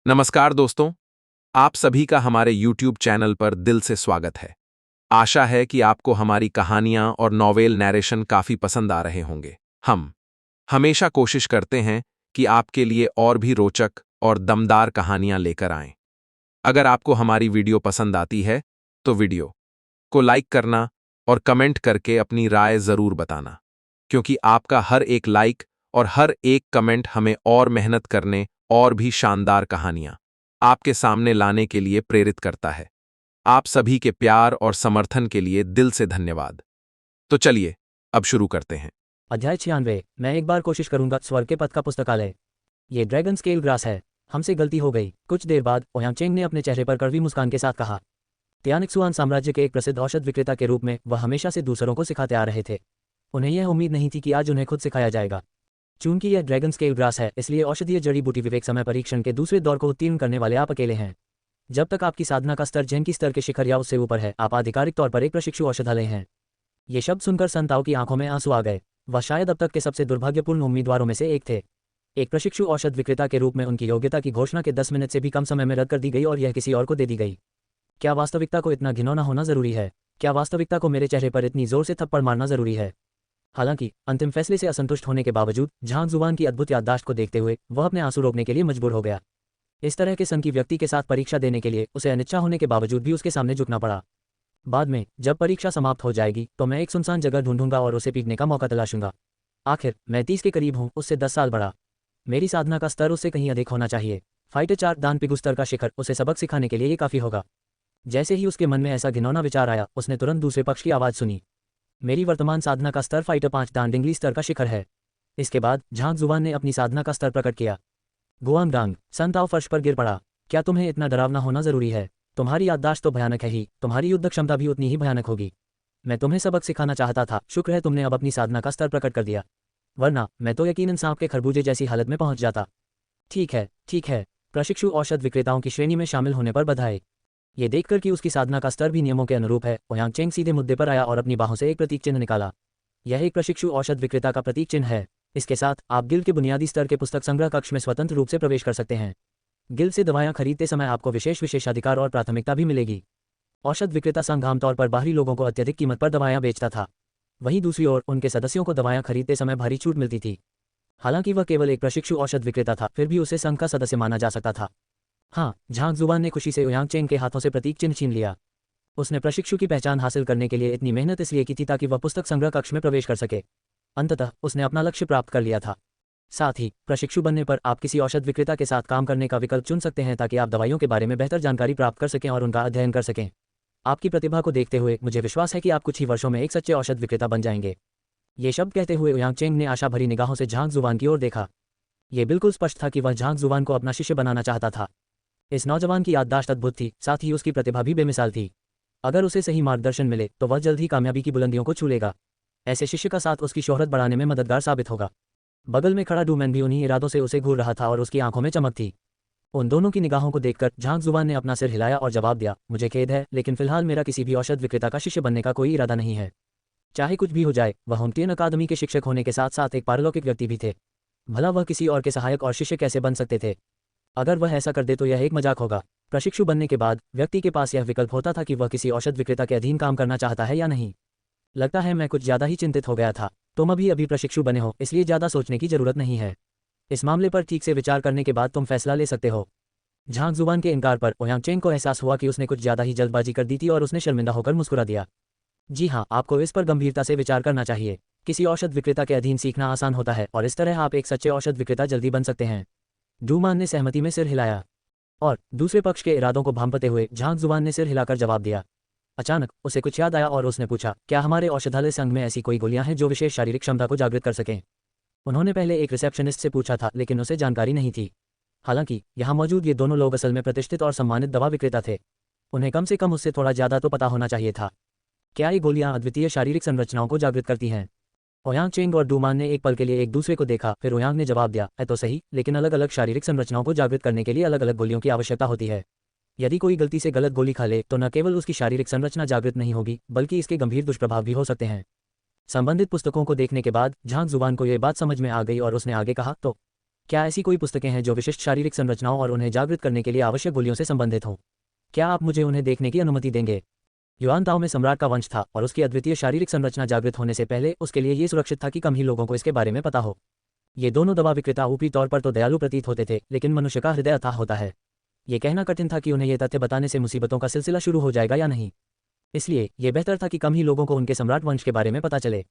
नमस्कार दोस्तों, आप सभी का हमारे YouTube चैनल पर दिल से स्वागत है। आशा है कि आपको हमारी कहानियां और नॉवेल नैरेशन काफी पसंद आ रहे होंगे। हम हमेशा कोशिश करते हैं कि आपके लिए और भी रोचक और दमदार कहानियां लेकर आएं। अगर आपको हमारी वीडियो पसंद आती है, तो वीडियो को लाइक करना और कमेंट करके अपनी राय जरूर बताना, क्योंकि आपका हर एक लाइक और हर एक कमेंट हमें और मेहनत करने और भी शानदार कहानियां आपके सामने लाने के लिए प्रेरित करता है। आप सभी के प्यार और समर्थन के लिए दिल से धन्यवाद। तो चलिए, अब शुरू करते हैं। अध्याय 96। मैं एक बार कोशिश करूंगा। स्वर्ग के पथ का पुस्तकालय। ये ड्रैगन स्केल ग्रास है। हमसे गलती हो गई। कुछ देर बाद ओयांग चेंग ने अपने चेहरे पर कड़वी मुस्कान के साथ कहा। तियानिक्सुआन साम्राज्य के एक प्रसिद्ध औषध विक्रेता के रूप में वह हमेशा से दूसरों को सिखाते आ रहे थे। उन्हें यह उम्मीद नहीं थी कि आज उन्हें खुद सिखाया जाएगा। चूंकि यह ड्रैगन स्केल ग्रास है, इसलिए औषधीय जड़ी बूटी विवेक समय परीक्षण के दूसरे दौर को उत्तीर्ण करने वाले आप अकेले हैं। जब तक आपकी साधना का स्तर जेन की स्तर के शिखर या उससे ऊपर है, आप आधिकारिक तौर पर एक प्रशिक्षु औषधालय हैं। ये शब्द सुनकर संताओ की आंखों में आंसू आ गए। वह शायद अब तक के सबसे दुर्भाग्यपूर्ण उम्मीदवारों में से एक थे। एक प्रशिक्षु औषध विक्रेता के रूप में उनकी योग्यता की घोषणा के 10 मिनट से भी कम समय में रद्द कर दी गई और यह किसी और को दे दी गई। क्या वास्तविकता को इतना घिनौना होना जरूरी है? क्या वास्तविकता को मेरे चेहरे पर इतनी जोर से थप्पड़ मारना जरूरी है? हालांकि अंतिम फैसले से असंतुष्ट होने के बावजूद झांग जुबान की अद्भुत याददाश्त को देखते हुए वह अपने आंसू रोकने के लिए मजबूर हो गया। इस तरह के सन की व्यक्ति के साथ परीक्षा देने के लिए उसे अनिच्छा होने के बावजूद भी उसके सामने झुकना पड़ा। बाद में जब परीक्षा समाप्त हो जाएगी तो मैं एक सुनसान जगह ढूंढूंगा और उसे पीटने का मौका तलाशूंगा। आखिर मैं 30 के करीब हूँ, उससे 10 साल बड़ा। मेरी साधना का स्तर उससे कहीं अधिक होना चाहिए। फाइटर 4 दान पिगु स्तर का शिखर उसे सबक सिखाने के लिए ये काफी होगा। जैसे ही उसके मन में ऐसा घिनौना विचार आया, उसने तुरंत दूसरे पक्ष की आवाज सुनी। मेरी वर्तमान साधना का स्तर फाइटर 5 दान डिंगली स्तर का शिखर है। इसके बाद झांग जुबान ने अपनी साधना का स्तर प्रकट किया। गुआंग डांग, संताओ फर्श पर गिर पड़ा। क्या तुम्हें इतना डरावना होना जरूरी है? तुम्हारी याददाश्त तो भयानक है ही, तुम्हारी युद्ध क्षमता भी उतनी ही भयानक होगी। मैं तुम्हें सबक सिखाना चाहता था, शुक्र है तुमने अब अपनी साधना का स्तर प्रकट कर दिया, वरना मैं तो यकीनन सांप के खरबूजे जैसी हालत में पहुंच जाता। ठीक है, ठीक है। प्रशिक्षु औषध विक्रेताओं की श्रेणी में शामिल होने पर बधाई। ये देखकर कि उसकी साधना का स्तर भी नियमों के अनुरूप है, ओयांग चेंग सीधे मुद्दे पर आया और अपनी बाहों से एक प्रतीक चिन्ह निकाला। यह एक प्रशिक्षु औषध विक्रेता का प्रतीक चिन्ह है। इसके साथ आप गिल्ड के बुनियादी स्तर के पुस्तक संग्रह कक्ष में स्वतंत्र रूप से प्रवेश कर सकते हैं। गिल्ड से दवाएं खरीदते समय आपको विशेषाधिकार और प्राथमिकता भी मिलेगी। औषध विक्रेता संघ आमतौर पर बाहरी लोगों को अत्यधिक कीमत पर दवाएं बेचता था। वहीं दूसरी ओर उनके सदस्यों को दवाएं खरीदते समय भारी छूट मिलती थी। हालांकि वह केवल एक प्रशिक्षु औषध विक्रेता था, फिर भी उसे संघ का सदस्य माना जा सकता था। हाँ, झांग जुबान ने खुशी से ओयांग चेंग के हाथों से प्रतीक चिन्ह छीन लिया। उसने प्रशिक्षु की पहचान हासिल करने के लिए इतनी मेहनत इसलिए की थी ताकि वह पुस्तक संग्रह कक्ष में प्रवेश कर सके। अंततः उसने अपना लक्ष्य प्राप्त कर लिया था। साथ ही प्रशिक्षु बनने पर आप किसी औषध विक्रेता के साथ काम करने का विकल्प चुन सकते हैं ताकि आप दवाइयों के बारे में बेहतर जानकारी प्राप्त कर सकें और उनका अध्ययन कर सकें। आपकी प्रतिभा को देखते हुए मुझे विश्वास है कि आप कुछ ही वर्षों में एक सच्चे औषध विक्रेता बन जाएंगे। ये शब्द कहते हुए ओयांग चेंग ने आशा भरी निगाहों से झांग जुबान की ओर देखा। यह बिल्कुल स्पष्ट था कि वह झांग जुबान को अपना शिष्य बनाना चाहता था। इस नौजवान की याददाश्त अद्भुत थी, साथ ही उसकी प्रतिभा भी बेमिसाल थी। अगर उसे सही मार्गदर्शन मिले तो वह जल्द ही कामयाबी की बुलंदियों को छू लेगा। ऐसे शिष्य का साथ उसकी शोहरत बढ़ाने में मददगार साबित होगा। बगल में खड़ा डूमैन भी उन्हीं इरादों से उसे घूर रहा था और उसकी आंखों में चमक थी। उन दोनों की निगाहों को देखकर झांग जुबान ने अपना सिर हिलाया और जवाब दिया, मुझे खेद है, लेकिन फिलहाल मेरा किसी भी औषध विक्रेता का शिष्य बनने का कोई इरादा नहीं है। चाहे कुछ भी हो जाए, वह उनटीन अकादमी के शिक्षक होने के साथ साथ एक पारलौकिक व्यक्ति भी थे। भला वह किसी और के सहायक और शिष्य कैसे बन सकते थे? अगर वह ऐसा कर दे तो यह एक मजाक होगा। प्रशिक्षु बनने के बाद व्यक्ति के पास यह विकल्प होता था कि वह किसी औषध विक्रेता के अधीन काम करना चाहता है या नहीं। लगता है मैं कुछ ज्यादा ही चिंतित हो गया था। तुम अभी प्रशिक्षु बने हो, इसलिए ज्यादा सोचने की जरूरत नहीं है। इस मामले पर ठीक से विचार करने के बाद तुम फैसला ले सकते हो। झांग जुबान के इनकार पर ओयांग चेंग को एहसास हुआ कि उसने कुछ ज्यादा ही जल्दबाजी कर दी थी और उसने शर्मिंदा होकर मुस्कुरा दिया। जी हाँ, आपको इस पर गंभीरता से विचार करना चाहिए। किसी औषध विक्रेता के अधीन सीखना आसान होता है और इस तरह आप एक सच्चे औषध विक्रेता जल्दी बन सकते हैं। डूमान ने सहमति में सिर हिलाया और दूसरे पक्ष के इरादों को भांपते हुए झांग जुबान ने सिर हिलाकर जवाब दिया। अचानक उसे कुछ याद आया और उसने पूछा, क्या हमारे औषधालय संघ में ऐसी कोई गोलियां हैं जो विशेष शारीरिक क्षमता को जागृत कर सकें? उन्होंने पहले एक रिसेप्शनिस्ट से पूछा था, लेकिन उसे जानकारी नहीं थी। हालांकि यहाँ मौजूद ये दोनों लोग असल में प्रतिष्ठित और सम्मानित दवा विक्रेता थे। उन्हें कम से कम उससे थोड़ा ज्यादा तो पता होना चाहिए था। क्या ये गोलियां अद्वितीय शारीरिक संरचनाओं को जागृत करती हैं? ओयांग चेंग और डूमान ने एक पल के लिए एक दूसरे को देखा, फिर ओयांग ने जवाब दिया, है तो सही, लेकिन अलग अलग शारीरिक संरचनाओं को जागृत करने के लिए अलग अलग गोलियों की आवश्यकता होती है। यदि कोई गलती से गलत गोली खा ले तो न केवल उसकी शारीरिक संरचना जागृत नहीं होगी, बल्कि इसके गंभीर दुष्प्रभाव भी हो सकते हैं। संबंधित पुस्तकों को देखने के बाद झांग जुबान को यह बात समझ में आ गई और उसने आगे कहा, तो क्या ऐसी कोई पुस्तकें हैं जो विशिष्ट शारीरिक संरचनाओं और उन्हें जागृत करने के लिए आवश्यक गोलियों से संबंधित हों? क्या आप मुझे उन्हें देखने की अनुमति देंगे? युआन ताओ में सम्राट का वंश था और उसकी अद्वितीय शारीरिक संरचना जागृत होने से पहले उसके लिए ये सुरक्षित था कि कम ही लोगों को इसके बारे में पता हो। ये दोनों दवा विक्रेता ऊपरी तौर पर तो दयालु प्रतीत होते थे, लेकिन मनुष्य का हृदय अथाह होता है। ये कहना कठिन था कि उन्हें ये तथ्य बताने से मुसीबतों का सिलसिला शुरू हो जाएगा या नहीं। इसलिए ये बेहतर था कि कम ही लोगों को उनके सम्राट वंश के बारे में पता चले।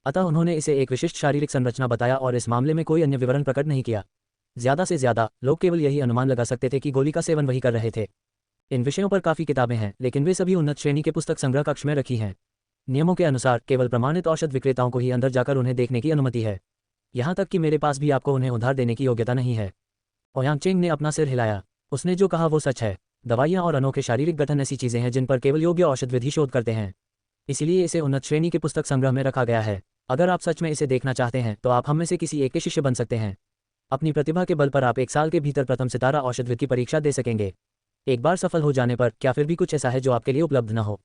अतः उन्होंने इसे एक विशिष्ट शारीरिक संरचना बताया और इस मामले में कोई अन्य विवरण प्रकट नहीं किया। ज्यादा से ज्यादा लोग केवल यही अनुमान लगा सकते थे कि गोली का सेवन वही कर रहे थे। इन विषयों पर काफ़ी किताबें हैं, लेकिन वे सभी उन्नत श्रेणी के पुस्तक संग्रह कक्ष में रखी हैं। नियमों के अनुसार केवल प्रमाणित औषध विक्रेताओं को ही अंदर जाकर उन्हें देखने की अनुमति है। यहाँ तक कि मेरे पास भी आपको उन्हें उधार देने की योग्यता नहीं है। ओयांग चेंग ने अपना सिर हिलाया। उसने जो कहा वो सच है। दवाइयाँ और अनोखे शारीरिक गठन ऐसी चीज़ें हैं जिन पर केवल योग्य औषधविद ही शोध करते हैं। इसीलिए इसे उन्नत श्रेणी के पुस्तक संग्रह में रखा गया है। अगर आप सच में इसे देखना चाहते हैं तो आप हम में से किसी एक के शिष्य बन सकते हैं। अपनी प्रतिभा के बल पर आप 1 साल के भीतर प्रथम सितारा औषधविद की परीक्षा दे सकेंगे। एक बार सफल हो जाने पर क्या फिर भी कुछ ऐसा है जो आपके लिए उपलब्ध न हो?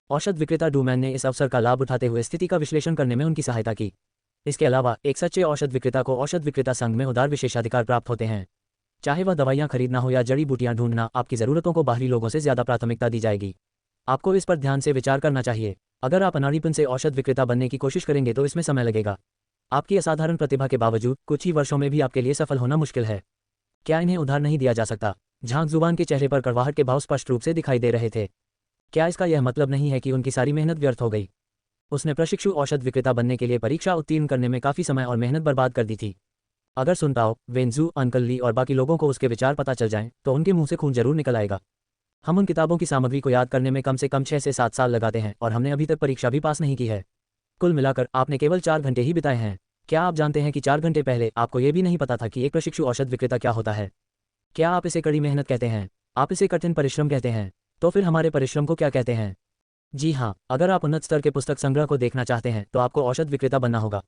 औषध विक्रेता डूमैन ने इस अवसर का लाभ उठाते हुए स्थिति का विश्लेषण करने में उनकी सहायता की। इसके अलावा एक सच्चे औषध विक्रेता को औषध विक्रेता संघ में उदार विशेषाधिकार प्राप्त होते हैं। चाहे वह दवाइयाँ खरीदना हो या जड़ी बूटियाँ ढूंढना, आपकी ज़रूरतों को बाहरी लोगों से ज़्यादा प्राथमिकता दी जाएगी। आपको इस पर ध्यान से विचार करना चाहिए। अगर आप अनाड़ीपन से औषध विक्रेता बनने की कोशिश करेंगे तो इसमें समय लगेगा। आपकी असाधारण प्रतिभा के बावजूद कुछ ही वर्षों में भी आपके लिए सफल होना मुश्किल है। क्या इन्हें उधार नहीं दिया जा सकता? झांग जुबान के चेहरे पर कड़वाहट के भाव स्पष्ट रूप से दिखाई दे रहे थे। क्या इसका यह मतलब नहीं है कि उनकी सारी मेहनत व्यर्थ हो गई? उसने प्रशिक्षु औषध विक्रेता बनने के लिए परीक्षा उत्तीर्ण करने में काफ़ी समय और मेहनत बर्बाद कर दी थी। अगर सुनताओ, वेंजू, अंकल ली और बाकी लोगों को उसके विचार पता चल जाएं, तो उनके मुंह से खून जरूर निकल आएगा। हम उन किताबों की सामग्री को याद करने में कम से कम 6 से 7 साल लगाते हैं और हमने अभी तक परीक्षा भी पास नहीं की है। कुल मिलाकर आपने केवल 4 घंटे ही बिताए हैं। क्या आप जानते हैं कि 4 घंटे पहले आपको यह भी नहीं पता था कि एक प्रशिक्षु औषध विक्रेता क्या होता है? क्या आप इसे कड़ी मेहनत कहते हैं? आप इसे कठिन परिश्रम कहते हैं? तो फिर हमारे परिश्रम को क्या कहते हैं? जी हाँ, अगर आप उन्नत स्तर के पुस्तक संग्रह को देखना चाहते हैं तो आपको औषध विक्रेता बनना होगा।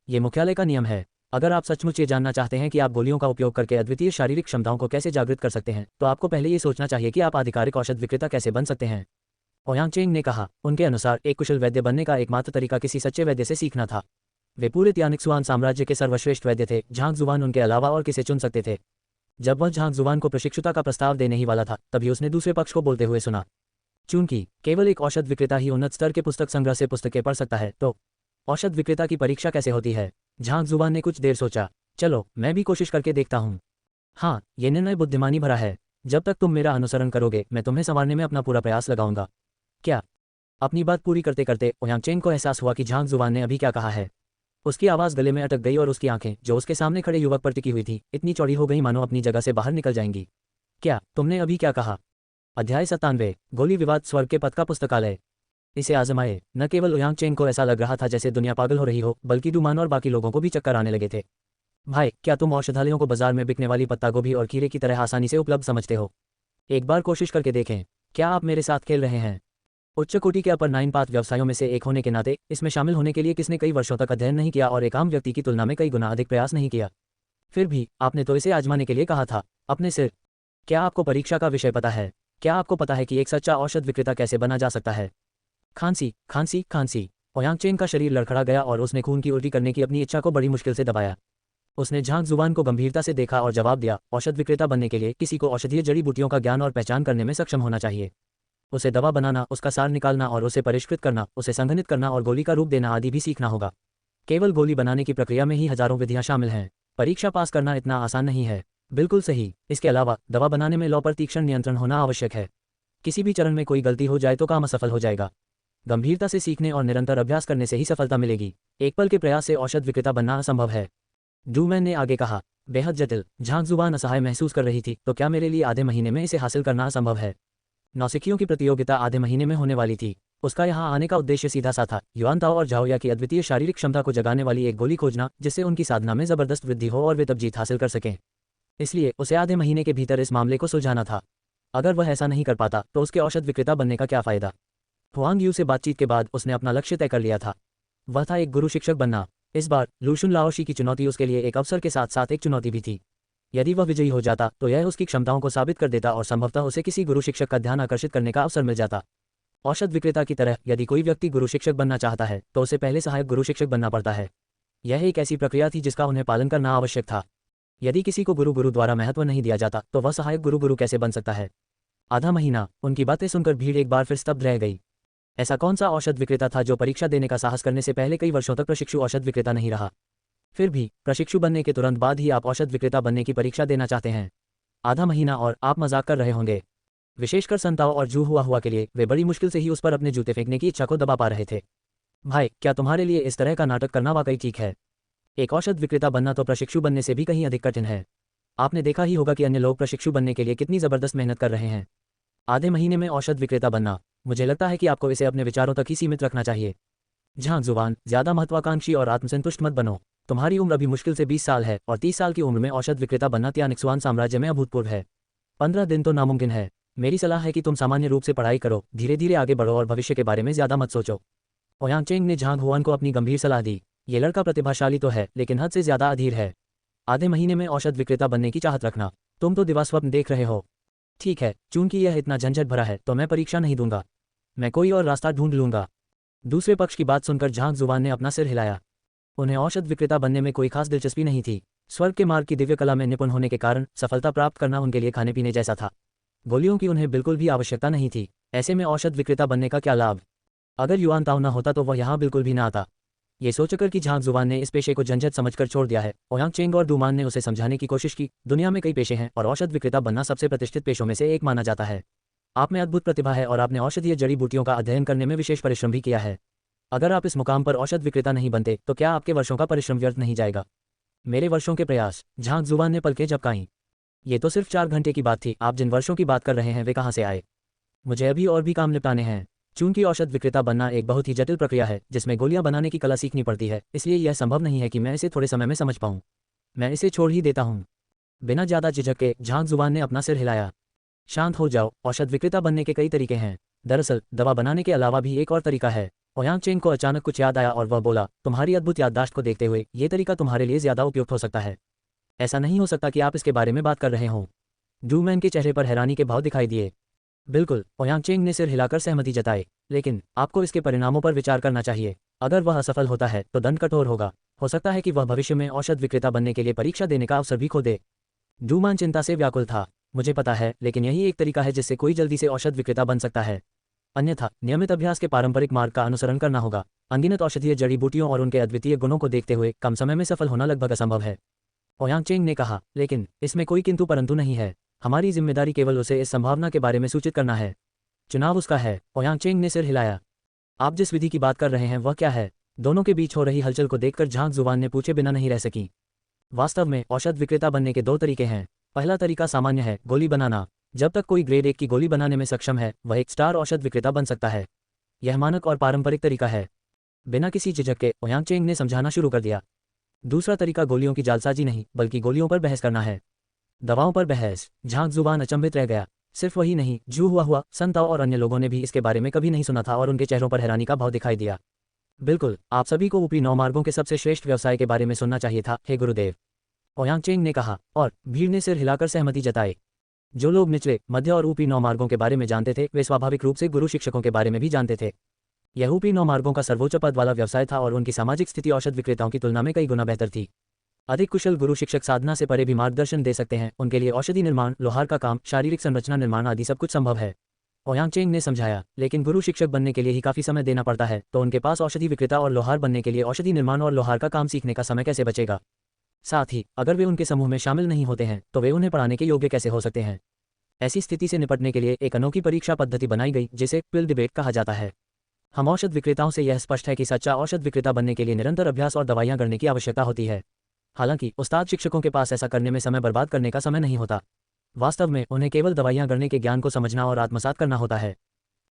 ये मुख्यालय का नियम है। अगर आप सचमुच ये जानना चाहते हैं कि आप गोलियों का उपयोग करके अद्वितीय शारीरिक क्षमताओं को कैसे जागृत कर सकते हैं, तो आपको पहले ये सोचना चाहिए कि आप आधिकारिक औषध विक्रेता कैसे बन सकते हैं। ओयांग चेंग ने कहा। उनके अनुसार एक कुशल वैद्य बनने का एकमात्र तरीका किसी सच्चे वैद्य से सीखना था। वे पूरे त्यानिक्सुआन साम्राज्य के सर्वश्रेष्ठ वैद्य थे। झांग जुबान उनके अलावा और किसे चुन सकते थे? जब वह झांग जुबान को प्रशिक्षुता का प्रस्ताव देने ही वाला था, तभी उसने दूसरे पक्ष को बोलते हुए सुना। चूंकि केवल एक औषध विक्रेता ही उन्नत स्तर के पुस्तक संग्रह से पुस्तकें पढ़ सकता है, तो औषध विक्रेता की परीक्षा कैसे होती है? झांग जुबान ने कुछ देर सोचा। चलो, मैं भी कोशिश करके देखता हूँ। हाँ, ये निर्णय बुद्धिमानी भरा है। जब तक तुम मेरा अनुसरण करोगे, मैं तुम्हें संवारने में अपना पूरा प्रयास लगाऊंगा। क्या? अपनी बात पूरी करते करते ओयांग चेंग को एहसास हुआ कि झांग जुबान ने अभी क्या कहा है। उसकी आवाज़ गले में अटक गई और उसकी आंखें, जो उसके सामने खड़े युवक पर टिकी हुई थी, इतनी चौड़ी हो गई मानो अपनी जगह से बाहर निकल जाएंगी। क्या तुमने अभी क्या कहा? अध्याय 97, गोली विवाद, स्वर्ग के पथ का पुस्तकालय। इसे आजमाए। न केवल ओयांग चेंग को ऐसा लग रहा था जैसे दुनिया पागल हो रही हो, बल्कि डूमान और बाकी लोगों को भी चक्कर आने लगे थे। भाई, क्या तुम औषधालयों को बाजार में बिकने वाली पत्ता गोभी और खीरे की तरह आसानी से उपलब्ध समझते हो? एक बार कोशिश करके देखें। क्या आप मेरे साथ खेल रहे हैं? उच्च कोटि के अपर 9 पाथ व्यवसायों में से एक होने के नाते इसमें शामिल होने के लिए किसने कई वर्षों तक अध्ययन नहीं किया और एक आम व्यक्ति की तुलना में कई गुना अधिक प्रयास नहीं किया? फिर भी आपने तो इसे आजमाने के लिए कहा था। अपने सिर। क्या आपको परीक्षा का विषय पता है? क्या आपको पता है कि एक सच्चा औषध विक्रेता कैसे बना जा सकता है? खांसी, खांसी, खांसी। ओयांग चेंग का शरीर लड़खड़ा गया और उसने खून की उल्टी करने की अपनी इच्छा को बड़ी मुश्किल से दबाया। उसने झांग जुबान को गंभीरता से देखा और जवाब दिया, औषध विक्रेता बनने के लिए किसी को औषधीय जड़ी बूटियों का ज्ञान और पहचान करने में सक्षम होना चाहिए। उसे दवा बनाना, उसका सार निकालना और उसे परिष्कृत करना, उसे संघनित करना और गोली का रूप देना आदि भी सीखना होगा। केवल गोली बनाने की प्रक्रिया में ही हजारों विधियां शामिल हैं। परीक्षा पास करना इतना आसान नहीं है। बिल्कुल सही। इसके अलावा दवा बनाने में लौ पर तीक्ष्ण नियंत्रण होना आवश्यक है। किसी भी चरण में कोई गलती हो जाए तो काम असफल हो जाएगा। गंभीरता से सीखने और निरंतर अभ्यास करने से ही सफलता मिलेगी। एक पल के प्रयास से औषध विक्रेता बनना असंभव है। डूमैन ने आगे कहा। बेहद जटिल। झांग जुबान असहाय महसूस कर रही थी। तो क्या मेरे लिए आधे महीने में इसे हासिल करना असंभव है? नौसिखियों की प्रतियोगिता आधे महीने में होने वाली थी। उसका यहाँ आने का उद्देश्य सीधा सा था, युआन ताओ और झाओया की अद्वितीय शारीरिक क्षमता को जगाने वाली एक गोली खोजना, जिससे उनकी साधना में जबरदस्त वृद्धि हो और वे तब जीत हासिल कर सकें। इसलिए उसे आधे महीने के भीतर इस मामले को सुलझाना था। अगर वह ऐसा नहीं कर पाता तो उसके औषध विक्रेता बनने का क्या फायदा? हुआंग यू से बातचीत के बाद उसने अपना लक्ष्य तय कर लिया था। वह था एक गुरु शिक्षक बनना। इस बार लूशुन लाओशी की चुनौती उसके लिए एक अवसर के साथ साथ एक चुनौती भी थी। यदि वह विजयी हो जाता तो यह उसकी क्षमताओं को साबित कर देता और संभवतः उसे किसी गुरु शिक्षक का ध्यान आकर्षित करने का अवसर मिल जाता। औषध विक्रेता की तरह यदि कोई व्यक्ति गुरु शिक्षक बनना चाहता है तो उसे पहले सहायक गुरु शिक्षक बनना पड़ता है। यह एक ऐसी प्रक्रिया थी जिसका उन्हें पालन करना आवश्यक था। यदि किसी को गुरु द्वारा महत्व नहीं दिया जाता तो वह सहायक गुरु कैसे बन सकता है। आधा महीना। उनकी बातें सुनकर भीड़ एक बार फिर स्तब्ध रह गई। ऐसा कौन सा औषध विक्रेता था जो परीक्षा देने का साहस करने से पहले कई वर्षों तक प्रशिक्षु औषध विक्रेता नहीं रहा। फिर भी प्रशिक्षु बनने के तुरंत बाद ही आप औषध विक्रेता बनने की परीक्षा देना चाहते हैं। आधा महीना और आप मजाक कर रहे होंगे। विशेषकर संताओ और जू हुआ के लिए वे बड़ी मुश्किल से ही उस पर अपने जूते फेंकने की इच्छा को दबा पा रहे थे। भाई, क्या तुम्हारे लिए इस तरह का नाटक करना वाकई ठीक है? एक औषध विक्रेता बनना तो प्रशिक्षु बनने से भी कहीं अधिक कठिन है। आपने देखा ही होगा कि अन्य लोग प्रशिक्षु बनने के लिए कितनी जबरदस्त मेहनत कर रहे हैं। आधे महीने में औषध विक्रेता बनना, मुझे लगता है कि आपको इसे अपने विचारों तक ही सीमित रखना चाहिए। झांक जुबान, ज्यादा महत्वाकांक्षी और आत्मसंतुष्ट मत बनो। तुम्हारी उम्र अभी मुश्किल से 20 साल है और 30 साल की उम्र में औषध विक्रेता बनना त्यानिक्सुआन साम्राज्य में अभूतपूर्व है। 15 दिन तो नामुमकिन है। मेरी सलाह है कि तुम सामान्य रूप से पढ़ाई करो, धीरे धीरे आगे बढ़ो और भविष्य के बारे में ज्यादा मत सोचो। ओयांग चेंग ने झांग हुआन को अपनी गंभीर सलाह दी। ये लड़का प्रतिभाशाली तो है, लेकिन हद से ज्यादा अधीर है। आधे महीने में औषध विक्रेता बनने की चाहत रखना, तुम तो दिवास्वप्न देख रहे हो। ठीक है, चूंकि यह इतना झंझट भरा है तो मैं परीक्षा नहीं दूंगा। मैं कोई और रास्ता ढूंढ लूंगा। दूसरे पक्ष की बात सुनकर झांग जुबान ने अपना सिर हिलाया। उन्हें औषध विक्रेता बनने में कोई खास दिलचस्पी नहीं थी। स्वर्ग के मार्ग की दिव्य कला में निपुण होने के कारण सफलता प्राप्त करना उनके लिए खाने पीने जैसा था। गोलियों की उन्हें बिल्कुल भी आवश्यकता नहीं थी। ऐसे में औषध विक्रेता बनने का क्या लाभ? अगर युआन ताओ न होता तो वह यहाँ बिल्कुल भी न आता। ये सोचकर कि झांग जुबान ने इस पेशे को झंझट समझकर छोड़ दिया है, ओयांग चेंग और डूमान ने उसे समझाने की कोशिश की। दुनिया में कई पेशे हैं और औषध विक्रेता बनना सबसे प्रतिष्ठित पेशों में से एक माना जाता है। आप में अद्भुत प्रतिभा है और आपने औषधीय जड़ी बूटियों का अध्ययन करने में विशेष परिश्रम भी किया है। अगर आप इस मुकाम पर औषध विक्रेता नहीं बनते तो क्या आपके वर्षों का परिश्रम व्यर्थ नहीं जाएगा? मेरे वर्षों के प्रयास, झांग जुबान ने पलकें झपकाईं। ये तो सिर्फ 4 घंटे की बात थी। आप जिन वर्षों की बात कर रहे हैं वे कहाँ से आए? मुझे अभी और भी काम निपटाने हैं। चूंकि औषध विक्रेता बनना एक बहुत ही जटिल प्रक्रिया है जिसमें गोलियां बनाने की कला सीखनी पड़ती है, इसलिए यह संभव नहीं है कि मैं इसे थोड़े समय में समझ पाऊं। मैं इसे छोड़ ही देता हूं। बिना ज्यादा झिझक के झांग जुबान ने अपना सिर हिलाया। शांत हो जाओ, औषध विक्रेता बनने के कई तरीके हैं। दरअसल दवा बनाने के अलावा भी एक और तरीका है। ओयांग चेंग को अचानक कुछ याद आया और वह बोला, तुम्हारी अद्भुत याददाश्त को देखते हुए ये तरीका तुम्हारे लिए ज्यादा उपयुक्त हो सकता है। ऐसा नहीं हो सकता कि आप इसके बारे में बात कर रहे हों। डूमैन के चेहरे पर हैरानी के भाव दिखाई दिए। बिल्कुल, ओयांग चेंग ने सिर हिलाकर सहमति जताई। लेकिन आपको इसके परिणामों पर विचार करना चाहिए। अगर वह असफल होता है तो दंड कठोर होगा। हो सकता है कि वह भविष्य में औषध विक्रेता बनने के लिए परीक्षा देने का अवसर भी खो दे। डूमान चिंता से व्याकुल था। मुझे पता है, लेकिन यही एक तरीका है जिससे कोई जल्दी से औषध विक्रेता बन सकता है। अन्यथा नियमित अभ्यास के पारंपरिक मार्ग का अनुसरण करना होगा। अनगिनत औषधीय जड़ी बूटियों और उनके अद्वितीय गुणों को देखते हुए कम समय में सफल होना लगभग असंभव है। ओयांग चेंग ने कहा, लेकिन इसमें कोई किंतु परंतु नहीं है। हमारी जिम्मेदारी केवल उसे इस संभावना के बारे में सूचित करना है। चुनाव उसका है। ओयांग चेंग ने सिर हिलाया। आप जिस विधि की बात कर रहे हैं वह क्या है? दोनों के बीच हो रही हलचल को देखकर झांग जुबान ने पूछे बिना नहीं रह सकी। वास्तव में औषध विक्रेता बनने के 2 तरीके हैं। पहला तरीका सामान्य है, गोली बनाना। जब तक कोई ग्रेड 1 की गोली बनाने में सक्षम है वह एक स्टार औषध विक्रेता बन सकता है। यह मानक और पारंपरिक तरीका है। बिना किसी झिझक के ओयांग चेंग ने समझाना शुरू कर दिया। दूसरा तरीका गोलियों की जालसाजी नहीं बल्कि गोलियों पर बहस करना है। दवाओं पर बहस। झांग जुबान अचंभित रह गया। सिर्फ वही नहीं, जू हुआ संताओ और अन्य लोगों ने भी इसके बारे में कभी नहीं सुना था और उनके चेहरों पर हैरानी का भाव दिखाई दिया। बिल्कुल, आप सभी को ऊपरी 9 मार्गों के सबसे श्रेष्ठ व्यवसाय के बारे में सुनना चाहिए था, हे गुरुदेव, ओयांग चेंग ने कहा। और भीड़ ने सिर हिलाकर सहमति जताई। जो लोग निचले, मध्य और ऊपरी 9 मार्गों के बारे में जानते थे वे स्वाभाविक रूप से गुरु शिक्षकों के बारे में भी जानते थे। यह ऊपरी 9 मार्गों का सर्वोच्च पद वाला व्यवसाय था और उनकी सामाजिक स्थिति औषध विक्रेताओं की तुलना में कई गुना बेहतर थी। अधिक कुशल गुरु शिक्षक साधना से परे भी मार्गदर्शन दे सकते हैं। उनके लिए औषधि निर्माण, लोहार का काम, शारीरिक संरचना निर्माण आदि सब कुछ संभव है। ओयांग चेंग ने समझाया। लेकिन गुरु शिक्षक बनने के लिए ही काफी समय देना पड़ता है, तो उनके पास औषधि विक्रेता और लोहार बनने के लिए औषधि निर्माण और लोहार का काम सीखने का समय कैसे बचेगा? साथ ही अगर वे उनके समूह में शामिल नहीं होते हैं तो वे उन्हें पढ़ाने के योग्य कैसे हो सकते हैं? ऐसी स्थिति से निपटने के लिए एक अनोखी परीक्षा पद्धति बनाई गई जिसे पिल डिबेट कहा जाता है। हम औषध विक्रेताओं से यह स्पष्ट है कि सच्चा औषध विक्रेता बनने के लिए निरंतर अभ्यास और दवाइयां गढ़ने की आवश्यकता होती है। हालांकि उस्ताद शिक्षकों के पास ऐसा करने में समय बर्बाद करने का समय नहीं होता। वास्तव में उन्हें केवल दवाइयां गढ़ने के ज्ञान को समझना और आत्मसात करना होता है।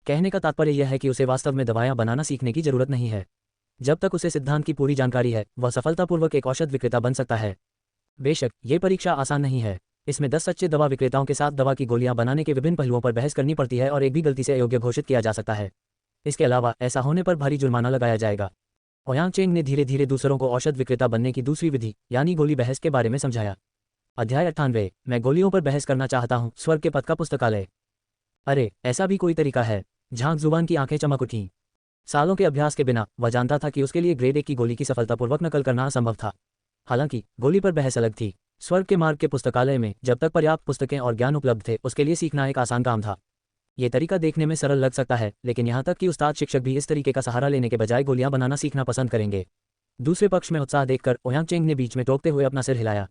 कहने का तात्पर्य यह है कि उसे वास्तव में दवाइयां बनाना सीखने की जरूरत नहीं है। जब तक उसे सिद्धांत की पूरी जानकारी है वह सफलतापूर्वक एक औषध विक्रेता बन सकता है। बेशक ये परीक्षा आसान नहीं है। इसमें 10 सच्चे दवा विक्रेताओं के साथ दवा की गोलियां बनाने के विभिन्न पहलुओं पर बहस करनी पड़ती है और एक भी गलती से अयोग्य घोषित किया जा सकता है। इसके अलावा ऐसा होने पर भारी जुर्माना लगाया जाएगा। ओयांग चेंग ने धीरे धीरे दूसरों को औषध विक्रेता बनने की दूसरी विधि यानी गोली बहस के बारे में समझाया। अध्याय 98। मैं गोलियों पर बहस करना चाहता हूँ, स्वर्ग के पथ का पुस्तकालय। अरे, ऐसा भी कोई तरीका है? झांग जुबान की आंखें चमक उठीं। सालों के अभ्यास के बिना वह जानता था कि उसके लिए ग्रेड 1 की गोली की सफलतापूर्वक नकल करना असंभव था। हालांकि गोली पर बहस अलग थी। स्वर्ग के मार्ग के पुस्तकालय में जब तक पर्याप्त पुस्तकें और ज्ञान उपलब्ध थे उसके लिए सीखना एक आसान काम था। ये तरीका देखने में सरल लग सकता है, लेकिन यहाँ तक कि उस्ताद शिक्षक भी इस तरीके का सहारा लेने के बजाय गोलियां बनाना सीखना पसंद करेंगे। दूसरे पक्ष में उत्साह देखकर ओयांग चेंग ने बीच में टोकते हुए अपना सिर हिलाया।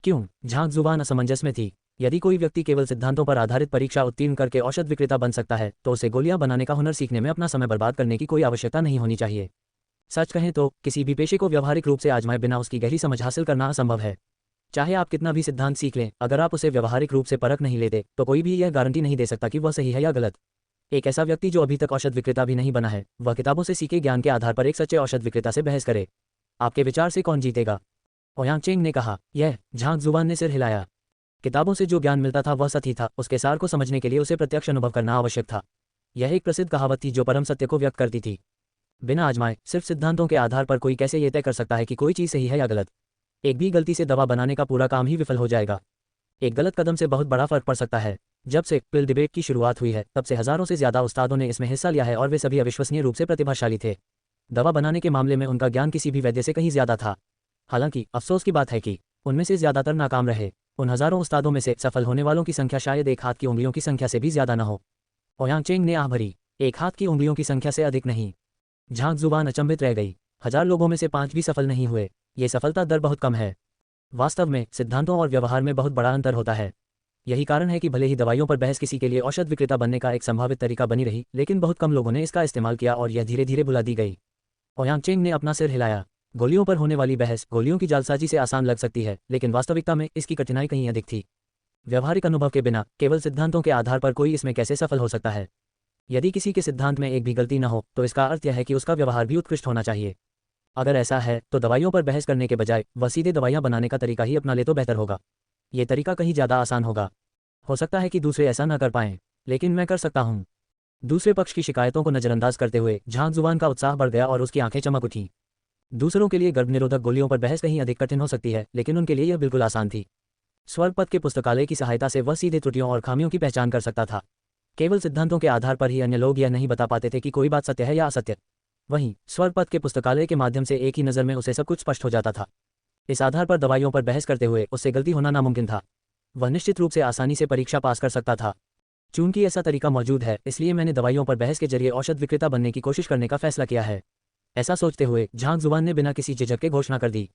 क्यों? झांक जुबान असमंजस में थी। यदि कोई व्यक्ति केवल सिद्धांतों पर आधारित परीक्षा उत्तीर्ण करके औषध विक्रेता बन सकता है तो उसे गोलियां बनाने का हुनर सीखने में अपना समय बर्बाद करने की कोई आवश्यकता नहीं होनी चाहिए। सच कहें तो किसी भी पेशे को व्यावहारिक रूप से आजमाए बिना उसकी गहरी समझ हासिल करना असंभव है। चाहे आप कितना भी सिद्धांत सीख लें, अगर आप उसे व्यावहारिक रूप से परख नहीं लेते तो कोई भी यह गारंटी नहीं दे सकता कि वह सही है या गलत। एक ऐसा व्यक्ति जो अभी तक औषध विक्रेता भी नहीं बना है, वह किताबों से सीखे ज्ञान के आधार पर एक सच्चे औषध विक्रेता से बहस करे। आपके विचार से कौन जीतेगा? ओयांग चेंग ने कहा। यह झांक जुबान ने सिर हिलाया। किताबों से जो ज्ञान मिलता था वह सही था, उसके सार को समझने के लिए उसे प्रत्यक्ष अनुभव करना आवश्यक था। यह एक प्रसिद्ध कहावत थी जो परम सत्य को व्यक्त करती थी। बिना आजमाए सिर्फ सिद्धांतों के आधार पर कोई कैसे ये तय कर सकता है कि कोई चीज़ सही है या गलत? एक भी गलती से दवा बनाने का पूरा काम ही विफल हो जाएगा। एक गलत कदम से बहुत बड़ा फर्क पड़ सकता है। जब से पिल डिबेट की शुरुआत हुई है तब से हजारों से ज्यादा उस्तादों ने इसमें हिस्सा लिया है और वे सभी अविश्वसनीय रूप से प्रतिभाशाली थे। दवा बनाने के मामले में उनका ज्ञान किसी भी वैद्य से कहीं ज्यादा था। हालांकि अफसोस की बात है कि उनमें से ज्यादातर नाकाम रहे। उन हजारों उस्तादों में से सफल होने वालों की संख्या शायद एक हाथ की उंगलियों की संख्या से भी ज्यादा न हो। ओयांग चेंग ने आह भरी। एक हाथ की उंगलियों की संख्या से अधिक नहीं। झांक जुबान अचंभित रह गई। 1000 लोगों में से 5 भी सफल नहीं हुए। ये सफलता दर बहुत कम है। वास्तव में सिद्धांतों और व्यवहार में बहुत बड़ा अंतर होता है। यही कारण है कि भले ही दवाइयों पर बहस किसी के लिए औषध विक्रेता बनने का एक संभावित तरीका बनी रही, लेकिन बहुत कम लोगों ने इसका इस्तेमाल किया और यह धीरे धीरे भुला दी गई। ओयांग चेंग ने अपना सिर हिलाया। गोलियों पर होने वाली बहस गोलियों की जालसाजी से आसान लग सकती है, लेकिन वास्तविकता में इसकी कठिनाई कहीं अधिक थी। व्यवहारिक अनुभव के बिना केवल सिद्धांतों के आधार पर कोई इसमें कैसे सफल हो सकता है? यदि किसी के सिद्धांत में एक भी गलती न हो तो इसका अर्थ यह है कि उसका व्यवहार भी उत्कृष्ट होना चाहिए। अगर ऐसा है तो दवाइयों पर बहस करने के बजाय वह सीधे दवाइयां बनाने का तरीका ही अपना ले तो बेहतर होगा। ये तरीका कहीं ज़्यादा आसान होगा। हो सकता है कि दूसरे ऐसा न कर पाएं, लेकिन मैं कर सकता हूं। दूसरे पक्ष की शिकायतों को नजरअंदाज करते हुए झांक जुबान का उत्साह बढ़ गया और उसकी आंखें चमक उठीं। दूसरों के लिए गर्भनिरोधक गोलियों पर बहस कहीं अधिक कठिन हो सकती है, लेकिन उनके लिए यह बिल्कुल आसान थी। स्वर्गपथ के पुस्तकालय की सहायता से वह सीधे त्रुटियों और खामियों की पहचान कर सकता था। केवल सिद्धांतों के आधार पर ही अन्य लोग यह नहीं बता पाते थे कि कोई बात सत्य है या असत्य। वहीं स्वर्गपथ के पुस्तकालय के माध्यम से एक ही नज़र में उसे सब कुछ स्पष्ट हो जाता था। इस आधार पर दवाइयों पर बहस करते हुए उससे गलती होना नामुमकिन था। वह निश्चित रूप से आसानी से परीक्षा पास कर सकता था। चूंकि ऐसा तरीका मौजूद है, इसलिए मैंने दवाइयों पर बहस के जरिए औषध विक्रेता बनने की कोशिश करने का फैसला किया है। ऐसा सोचते हुए झांक जुबान ने बिना किसी झिझक के घोषणा कर दी।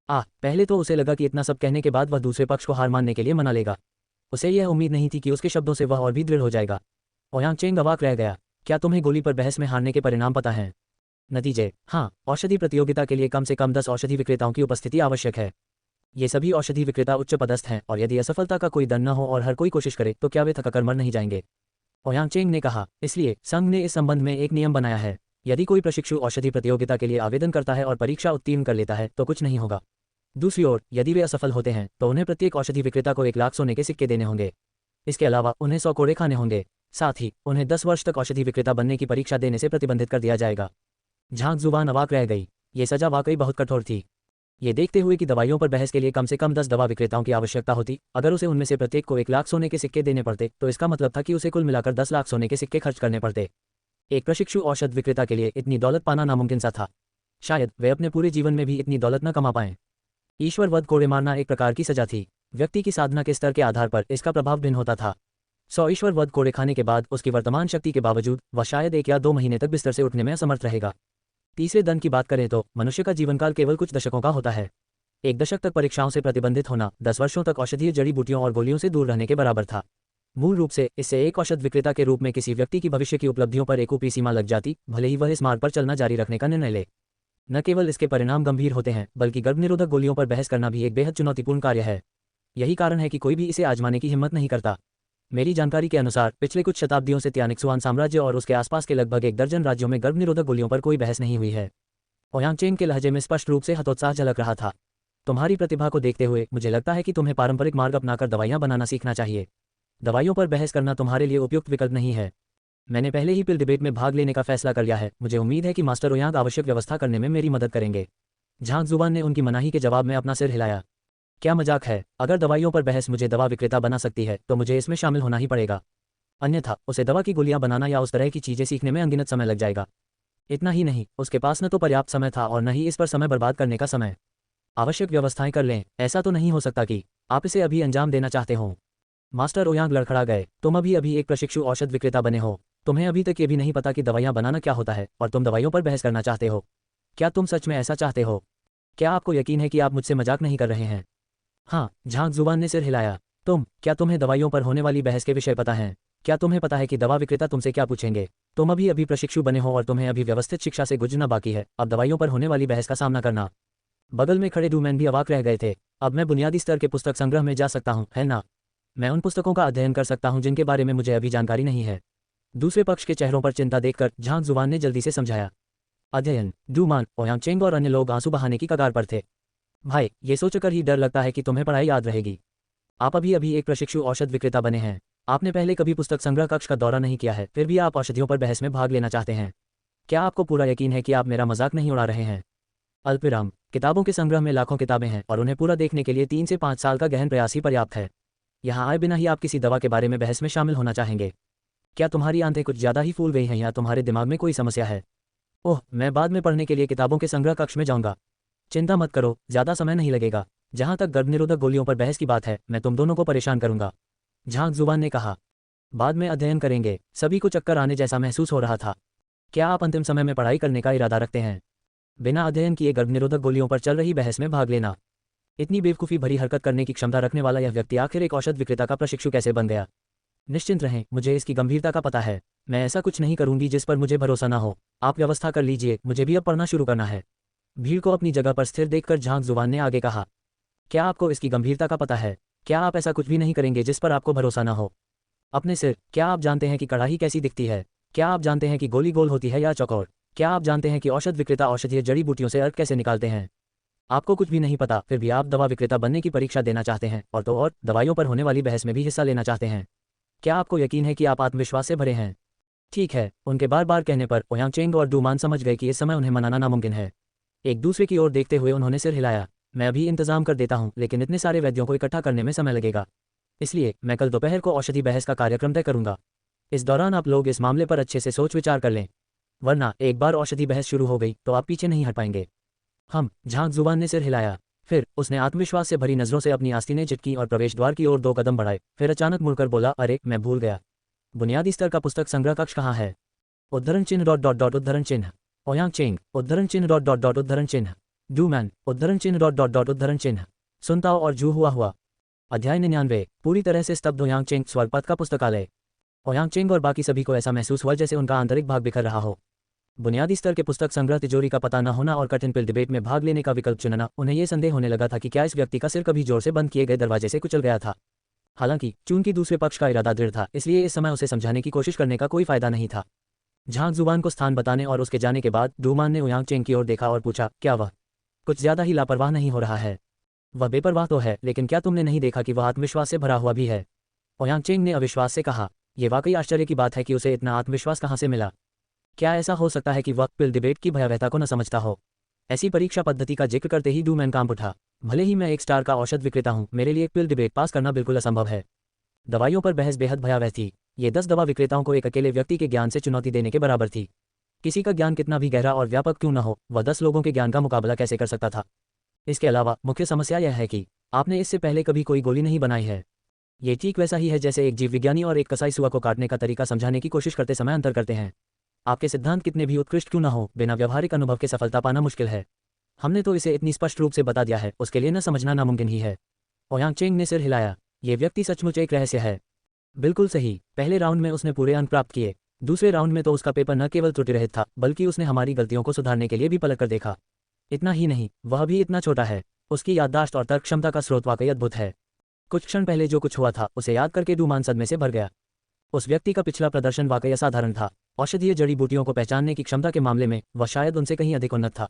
पहले तो उसे लगा कि इतना सब कहने के बाद वह दूसरे पक्ष को हार मानने के लिए मना लेगा। उसे यह उम्मीद नहीं थी कि उसके शब्दों से वह और भी दृढ़ हो जाएगा। ओयांग चेंग अवाक रह गया। क्या तुम्हें गोली पर बहस में हारने के परिणाम पता हैं? नतीजे? हाँ, औषधि प्रतियोगिता के लिए कम से कम 10 औषधि विक्रेताओं की उपस्थिति आवश्यक है। ये सभी औषधि विक्रेता उच्च पदस्थ हैं और यदि असफलता का कोई डर न हो और हर कोई कोशिश करे तो क्या वे थककर मर नहीं जाएंगे? ओयांग चेंग ने कहा। इसलिए संघ ने इस संबंध में एक नियम बनाया है। यदि कोई प्रशिक्षु औषधि प्रतियोगिता के लिए आवेदन करता है और परीक्षा उत्तीर्ण कर लेता है तो कुछ नहीं होगा। दूसरी ओर यदि वे असफल होते हैं तो उन्हें प्रत्येक औषधि विक्रेता को 1 लाख सोने के सिक्के देने होंगे। इसके अलावा उन्हें 100 कोड़े खाने होंगे। साथ ही उन्हें 10 वर्ष तक औषधि विक्रेता बनने की परीक्षा देने से प्रतिबंधित कर दिया जाएगा। झांक जुबान अवाक रह गई। ये सजा वाकई बहुत कठोर थी। ये देखते हुए कि दवाइयों पर बहस के लिए कम से कम 10 दवा विक्रेताओं की आवश्यकता होती, अगर उसे उनमें से प्रत्येक को 1 लाख सोने के सिक्के देने पड़ते तो इसका मतलब था कि उसे कुल मिलाकर 10 लाख सोने के सिक्के खर्च करने पड़ते। एक प्रशिक्षु औषध विक्रेता के लिए इतनी दौलत पाना नामुमकिन सा था। शायद वे अपने पूरे जीवन में भी इतनी दौलत न कमा पाएं। ईश्वर वध कोड़े मारना एक प्रकार की सजा थी। व्यक्ति की साधना के स्तर के आधार पर इसका प्रभाव भिन्न होता था। 100 ईश्वर वध कोड़े खाने के बाद उसकी वर्तमान शक्ति के बावजूद वह शायद 1 या 2 महीने तक बिस्तर से उठने में असमर्थ रहेगा। तीसरे दंड की बात करें तो मनुष्य का जीवनकाल केवल कुछ दशकों का होता है। 1 दशक तक परीक्षाओं से प्रतिबंधित होना 10 वर्षों तक औषधीय जड़ी बूटियों और गोलियों से दूर रहने के बराबर था। मूल रूप से इससे एक औषध विक्रेता के रूप में किसी व्यक्ति की भविष्य की उपलब्धियों पर एक ऊपरी सीमा लग जाती, भले ही वह इस मार्ग पर चलना जारी रखने का निर्णय ले। न केवल इसके परिणाम गंभीर होते हैं, बल्कि गर्भनिरोधक गोलियों पर बहस करना भी एक बेहद चुनौतीपूर्ण कार्य है। यही कारण है कि कोई भी इसे आजमाने की हिम्मत नहीं करता। मेरी जानकारी के अनुसार पिछले कुछ शताब्दियों से त्यानिक्सुआन साम्राज्य और उसके आसपास के लगभग 1 दर्जन राज्यों में गर्भनिरोधक गोलियों पर कोई बहस नहीं हुई है। ओयांग चेंग के लहजे में स्पष्ट रूप से हतोत्साह झलक रहा था। तुम्हारी प्रतिभा को देखते हुए मुझे लगता है कि तुम्हें पारंपरिक मार्ग अपनाकर दवाइयां बनाना सीखना चाहिए। दवाइयों पर बहस करना तुम्हारे लिए उपयुक्त विकल्प नहीं है। मैंने पहले ही पिल डिबेट में भाग लेने का फैसला कर लिया है। मुझे उम्मीद है कि मास्टर ओयांग आवश्यक व्यवस्था करने में मेरी मदद करेंगे। झांक जुबान ने उनकी मनाही के जवाब में अपना सिर हिलाया। क्या मजाक है? अगर दवाइयों पर बहस मुझे दवा विक्रेता बना सकती है तो मुझे इसमें शामिल होना ही पड़ेगा। अन्यथा उसे दवा की गोलियां बनाना या उस तरह की चीजें सीखने में अनगिनत समय लग जाएगा। इतना ही नहीं, उसके पास न तो पर्याप्त समय था और न ही इस पर समय बर्बाद करने का समय। आवश्यक व्यवस्थाएं कर लें। ऐसा तो नहीं हो सकता कि आप इसे अभी अंजाम देना चाहते हो। मास्टर ओयांग लड़खड़ा गए। तुम अभी अभी एक प्रशिक्षु औषध विक्रेता बने हो। तुम्हें अभी तक ये भी नहीं पता कि दवाइयाँ बनाना क्या होता है और तुम दवाइयों पर बहस करना चाहते हो। क्या तुम सच में ऐसा चाहते हो? क्या आपको यकीन है कि आप मुझसे मजाक नहीं कर रहे हैं? हाँ, झांग जुबान ने सिर हिलाया। क्या तुम्हें दवाइयों पर होने वाली बहस के विषय पता है? क्या तुम्हें पता है कि दवा विक्रेता तुमसे क्या पूछेंगे? तुम अभी अभी प्रशिक्षु बने हो और तुम्हें अभी व्यवस्थित शिक्षा से गुजरना बाकी है, अब दवाइयों पर होने वाली बहस का सामना करना। बगल में खड़े डूमैन भी अवाक रह गए थे। अब मैं बुनियादी स्तर के पुस्तक संग्रह में जा सकता हूँ, है ना? मैं उन पुस्तकों का अध्ययन कर सकता हूँ जिनके बारे में मुझे अभी जानकारी नहीं है। दूसरे पक्ष के चेहरों पर चिंता देखकर झांग जुबान ने जल्दी से समझाया। अध्ययन। डूमान, ओयांग चेंग और अन्य लोग आंसू बहाने की कगार पर थे। भाई, ये सोचकर ही डर लगता है कि तुम्हें पढ़ाई याद रहेगी। आप अभी अभी एक प्रशिक्षु औषध विक्रेता बने हैं। आपने पहले कभी पुस्तक संग्रह कक्ष का दौरा नहीं किया है, फिर भी आप औषधियों पर बहस में भाग लेना चाहते हैं। क्या आपको पूरा यकीन है कि आप मेरा मजाक नहीं उड़ा रहे हैं? अल्पविराम। किताबों के संग्रह में लाखों किताबें हैं और उन्हें पूरा देखने के लिए 3 से 5 साल का गहन प्रयास ही पर्याप्त है। यहाँ आए बिना ही आप किसी दवा के बारे में बहस में शामिल होना चाहेंगे? क्या तुम्हारी आंखें कुछ ज़्यादा ही फूल गई हैं या तुम्हारे दिमाग में कोई समस्या है? ओह, मैं बाद में पढ़ने के लिए किताबों के संग्रह कक्ष में जाऊंगा। चिंता मत करो, ज़्यादा समय नहीं लगेगा। जहाँ तक गर्भनिरोधक गोलियों पर बहस की बात है, मैं तुम दोनों को परेशान करूंगा। झांग जुबान ने कहा। बाद में अध्ययन करेंगे। सभी को चक्कर आने जैसा महसूस हो रहा था। क्या आप अंतिम समय में पढ़ाई करने का इरादा रखते हैं? बिना अध्ययन किए गर्भनिरोधक गोलियों पर चल रही बहस में भाग लेना। इतनी बेवकूफ़ी भरी हरकत करने की क्षमता रखने वाला यह व्यक्ति आखिर एक औषध विक्रेता का प्रशिक्षु कैसे बन गया? निश्चिंत रहें, मुझे इसकी गंभीरता का पता है। मैं ऐसा कुछ नहीं करूंगी जिस पर मुझे भरोसा ना हो। आप व्यवस्था कर लीजिए, मुझे भी अब पढ़ना शुरू करना है। भीड़ को अपनी जगह पर स्थिर देखकर झांग जुबान ने आगे कहा। क्या आपको इसकी गंभीरता का पता है? क्या आप ऐसा कुछ भी नहीं करेंगे जिस पर आपको भरोसा ना हो? अपने सिर। क्या आप जानते हैं कि कड़ाही कैसी दिखती है? क्या आप जानते हैं कि गोली गोल होती है या चौकोर? क्या आप जानते हैं कि औषध विक्रेता औषधीय जड़ी बूटियों से अर्क कैसे निकालते हैं? आपको कुछ भी नहीं पता, फिर भी आप दवा विक्रेता बनने की परीक्षा देना चाहते हैं और तो और दवाइयों पर होने वाली बहस में भी हिस्सा लेना चाहते हैं। क्या आपको यकीन है कि आप आत्मविश्वास से भरे हैं? ठीक है। उनके बार बार कहने पर ओयांग चेंग और डूमान समझ गए कि इस समय उन्हें मनाना नामुमकिन है। एक दूसरे की ओर देखते हुए उन्होंने सिर हिलाया। मैं अभी इंतजाम कर देता हूँ, लेकिन इतने सारे वैद्यों को इकट्ठा करने में समय लगेगा। इसलिए मैं कल दोपहर को औषधि बहस का कार्यक्रम तय करूंगा। इस दौरान आप लोग इस मामले पर अच्छे से सोच विचार कर लें, वरना एक बार औषधि बहस शुरू हो गई तो आप पीछे नहीं हट पाएंगे। हम। झांग जुबान ने सिर हिलाया। फिर उसने आत्मविश्वास से भरी नजरों से अपनी आस्तीनें चिटकी और प्रवेश द्वार की ओर 2 कदम बढ़ाए। फिर अचानक मुड़कर बोला, अरे मैं भूल गया। बुनियादी स्तर का पुस्तक संग्रह कक्ष कहाँ है? उद्धरण चिन्ह डॉट डॉट डॉट उद्धरण चिन्ह। Ouyang Cheng. उद्धरण चिन्ह डॉट डॉट डॉट उद्धरण चिन्ह। डूमैन। उद्धरण चिन्ह डॉट डॉट डॉट उद्धरण चिन्ह। सुनताओ और जू हुआ। अध्याय 99। पूरी तरह से स्तब्ध ओयांग चेंग। स्वर्गपथ का पुस्तकालय। ओयांग चेंग और बाकी सभी को ऐसा महसूस हुआ जैसे उनका आंतरिक भाग बिखर रहा हो। बुनियादी स्तर के पुस्तक संग्रह तिजोरी का पता न होना और कठिन पिल डिबेट में भाग लेने का विकल्प चुनना, उन्हें यह संदेह होने लगा था कि क्या इस व्यक्ति का सिर कभी जोर से बंद किए गए दरवाजे से कुचल गया था। हालांकि चूंकि दूसरे पक्ष का इरादा दृढ़ था, इसलिए इस समय उसे समझाने की कोशिश करने का कोई फायदा नहीं था। झांग जुबान को स्थान बताने और उसके जाने के बाद डूमान ने ओयांग चेंग की ओर देखा और पूछा, क्या वह कुछ ज्यादा ही लापरवाह नहीं हो रहा है? वह बेपरवाह तो है, लेकिन क्या तुमने नहीं देखा कि वह आत्मविश्वास से भरा हुआ भी है? ओयांग चेंग ने अविश्वास से कहा। यह वाकई आश्चर्य की बात है कि उसे इतना आत्मविश्वास कहाँ से मिला। क्या ऐसा हो सकता है कि वह पिल डिबेट की भयावहता को न समझता हो? ऐसी परीक्षा पद्धति का जिक्र करते ही डूमैन कांप उठा। भले ही मैं एक स्टार का औषध विक्रेता हूँ, मेरे लिए पिल डिबेट पास करना बिल्कुल असंभव है। दवाइयों पर बहस बेहद भयावह थी। ये 10 दवा विक्रेताओं को एक अकेले व्यक्ति के ज्ञान से चुनौती देने के बराबर थी। किसी का ज्ञान कितना भी गहरा और व्यापक क्यों न हो, वह 10 लोगों के ज्ञान का मुकाबला कैसे कर सकता था? इसके अलावा मुख्य समस्या यह है कि आपने इससे पहले कभी कोई गोली नहीं बनाई है। ये ठीक वैसा ही है जैसे एक जीव विज्ञानी और एक कसाई सुआ को काटने का तरीका समझाने की कोशिश करते समय अंतर करते हैं। आपके सिद्धांत कितने भी उत्कृष्ट क्यों न हो, बिना व्यवहारिक अनुभव के सफलता पाना मुश्किल है। हमने तो इसे इतनी स्पष्ट रूप से बता दिया है, उसके लिए न समझना नामुमकिन ही है। ओयांग चेंग ने सिर हिलाया। ये व्यक्ति सचमुच एक रहस्य है। बिल्कुल सही। पहले राउंड में उसने पूरे अंक प्राप्त किए। दूसरे राउंड में तो उसका पेपर न केवल त्रुटि रहित था, बल्कि उसने हमारी गलतियों को सुधारने के लिए भी पलट कर देखा। इतना ही नहीं, वह भी इतना छोटा है। उसकी याददाश्त और तर्क क्षमता का स्रोत वाकई अद्भुत है। कुछ क्षण पहले जो कुछ हुआ था, उसे याद करके डूमान सदमे से भर गया। उस व्यक्ति का पिछला प्रदर्शन वाकई असाधारण था। औषधीय जड़ी बूटियों को पहचानने की क्षमता के मामले में वह शायद उनसे कहीं अधिक उन्नत था।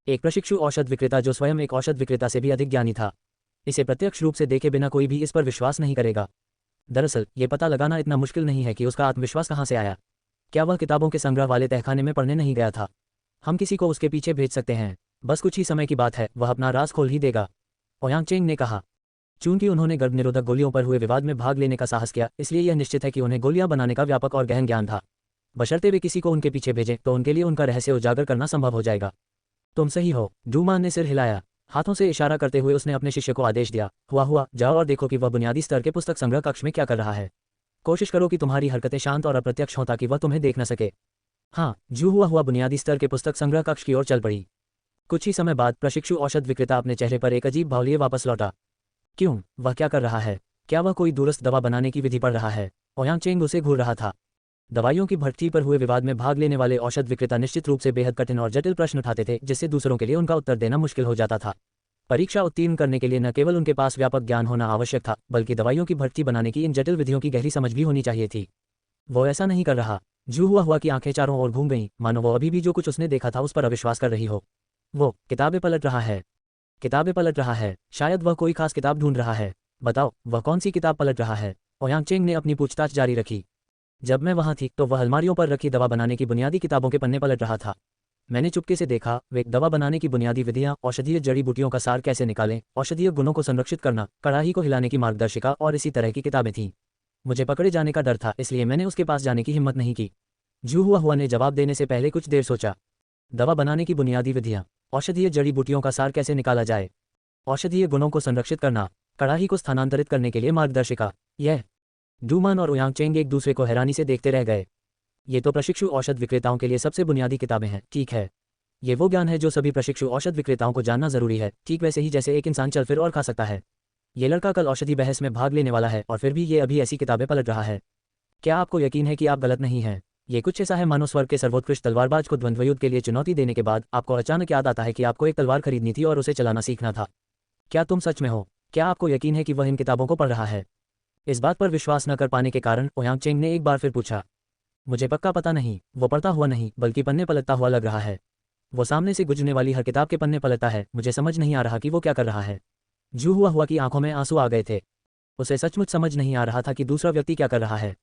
एक प्रशिक्षु औषध विक्रेता जो स्वयं एक औषध विक्रेता से भी अधिक ज्ञानी था। इसे प्रत्यक्ष रूप से देखे बिना कोई भी इस पर विश्वास नहीं करेगा। दरअसल ये पता लगाना इतना मुश्किल नहीं है कि उसका आत्मविश्वास कहाँ से आया। क्या वह किताबों के संग्रह वाले तहखाने में पढ़ने नहीं गया था? हम किसी को उसके पीछे भेज सकते हैं, बस कुछ ही समय की बात है, वह अपना राज खोल ही देगा। ओयांग चेंग ने कहा। चूंकि उन्होंने गर्भनिरोधक गोलियों पर हुए विवाद में भाग लेने का साहस किया, इसलिए यह निश्चित है कि उन्हें गोलियां बनाने का व्यापक और गहन ज्ञान था। बशर्ते वे किसी को उनके पीछे भेजें तो उनके लिए उनका रहस्य उजागर करना संभव हो जाएगा। तुम सही हो। डूमान ने सिर हिलाया। हाथों से इशारा करते हुए उसने अपने शिष्य को आदेश दिया, हुआ जाओ और देखो कि वह बुनियादी स्तर के पुस्तक संग्रह कक्ष में क्या कर रहा है। कोशिश करो कि तुम्हारी हरकतें शांत और अप्रत्यक्ष हों ताकि वह तुम्हें देख न सके। हाँ, जू हुआ बुनियादी स्तर के पुस्तक संग्रह कक्ष की ओर चल पड़ी। कुछ ही समय बाद प्रशिक्षु औषध विक्रेता अपने चेहरे पर एक अजीब भाव लिए वापस लौटा। क्यों, वह क्या कर रहा है? क्या वह कोई दूरस्थ दवा बनाने की विधि पढ़ रहा है? ओयांग चेंग उसे घूर रहा था। दवाइयों की भट्टी पर हुए विवाद में भाग लेने वाले औषध विक्रेता निश्चित रूप से बेहद कठिन और जटिल प्रश्न उठाते थे, जिससे दूसरों के लिए उनका उत्तर देना मुश्किल हो जाता था। परीक्षा उत्तीर्ण करने के लिए न केवल उनके पास व्यापक ज्ञान होना आवश्यक था, बल्कि दवाइयों की भट्टी बनाने की इन जटिल विधियों की गहरी समझ भी होनी चाहिए थी। वो ऐसा नहीं कर रहा। जू हुआ की आंखें चारों ओर घूम गईं, मानो वो अभी भी जो कुछ उसने देखा था उस पर अविश्वास कर रही हो। वो किताबें पलट रहा है। किताबें पलट रहा है। शायद वह कोई खास किताब ढूंढ रहा है। बताओ, वह कौन सी किताब पलट रहा है? ओयांग चेंग ने अपनी पूछताछ जारी रखी। जब मैं वहां थी तो वह अलमारियों पर रखी दवा बनाने की बुनियादी किताबों के पन्ने पलट रहा था। मैंने चुपके से देखा, वे दवा बनाने की बुनियादी विधियां, औषधीय जड़ी बूटियों का सार कैसे निकालें, औषधीय गुणों को संरक्षित करना, कड़ाही को हिलाने की मार्गदर्शिका और इसी तरह की किताबें थीं। मुझे पकड़े जाने का डर था, इसलिए मैंने उसके पास जाने की हिम्मत नहीं की। जू हुआ ने जवाब देने से पहले कुछ देर सोचा। दवा बनाने की बुनियादी विधियां, औषधीय जड़ी बूटियों का सार कैसे निकाला जाए, औषधीय गुणों को संरक्षित करना, कड़ाही को स्थानांतरित करने के लिए मार्गदर्शिका। यह डूमान और ओयांग चेंग एक दूसरे को हैरानी से देखते रह गए। ये तो प्रशिक्षु औषध विक्रेताओं के लिए सबसे बुनियादी किताबें हैं, ठीक है। ये वो ज्ञान है जो सभी प्रशिक्षु औषध विक्रेताओं को जानना जरूरी है, ठीक वैसे ही जैसे एक इंसान चल फिर और खा सकता है। ये लड़का कल औषधि बहस में भाग लेने वाला है और फिर भी ये अभी ऐसी किताबें पलट रहा है। क्या आपको यकीन है कि आप गलत नहीं हैं? ये कुछ ऐसा है मानो स्वर्ग के सर्वोत्कृष्ट तलवारबाज को द्वंद्वयुद्ध के लिए चुनौती देने के बाद आपको अचानक याद आता है कि आपको एक तलवार खरीदनी थी और उसे चलाना सीखना था। क्या तुम सच में हो? क्या आपको यकीन है कि वह इन किताबों को पढ़ रहा है? इस बात पर विश्वास न कर पाने के कारण ओयांग चेंग ने एक बार फिर पूछा। मुझे पक्का पता नहीं, वो पढ़ता हुआ नहीं बल्कि पन्ने पलटता हुआ लग रहा है। वो सामने से गुजरने वाली हर किताब के पन्ने पलटता है। मुझे समझ नहीं आ रहा कि वो क्या कर रहा है। जू हुआ की आंखों में आंसू आ गए थे। उसे सचमुच समझ नहीं आ रहा था कि दूसरा व्यक्ति क्या कर रहा है।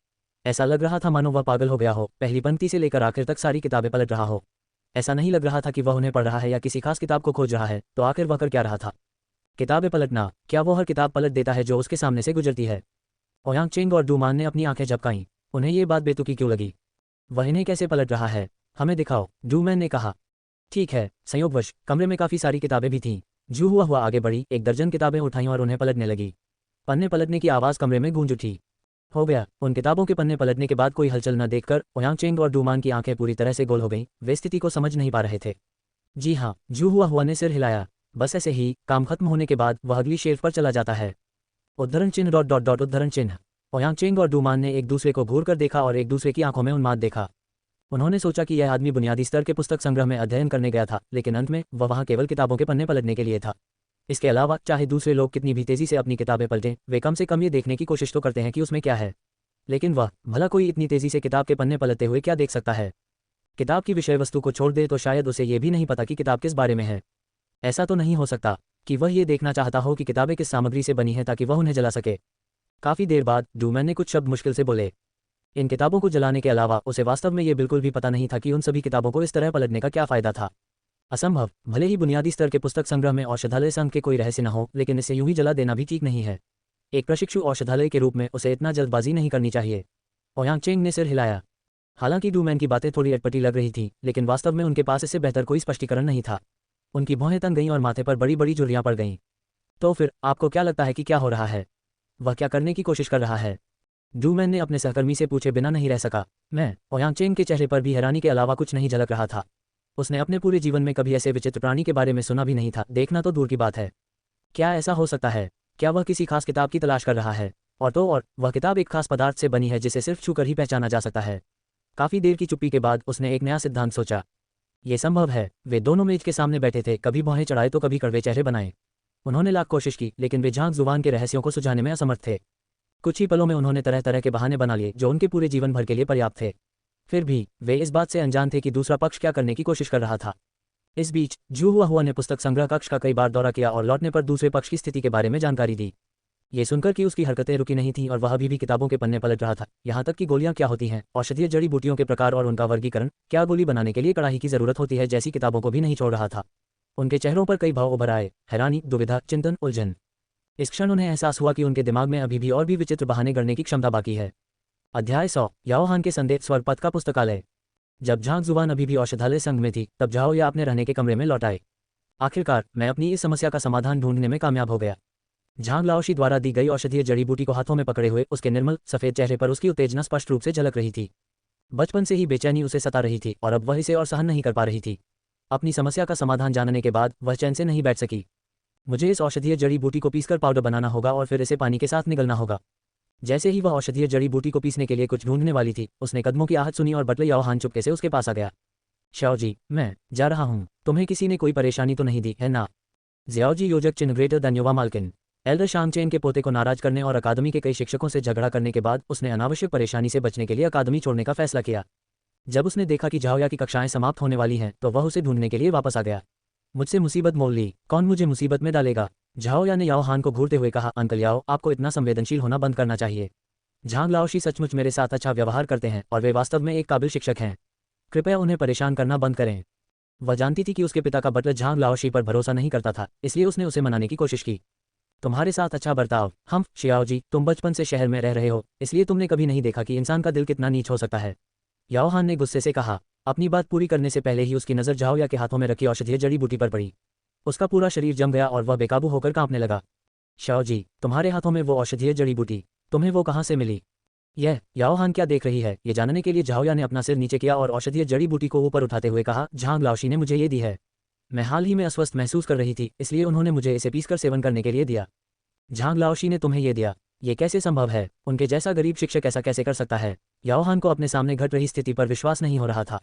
ऐसा लग रहा था मानो वह पागल हो गया हो, पहली पंक्ति से लेकर आखिर तक सारी किताबें पलट रहा हो। ऐसा नहीं लग रहा था कि वह उन्हें पढ़ रहा है या किसी खास किताब को खोज रहा है, तो आखिर वह कर क्या रहा था? किताबें पलटना। क्या वो हर किताब पलट देता है जो उसके सामने से गुजरती है? ओयांग चेंग और डूमान ने अपनी आंखें झपकाईं। उन्हें ये बात बेतुकी क्यों लगी? वह इन्हें कैसे पलट रहा है? हमें दिखाओ, डूमैन ने कहा। ठीक है। संयोगवश कमरे में काफ़ी सारी किताबें भी थीं। जू हुआ आगे बढ़ी, एक दर्जन किताबें उठाईं और उन्हें पलटने लगी। पन्ने पलटने की आवाज़ कमरे में गूंज उठी। हो गया। उन किताबों के पन्ने पलटने के बाद कोई हलचल न देखकर ओयांग चेंग और डूमान की आंखें पूरी तरह से गोल हो गईं। वे स्थिति को समझ नहीं पा रहे थे। जी हाँ, जू हुआ ने सिर हिलाया। बस ऐसे ही काम खत्म होने के बाद वह अगली शेल्फ पर चला जाता है। उद्धरण चिन्ह डॉट डॉट डॉट उद्धरण चिन्ह। ओयांग चेंग और डूमान ने एक दूसरे को घूर कर देखा और एक दूसरे की आंखों में उन्माद देखा। उन्होंने सोचा कि यह आदमी बुनियादी स्तर के पुस्तक संग्रह में अध्ययन करने गया था, लेकिन अंत में वह वहां केवल किताबों के पन्ने पलटने के लिए था। इसके अलावा चाहे दूसरे लोग कितनी भी तेजी से अपनी किताबें पलटें, वे कम से कम ये देखने की कोशिश तो करते हैं कि उसमें क्या है। लेकिन वह भला कोई इतनी तेजी से किताब के पन्ने पलटते हुए क्या देख सकता है? किताब की विषय वस्तु को छोड़ दे तो शायद उसे ये भी नहीं पता कि किताब किस बारे में है। ऐसा तो नहीं हो सकता कि वह ये देखना चाहता हो कि किताबें किस सामग्री से बनी हैं ताकि वह उन्हें जला सके। काफ़ी देर बाद डूमैन ने कुछ शब्द मुश्किल से बोले। इन किताबों को जलाने के अलावा उसे वास्तव में ये बिल्कुल भी पता नहीं था कि उन सभी किताबों को इस तरह पलटने का क्या फ़ायदा था। असंभव। भले ही बुनियादी स्तर के पुस्तक संग्रह में औषधालय संघ के कोई रहस्य न हो, लेकिन इसे यूं ही जला देना भी ठीक नहीं है। एक प्रशिक्षु औषधालय के रूप में उसे इतना जल्दबाजी नहीं करनी चाहिए। ओयांग चेंग ने सिर हिलाया। हालांकि डूमैन की बातें थोड़ी अटपटी लग रही थीं, लेकिन वास्तव में उनके पास इससे बेहतर कोई स्पष्टीकरण नहीं था। उनकी भौहें तन गईं और माथे पर बड़ी बड़ी झुर्रियां पड़ गईं। तो फिर आपको क्या लगता है कि क्या हो रहा है? वह क्या करने की कोशिश कर रहा है? डूमैन ने अपने सहकर्मी से पूछे बिना नहीं रह सका। मैं। ओयांग चेंग के चेहरे पर भी हैरानी के अलावा कुछ नहीं झलक रहा था। उसने अपने पूरे जीवन में कभी ऐसे विचित्र प्राणी के बारे में सुना भी नहीं था, देखना तो दूर की बात है। क्या ऐसा हो सकता है? क्या वह किसी खास किताब की तलाश कर रहा है? और वह किताब एक खास पदार्थ से बनी है जिसे सिर्फ छूकर ही पहचाना जा सकता है। काफ़ी देर की चुप्पी के बाद उसने एक नया सिद्धांत सोचा। ये संभव है। वे दोनों मेज के सामने बैठे थे, कभी भौहें चढ़ाए तो कभी कड़वे चेहरे बनाए। उन्होंने लाख कोशिश की, लेकिन वे झांक जुबान के रहस्यों को सुझाने में असमर्थ थे। कुछ ही पलों में उन्होंने तरह तरह के बहाने बना लिए जो उनके पूरे जीवन भर के लिए पर्याप्त थे। फिर भी वे इस बात से अनजान थे कि दूसरा पक्ष क्या करने की कोशिश कर रहा था। इस बीच जू हुआ ने पुस्तक संग्रह कक्ष का कई बार दौरा किया और लौटने पर दूसरे पक्ष की स्थिति के बारे में जानकारी दी। ये सुनकर कि उसकी हरकतें रुकी नहीं थीं और वह अभी भी किताबों के पन्ने पलट रहा था, यहाँ तक कि गोलियां क्या होती हैं, औषधीय जड़ी बूटियों के प्रकार और उनका वर्गीकरण, क्या गोली बनाने के लिए कड़ाही की जरूरत होती है, जैसी किताबों को भी नहीं छोड़ रहा था। उनके चेहरों पर कई भाव उभर आए, हैरानी, दुविधा, चिंतन, उलझन। इस क्षण उन्हें एहसास हुआ कि उनके दिमाग में अभी भी और भी विचित्र बहाने गढ़ने की क्षमता बाकी है। अध्याय 100। याओ हान के संदेह स्वर्गपथ का पुस्तकालय। जब झांक जुबान अभी भी औषधालय संघ में थी, तब झाओ या अपने रहने के कमरे में लौट आए। आखिरकार मैं अपनी इस समस्या का समाधान ढूंढने में कामयाब हो गया। झांग लाओशी द्वारा दी गई औषधीय जड़ी बूटी को हाथों में पकड़े हुए उसके निर्मल सफेद चेहरे पर उसकी उत्तेजना स्पष्ट रूप से झलक रही थी। बचपन से ही बेचैनी उसे सता रही थी और अब वह इसे और सहन नहीं कर पा रही थी। अपनी समस्या का समाधान जानने के बाद वह चैन से नहीं बैठ सकी। मुझे इस औषधीय जड़ी बूटी को पीसकर पाउडर बनाना होगा और फिर इसे पानी के साथ निगलना होगा। जैसे ही वह औषधीय जड़ी बूटी को पीसने के लिए कुछ ढूंढने वाली थी, उसने कदमों की आहट सुनी और बटले याओ हान चुपके से उसके पास आ गया। श्याओ जी, मैं जा रहा हूँ, तुम्हें किसी ने कोई परेशानी तो नहीं दी है ना? ज़ियाओ जी योजक चिन्ह ग्रेटर धन्यवा मालकिन। एल्डर शांगचेन के पोते को नाराज करने और अकादमी के कई शिक्षकों से झगड़ा करने के बाद उसने अनावश्यक परेशानी से बचने के लिए अकादमी छोड़ने का फैसला किया। जब उसने देखा कि झाओया की कक्षाएं समाप्त होने वाली हैं, तो वह उसे ढूंढने के लिए वापस आ गया। मुझसे मुसीबत मोल ली, कौन मुझे मुसीबत में डालेगा? झाओया ने याओ हान को घूरते हुए कहा, अंकल याओ, आपको इतना संवेदनशील होना बंद करना चाहिए। झांग लाओशी सचमुच मेरे साथ अच्छा व्यवहार करते हैं और वे वास्तव में एक काबिल शिक्षक हैं। कृपया उन्हें परेशान करना बंद करें। वह जानती थी कि उसके पिता का बटलर झांग लाओशी पर भरोसा नहीं करता था, इसलिए उसने उसे मनाने की कोशिश की। तुम्हारे साथ अच्छा बर्ताव। हम शियाओ जी, तुम बचपन से शहर में रह रहे हो, इसलिए तुमने कभी नहीं देखा कि इंसान का दिल कितना नीच हो सकता है। याओ हान ने गुस्से से कहा। अपनी बात पूरी करने से पहले ही उसकी नज़र झाओया के हाथों में रखी औषधीय जड़ी बूटी पर पड़ी। उसका पूरा शरीर जम गया और वह बेकाबू होकर कांपने लगा। शाओ जी, तुम्हारे हाथों में वो औषधीय जड़ी बूटी, तुम्हें वो कहाँ से मिली? यह याओ हान क्या देख रही है, ये जानने के लिए झाओया ने अपना सिर नीचे किया और औषधीय जड़ी बूटी को ऊपर उठाते हुए कहा, झांग लाओशी ने मुझे ये दी है। मैं हाल ही में अस्वस्थ महसूस कर रही थी, इसलिए उन्होंने मुझे इसे पीसकर सेवन करने के लिए दिया। झांग लाओशी ने तुम्हें ये दिया? ये कैसे संभव है? उनके जैसा गरीब शिक्षक ऐसा कैसे कर सकता है? याओ हान को अपने सामने घट रही स्थिति पर विश्वास नहीं हो रहा था।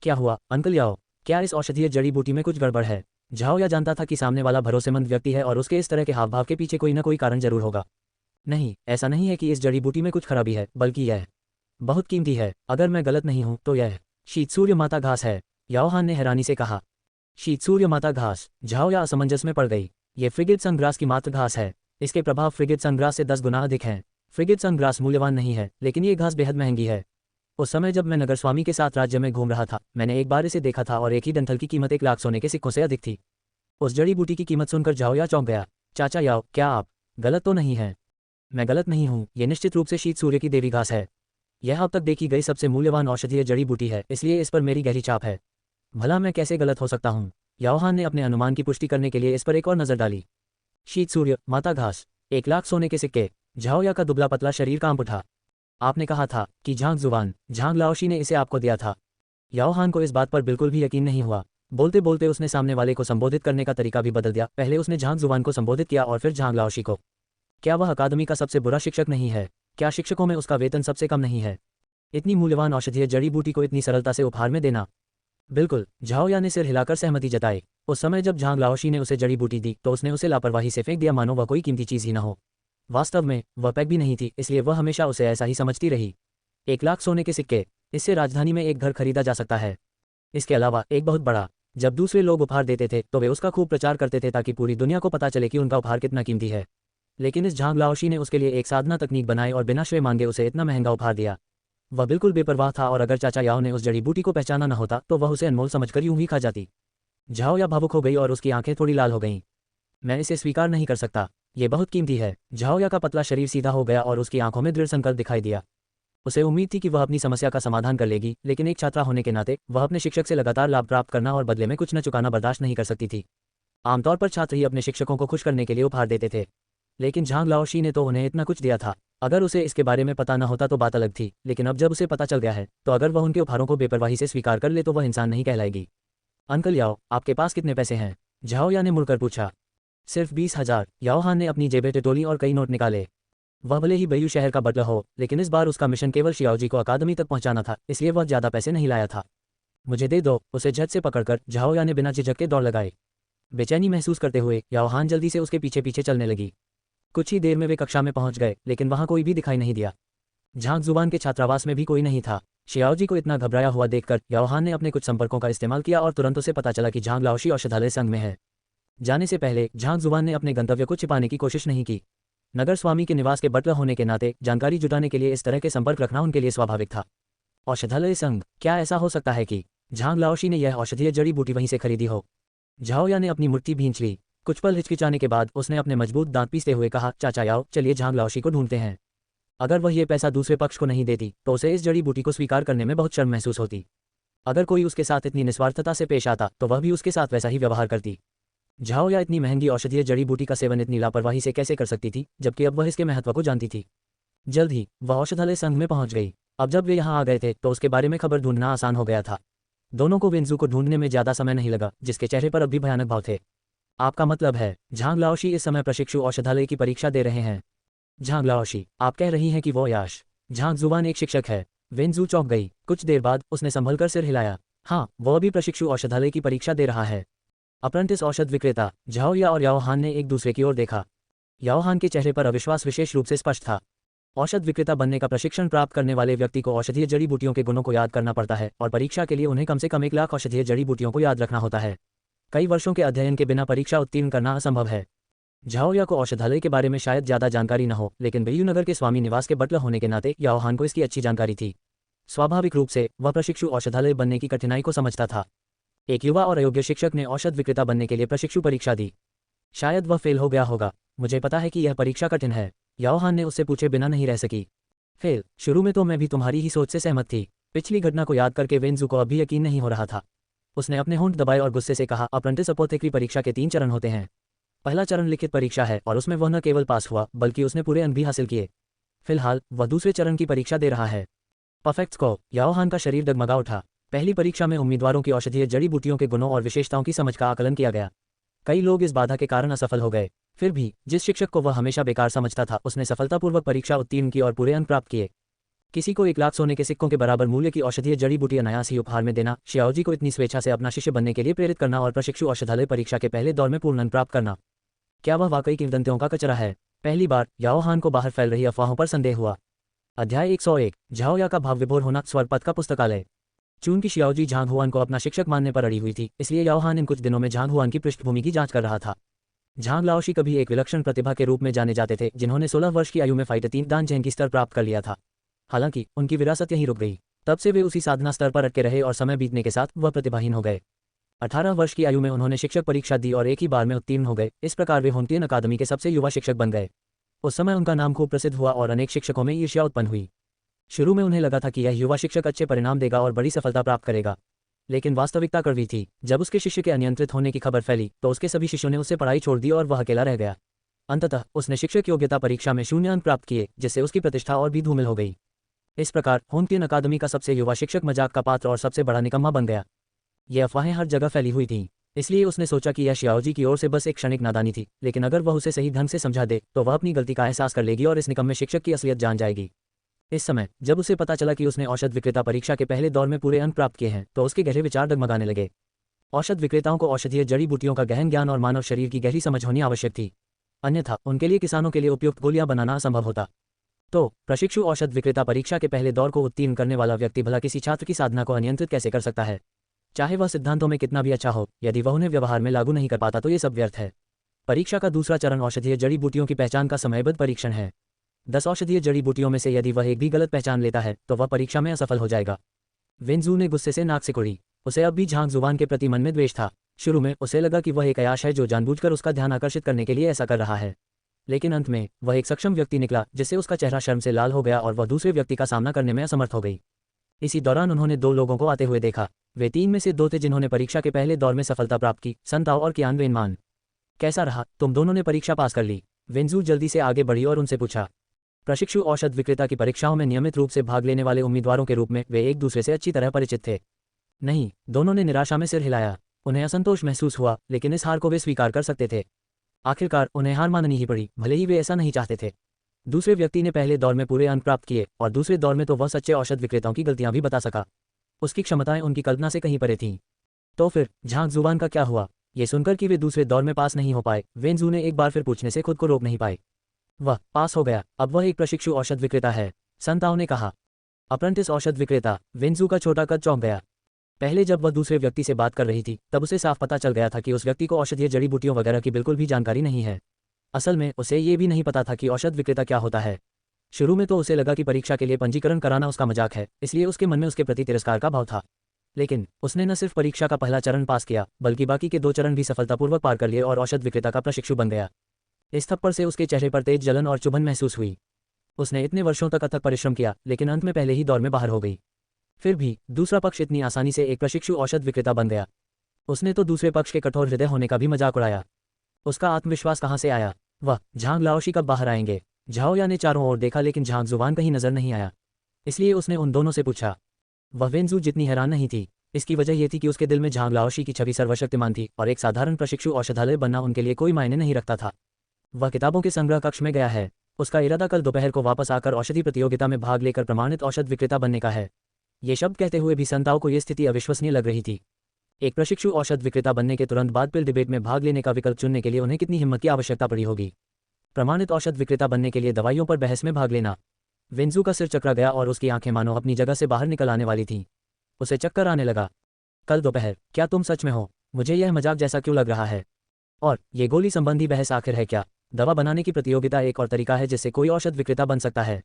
क्या हुआ अंकल याओ, क्या इस औषधीय जड़ी बूटी में कुछ गड़बड़ है? झाओया जानता था कि सामने वाला भरोसेमंद व्यक्ति है और उसके इस तरह के हाव भाव के पीछे कोई न कोई कारण जरूर होगा। नहीं, ऐसा नहीं है कि इस जड़ी बूटी में कुछ खराबी है, बल्कि यह बहुत कीमती है। अगर मैं गलत नहीं हूं तो यह शीतसूर्य माता घास है। याओ हान ने हैरानी से कहा। शीतसूर्य माता घास? झाओया असमंजस में पड़ गई। ये फ्रिगेट सनग्रास की मात्र घास है। इसके प्रभाव फ्रिगेट सनग्रास से 10 गुना अधिक हैं। फ्रिगेट सनग्रास मूल्यवान नहीं है, लेकिन ये घास बेहद महंगी है। उस समय जब मैं नगर स्वामी के साथ राज्य में घूम रहा था, मैंने एक बार इसे देखा था और एक ही डंठल की कीमत 1 लाख सोने के सिक्कों से अधिक थी। उस जड़ी बूटी की कीमत सुनकर झाओया चौंक गया। चाचा याओ, क्या आप गलत तो नहीं हैं? मैं गलत नहीं हूँ, ये निश्चित रूप से शीत सूर्य की देवी घास है। यह अब तक देखी गई सबसे मूल्यवान औषधीय जड़ी बूटी है, इसलिए इस पर मेरी गहरी छाप है। भला मैं कैसे गलत हो सकता हूँ? याओ हान ने अपने अनुमान की पुष्टि करने के लिए इस पर एक और नजर डाली। शीत सूर्य माता घास, 1 लाख सोने के सिक्के। झाओया का दुबला पतला शरीर कांप उठा। आपने कहा था कि झांग लाओशी ने इसे आपको दिया था। याओ हान को इस बात पर बिल्कुल भी यकीन नहीं हुआ। बोलते बोलते उसने सामने वाले को संबोधित करने का तरीका भी बदल दिया। पहले उसने झांग जुबान को संबोधित किया और फिर झांग लाओशी को। क्या वह अकादमी का सबसे बुरा शिक्षक नहीं है? क्या शिक्षकों में उसका वेतन सबसे कम नहीं है? इतनी मूल्यवान औषधीय जड़ी बूटी को इतनी सरलता से उपहार में देना? बिल्कुल, झाओया ने सिर हिलाकर सहमति जताई। उस समय जब झांग लाओशी ने उसे जड़ी बूटी दी तो उसने उसे लापरवाही से फेंक दिया, मानो वह कोई कीमती चीज ही न हो। वास्तव में वह पैक भी नहीं थी, इसलिए वह हमेशा उसे ऐसा ही समझती रही। 1 लाख सोने के सिक्के, इससे राजधानी में एक घर खरीदा जा सकता है। इसके अलावा एक बहुत बड़ा। जब दूसरे लोग उपहार देते थे तो वे उसका खूब प्रचार करते थे ताकि पूरी दुनिया को पता चले कि उनका उपहार कितना कीमती है। लेकिन इस झांग लाओशी ने उसके लिए एक साधना तकनीक बनाई और बिना श्रेय मांगे उसे इतना महंगा उपहार दिया। वह बिल्कुल बेपरवाह था और अगर चाचा याओ ने उस जड़ी बूटी को पहचाना न होता तो वह उसे अनमोल समझकर यूं ही खा जाती। झाओया भावुक हो गई और उसकी आंखें थोड़ी लाल हो गईं। मैं इसे स्वीकार नहीं कर सकता, ये बहुत कीमती है। झाओया का पतला शरीर सीधा हो गया और उसकी आंखों में दृढ़ संकल्प दिखाई दिया। उसे उम्मीद थी कि वह अपनी समस्या का समाधान कर लेगी, लेकिन एक छात्रा होने के नाते वह अपने शिक्षक से लगातार लाभ प्राप्त करना और बदले में कुछ न चुकाना बर्दाश्त नहीं कर सकती थी। आमतौर पर छात्र ही अपने शिक्षकों को खुश करने के लिए उपहार देते थे, लेकिन झांग लाओशी ने तो उन्हें इतना कुछ दिया था। अगर उसे इसके बारे में पता न होता तो बात अलग थी, लेकिन अब जब उसे पता चल गया है तो अगर वह उनके उपहारों को बेपरवाही से स्वीकार कर ले तो वह इंसान नहीं कहलाएगी। अंकल याओ, आपके पास कितने पैसे हैं? झाओया ने मुड़कर पूछा। सिर्फ 20,000। याओ हान ने अपनी जेबें टटोली और कई नोट निकाले। वह भले ही बैयू शहर का बटलर हो, लेकिन इस बार उसका मिशन केवल शियाओजी को अकादमी तक पहुंचाना था, इसलिए वह ज्यादा पैसे नहीं लाया था। मुझे दे दो, उसे झट से पकड़कर झाओया ने बिना झिझक के दौड़ लगाई। बेचैनी महसूस करते हुए याओ हान जल्दी से उसके पीछे पीछे चलने लगी। कुछ ही देर में वे कक्षा में पहुंच गए, लेकिन वहां कोई भी दिखाई नहीं दिया। झांग जुबान के छात्रावास में भी कोई नहीं था। शियाओजी को इतना घबराया हुआ देखकर याओ हान ने अपने कुछ संपर्कों का इस्तेमाल किया और तुरंत उसे पता चला कि झांग लाओशी औषधालय संघ में है। जाने से पहले झांग जुबान ने अपने गंतव्य को छिपाने की कोशिश नहीं की। नगर स्वामी के निवास के बटलर होने के नाते जानकारी जुटाने के लिए इस तरह के संपर्क रखना उनके लिए स्वाभाविक था। औषधालय संघ? क्या ऐसा हो सकता है कि झांग लाओशी ने यह औषधीय जड़ी बूटी वहीं से खरीदी हो? झाओया ने अपनी मुट्ठी भींच ली। कुछ पल हिचकिचाने के बाद उसने अपने मजबूत दांत पीसते हुए कहा, चाचा याओ, चलिए झांग लाओशी को ढूंढते हैं। अगर वह ये पैसा दूसरे पक्ष को नहीं देती तो उसे इस जड़ी बूटी को स्वीकार करने में बहुत शर्म महसूस होती। अगर कोई उसके साथ इतनी निस्वार्थता से पेश आता तो वह भी उसके साथ वैसा ही व्यवहार करती। झाओ या इतनी महंगी औषधीय जड़ी बूटी का सेवन इतनी लापरवाही से कैसे कर सकती थी, जबकि अब वह इसके महत्व को जानती थी। जल्द ही वह औषधालय संघ में पहुंच गई। अब जब वे यहाँ आ गए थे तो उसके बारे में खबर ढूंढना आसान हो गया था। दोनों को वेंजू को ढूंढने में ज्यादा समय नहीं लगा, जिसके चेहरे पर अब भी भयानक भाव थे। आपका मतलब है झांग लाओशी इस समय प्रशिक्षु औषधालय की परीक्षा दे रहे हैं? झांग लाओशी, आप कह रही हैं कि वो याश झांग जुबान एक शिक्षक है? वेंजू चौंक गई। कुछ देर बाद उसने संभलकर सिर हिलाया। हाँ, वो अभी प्रशिक्षु औषधालय की परीक्षा दे रहा है। अप्रेंटिस औषध विक्रेता झाओ या और याओ हान ने एक दूसरे की ओर देखा। याओ हान के चेहरे पर अविश्वास विशेष रूप से स्पष्ट था। औषध विक्रेता बनने का प्रशिक्षण प्राप्त करने वाले व्यक्ति को औषधीय जड़ी बूटियों के गुणों को याद करना पड़ता है और परीक्षा के लिए उन्हें कम से कम 1 लाख औषधीय जड़ी बूटियों को याद रखना होता है। कई वर्षों के अध्ययन के बिना परीक्षा उत्तीर्ण करना असंभव है। झाओया को औषधालय के बारे में शायद ज्यादा जानकारी न हो, लेकिन बेयू नगर के स्वामी निवास के बटलर होने के नाते याओ हान को इसकी अच्छी जानकारी थी। स्वाभाविक रूप से वह प्रशिक्षु औषधालय बनने की कठिनाई को समझता था। एक युवा और अयोग्य शिक्षक ने औषध विक्रेता बनने के लिए प्रशिक्षु परीक्षा दी। शायद वह फेल हो गया होगा। मुझे पता है कि यह परीक्षा कठिन है, याओ हान ने उससे पूछे बिना नहीं रह सकी। फेल? शुरू में तो मैं भी तुम्हारी ही सोच से सहमत थी। पिछली घटना को याद करके वेंजू को अभी यकीन नहीं हो रहा था। उसने अपने होंठ दबाए और गुस्से से कहा, अप्रेंटिस अपोथेक्री परीक्षा के 3 चरण होते हैं। पहला चरण लिखित परीक्षा है और उसमें वह न केवल पास हुआ बल्कि उसने पूरे अंक भी हासिल किए। फिलहाल वह दूसरे चरण की परीक्षा दे रहा है। Perfect score. याओ हान का शरीर डगमगा उठा। पहली परीक्षा में उम्मीदवारों की औषधीय जड़ी बूटियों के गुणों और विशेषताओं की समझ का आकलन किया गया। कई लोग इस बाधा के कारण असफल हो गए। फिर भी जिस शिक्षक को वह हमेशा बेकार समझता था, उसने सफलतापूर्वक परीक्षा उत्तीर्ण की और पूरे अंक प्राप्त किए। किसी को 1 लाख सोने के सिक्कों के बराबर मूल्य की औषधीय जड़ी बूटी अनायास ही उपहार में देना, शियाओजी को इतनी स्वेच्छा से अपना शिष्य बनने के लिए प्रेरित करना और प्रशिक्षु औषधालय परीक्षा के पहले दौर में पूर्ण अंक प्राप्त करना, क्या वह वाकई किंवदंतियों का कचरा है? पहली बार याओ हान को बाहर फैल रही अफवाहों पर संदेह हुआ। अध्याय 101। झाओया का भाव विभोर होना। स्वरपथ का पुस्तकालय। चूंकि शियाओजी झांग हुआन को अपना शिक्षक मानने पर अड़ी हुई थी, इसलिए याओ हान इन कुछ दिनों में झांग हुआन की पृष्ठभूमि की जांच कर रहा था। झांग लाओशी कभी एक विलक्षण प्रतिभा के रूप में जाने जाते थे, जिन्होंने 16 वर्ष की आयु में फाइट 3 दान जैन की स्तर प्राप्त कर लिया था। हालांकि उनकी विरासत यहीं रुक गई। तब से वे उसी साधना स्तर पर अटके रहे और समय बीतने के साथ वह प्रतिभाहीन हो गए। 18 वर्ष की आयु में उन्होंने शिक्षक परीक्षा दी और एक ही बार में उत्तीर्ण हो गए। इस प्रकार वे होंटियन अकादमी के सबसे युवा शिक्षक बन गए। उस समय उनका नाम खूब प्रसिद्ध हुआ और अनेक शिक्षकों में ईर्ष्या उत्पन्न हुई। शुरू में उन्हें लगा था कि यह युवा शिक्षक अच्छे परिणाम देगा और बड़ी सफलता प्राप्त करेगा, लेकिन वास्तविकता कड़वी थी। जब उसके शिष्य के अनियंत्रित होने की खबर फैली तो उसके सभी शिष्यों ने उससे पढ़ाई छोड़ दी और वह अकेला रह गया। अंततः उसने शिक्षक योग्यता परीक्षा में 0 अंक प्राप्त किए, जिससे उसकी प्रतिष्ठा और भी धूमिल हो गई। इस प्रकार होंटियन अकादमी का सबसे युवा शिक्षक मजाक का पात्र और सबसे बड़ा निकम्मा बन गया। ये अफवाहें हर जगह फैली हुई थीं, इसलिए उसने सोचा कि यह शियाओजी की ओर से बस एक क्षणिक नादानी थी, लेकिन अगर वह उसे सही ढंग से समझा दे तो वह अपनी गलती का एहसास कर लेगी और इस निकम्मे शिक्षक की असलियत जान जाएगी। इस समय जब उसे पता चला कि उसने औषध विक्रेता परीक्षा के पहले दौर में पूरे अंक प्राप्त किए हैं, तो उसके गहरे विचार डगमगाने लगे। औषध विक्रेताओं को औषधीय जड़ी बूटियों का गहन ज्ञान और मानव शरीर की गहरी समझ होनी आवश्यक थी, अन्यथा उनके लिए किसानों के लिए उपयुक्त गोलियां बनाना असंभव होता। तो प्रशिक्षु औषध विक्रेता परीक्षा के पहले दौर को उत्तीर्ण करने वाला व्यक्ति भला किसी छात्र की साधना को अनियंत्रित कैसे कर सकता है? चाहे वह सिद्धांतों में कितना भी अच्छा हो, यदि वह उन्हें व्यवहार में लागू नहीं कर पाता तो ये सब व्यर्थ है। परीक्षा का दूसरा चरण औषधीय जड़ी बूटियों की पहचान का समयबद्ध परीक्षण है। 10 औषधीय जड़ी बूटियों में से यदि वह एक भी गलत पहचान लेता है तो वह परीक्षा में असफल हो जाएगा। वेंजू ने गुस्से से नाक सिकुड़ी। उसे अब भी झांग जुबान के प्रति मन में द्वेष था। शुरू में उसे लगा कि वह एक अयाश है जो जानबूझकर उसका ध्यान आकर्षित करने के लिए ऐसा कर रहा है, लेकिन अंत में वह एक सक्षम व्यक्ति निकला, जिससे उसका चेहरा शर्म से लाल हो गया और वह दूसरे व्यक्ति का सामना करने में असमर्थ हो गई। इसी दौरान उन्होंने 2 लोगों को आते हुए देखा। वे 3 में से 2 थे जिन्होंने परीक्षा के पहले दौर में सफलता प्राप्त की, सन ताओ और कियान वेनमान। कैसा रहा? तुम दोनों ने परीक्षा पास कर ली? वेंजू जल्दी से आगे बढ़ी और उनसे पूछा। प्रशिक्षु औषध विक्रेता की परीक्षाओं में नियमित रूप से भाग लेने वाले उम्मीदवारों के रूप में वे एक दूसरे से अच्छी तरह परिचित थे। नहीं, दोनों ने निराशा में सिर हिलाया। उन्हें असंतोष महसूस हुआ, लेकिन इस हार को वे स्वीकार कर सकते थे। आखिरकार उन्हें हार माननी ही पड़ी, भले ही वे ऐसा नहीं चाहते थे। दूसरे व्यक्ति ने पहले दौर में पूरे अंक प्राप्त किए और दूसरे दौर में तो वह सच्चे औषध विक्रेताओं की गलतियां भी बता सका। उसकी क्षमताएं उनकी कल्पना से कहीं परे थीं। तो फिर झांग जुबान का क्या हुआ? ये सुनकर कि वे दूसरे दौर में पास नहीं हो पाए, वेंजू ने एक बार फिर पूछने से खुद को रोक नहीं पाए। वह पास हो गया, अब वह एक प्रशिक्षु औषध विक्रेता है, सन ताओ ने कहा। अप्रेंटिस औषध विक्रेता। वेंजू का छोटा कद चौंक गया। पहले जब वह दूसरे व्यक्ति से बात कर रही थी तब उसे साफ पता चल गया था कि उस व्यक्ति को औषधीय जड़ी बूटियों वगैरह की बिल्कुल भी जानकारी नहीं है। असल में उसे ये भी नहीं पता था कि औषध विक्रेता क्या होता है। शुरू में तो उसे लगा कि परीक्षा के लिए पंजीकरण कराना उसका मजाक है, इसलिए उसके मन में उसके प्रति तिरस्कार का भाव था। लेकिन उसने न सिर्फ परीक्षा का पहला चरण पास किया, बल्कि बाकी के 2 चरण भी सफलतापूर्वक पार कर लिए और औषध विक्रेता का प्रशिक्षु बन गया। इस थप्पड़ से उसके चेहरे पर तेज जलन और चुभन महसूस हुई। उसने इतने वर्षों तक अथक परिश्रम किया, लेकिन अंत में पहले ही दौर में बाहर हो गई। फिर भी दूसरा पक्ष इतनी आसानी से एक प्रशिक्षु औषध विक्रेता बन गया। उसने तो दूसरे पक्ष के कठोर हृदय होने का भी मजाक उड़ाया। उसका आत्मविश्वास कहाँ से आया? वह झांग लाओशी कब बाहर आएंगे? झाओया ने चारों ओर देखा लेकिन झांग जुवान कहीं नजर नहीं आया। इसलिए उसने उन दोनों से पूछा। वह वेंजू जितनी हैरान नहीं थी। इसकी वजह यह थी कि उसके दिल में झांग लाओशी की छवि सर्वशक्तिमान थी और एक साधारण प्रशिक्षु औषधालय बनना उनके लिए कोई मायने नहीं रखता था। वह किताबों के संग्रह कक्ष में गया है। उसका इरादा कल दोपहर को वापस आकर औषधि प्रतियोगिता में भाग लेकर प्रमाणित औषध विक्रेता बनने का है। ये शब्द कहते हुए भी संताओं को यह स्थिति अविश्वसनीय लग रही थी। एक प्रशिक्षु औषध विक्रेता बनने के तुरंत बाद पिल डिबेट में भाग लेने का विकल्प चुनने के लिए उन्हें कितनी हिम्मत की आवश्यकता पड़ी होगी। प्रमाणित औषध विक्रेता बनने के लिए दवाइयों पर बहस में भाग लेना। वेंजू का सिर चकरा गया और उसकी आंखें मानो अपनी जगह से बाहर निकल आने वाली थीं। उसे चक्कर आने लगा। कल दोपहर, क्या तुम सच में हो? मुझे यह मजाक जैसा क्यों लग रहा है? और ये गोली संबंधी बहस आखिर है क्या? दवा बनाने की प्रतियोगिता एक और तरीका है जिससे कोई औषध विक्रेता बन सकता है।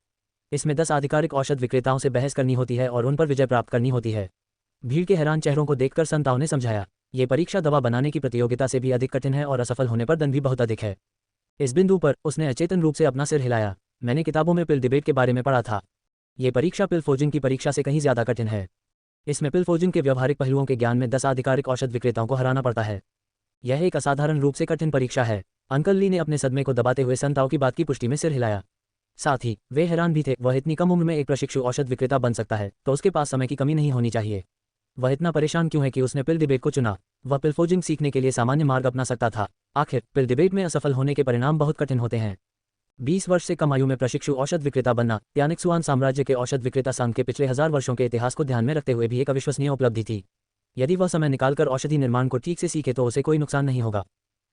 इसमें 10 आधिकारिक औषध विक्रेताओं से बहस करनी होती है और उन पर विजय प्राप्त करनी होती है। भीड़ के हैरान चेहरों को देखकर संताओं ने समझाया, ये परीक्षा दवा बनाने की प्रतियोगिता से भी अधिक कठिन है और असफल होने पर दंड भी बहुत अधिक है। इस बिंदु पर उसने अचेतन रूप से अपना सिर हिलाया। मैंने किताबों में पिल डिबेट के बारे में पढ़ा था। ये परीक्षा पिल फोजिंग की परीक्षा से कहीं ज्यादा कठिन है। इसमें पिल फोजिंग के व्यवहारिक पहलुओं के ज्ञान में 10 आधिकारिक औषध विक्रेताओं को हराना पड़ता है। यह एक असाधारण रूप से कठिन परीक्षा है। अंकल ली ने अपने सदमे को दबाते हुए संताओं की बात की पुष्टि में सिर हिलाया। साथ ही वे हैरान भी थे। वह इतनी कम उम्र में एक प्रशिक्षु औषध विक्रेता बन सकता है तो उसके पास समय की कमी नहीं होनी चाहिए। वह इतना परेशान क्यों है कि उसने पिल डिबेट को चुना? वह पिल फोजिंग सीखने के लिए सामान्य मार्ग अपना सकता था। आखिर पिल डिबेट में असफल होने के परिणाम बहुत कठिन होते हैं। 20 वर्ष से कम आयु में प्रशिक्षु औषध विक्रेता बनना त्यानिक्सुआन साम्राज्य के औषध विक्रेता संघ के पिछले 1000 वर्षों के इतिहास को ध्यान में रखते हुए भी एक अविश्वसनीय उपलब्धि थी। यदि वह समय निकालकर औषधि निर्माण को ठीक से सीखे तो उसे कोई नुकसान नहीं होगा।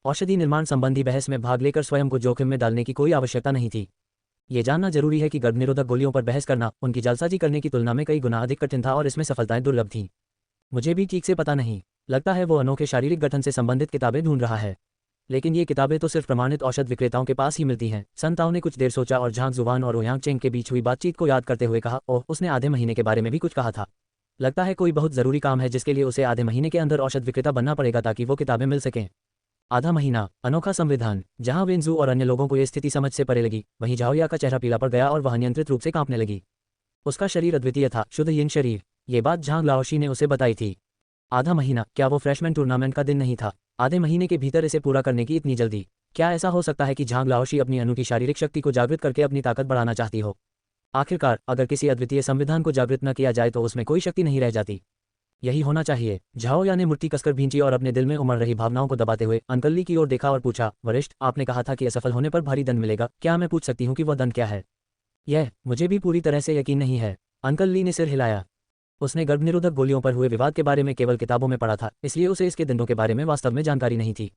औषधि निर्माण संबंधी बहस में भाग लेकर स्वयं को जोखिम में डालने की कोई आवश्यकता नहीं थी। ये जानना जरूरी है कि गर्भनिरोधक गोलियों पर बहस करना उनकी जालसाजी करने की तुलना में कई गुना अधिक कठिन था और इसमें सफलताएं दुर्लभ थीं। मुझे भी ठीक से पता नहीं। लगता है वो अनोखे शारीरिक गठन से संबंधित किताबें ढूंढ रहा है। लेकिन ये किताबें तो सिर्फ प्रमाणित औषध विक्रेताओं के पास ही मिलती हैं। संताओं ने कुछ देर सोचा और झांग जुवान और ओयांग चेंग के बीच हुई बातचीत को याद करते हुए कहा, ओह, उसने आधे महीने के बारे में भी कुछ कहा था। लगता है कोई बहुत जरूरी काम है जिसके लिए उसे आधे महीने के अंदर औषध विक्रेता बनना पड़ेगा ताकि वो किताबें मिल सकें। आधा महीना, अनोखा संविधान। जहां वेंजू और अन्य लोगों को यह स्थिति समझ से परे लगी, वहीं झाओया का चेहरा पीला पड़ गया और वह नियंत्रित रूप से कांपने लगी। उसका शरीर अद्वितीय था, शुद्ध यिन शरीर। ये बात झांग लाओशी ने उसे बताई थी। आधा महीना, क्या वो फ्रेशमैन टूर्नामेंट का दिन नहीं था? आधे महीने के भीतर इसे पूरा करने की इतनी जल्दी? क्या ऐसा हो सकता है कि झांग लाओशी अपनी अनूठी शारीरिक शक्ति को जागृत करके अपनी ताकत बढ़ाना चाहती हो? आखिरकार अगर किसी अद्वितीय संविधान को जागृत न किया जाए तो उसमें कोई शक्ति नहीं रह जाती। यही होना चाहिए। झाओया ने मुट्ठी कसकर भींची और अपने दिल में उमड़ रही भावनाओं को दबाते हुए अंकल ली की ओर देखा और पूछा, वरिष्ठ, आपने कहा था कि असफल होने पर भारी दंड मिलेगा। क्या मैं पूछ सकती हूँ कि वह दंड क्या है? यह मुझे भी पूरी तरह से यकीन नहीं है। अंकल ली ने सिर हिलाया। उसने गर्भनिरोधक गोलियों पर हुए विवाद के बारे में केवल किताबों में पढ़ा था, इसलिए उसे इसके दंडों के बारे में वास्तव में जानकारी नहीं थी।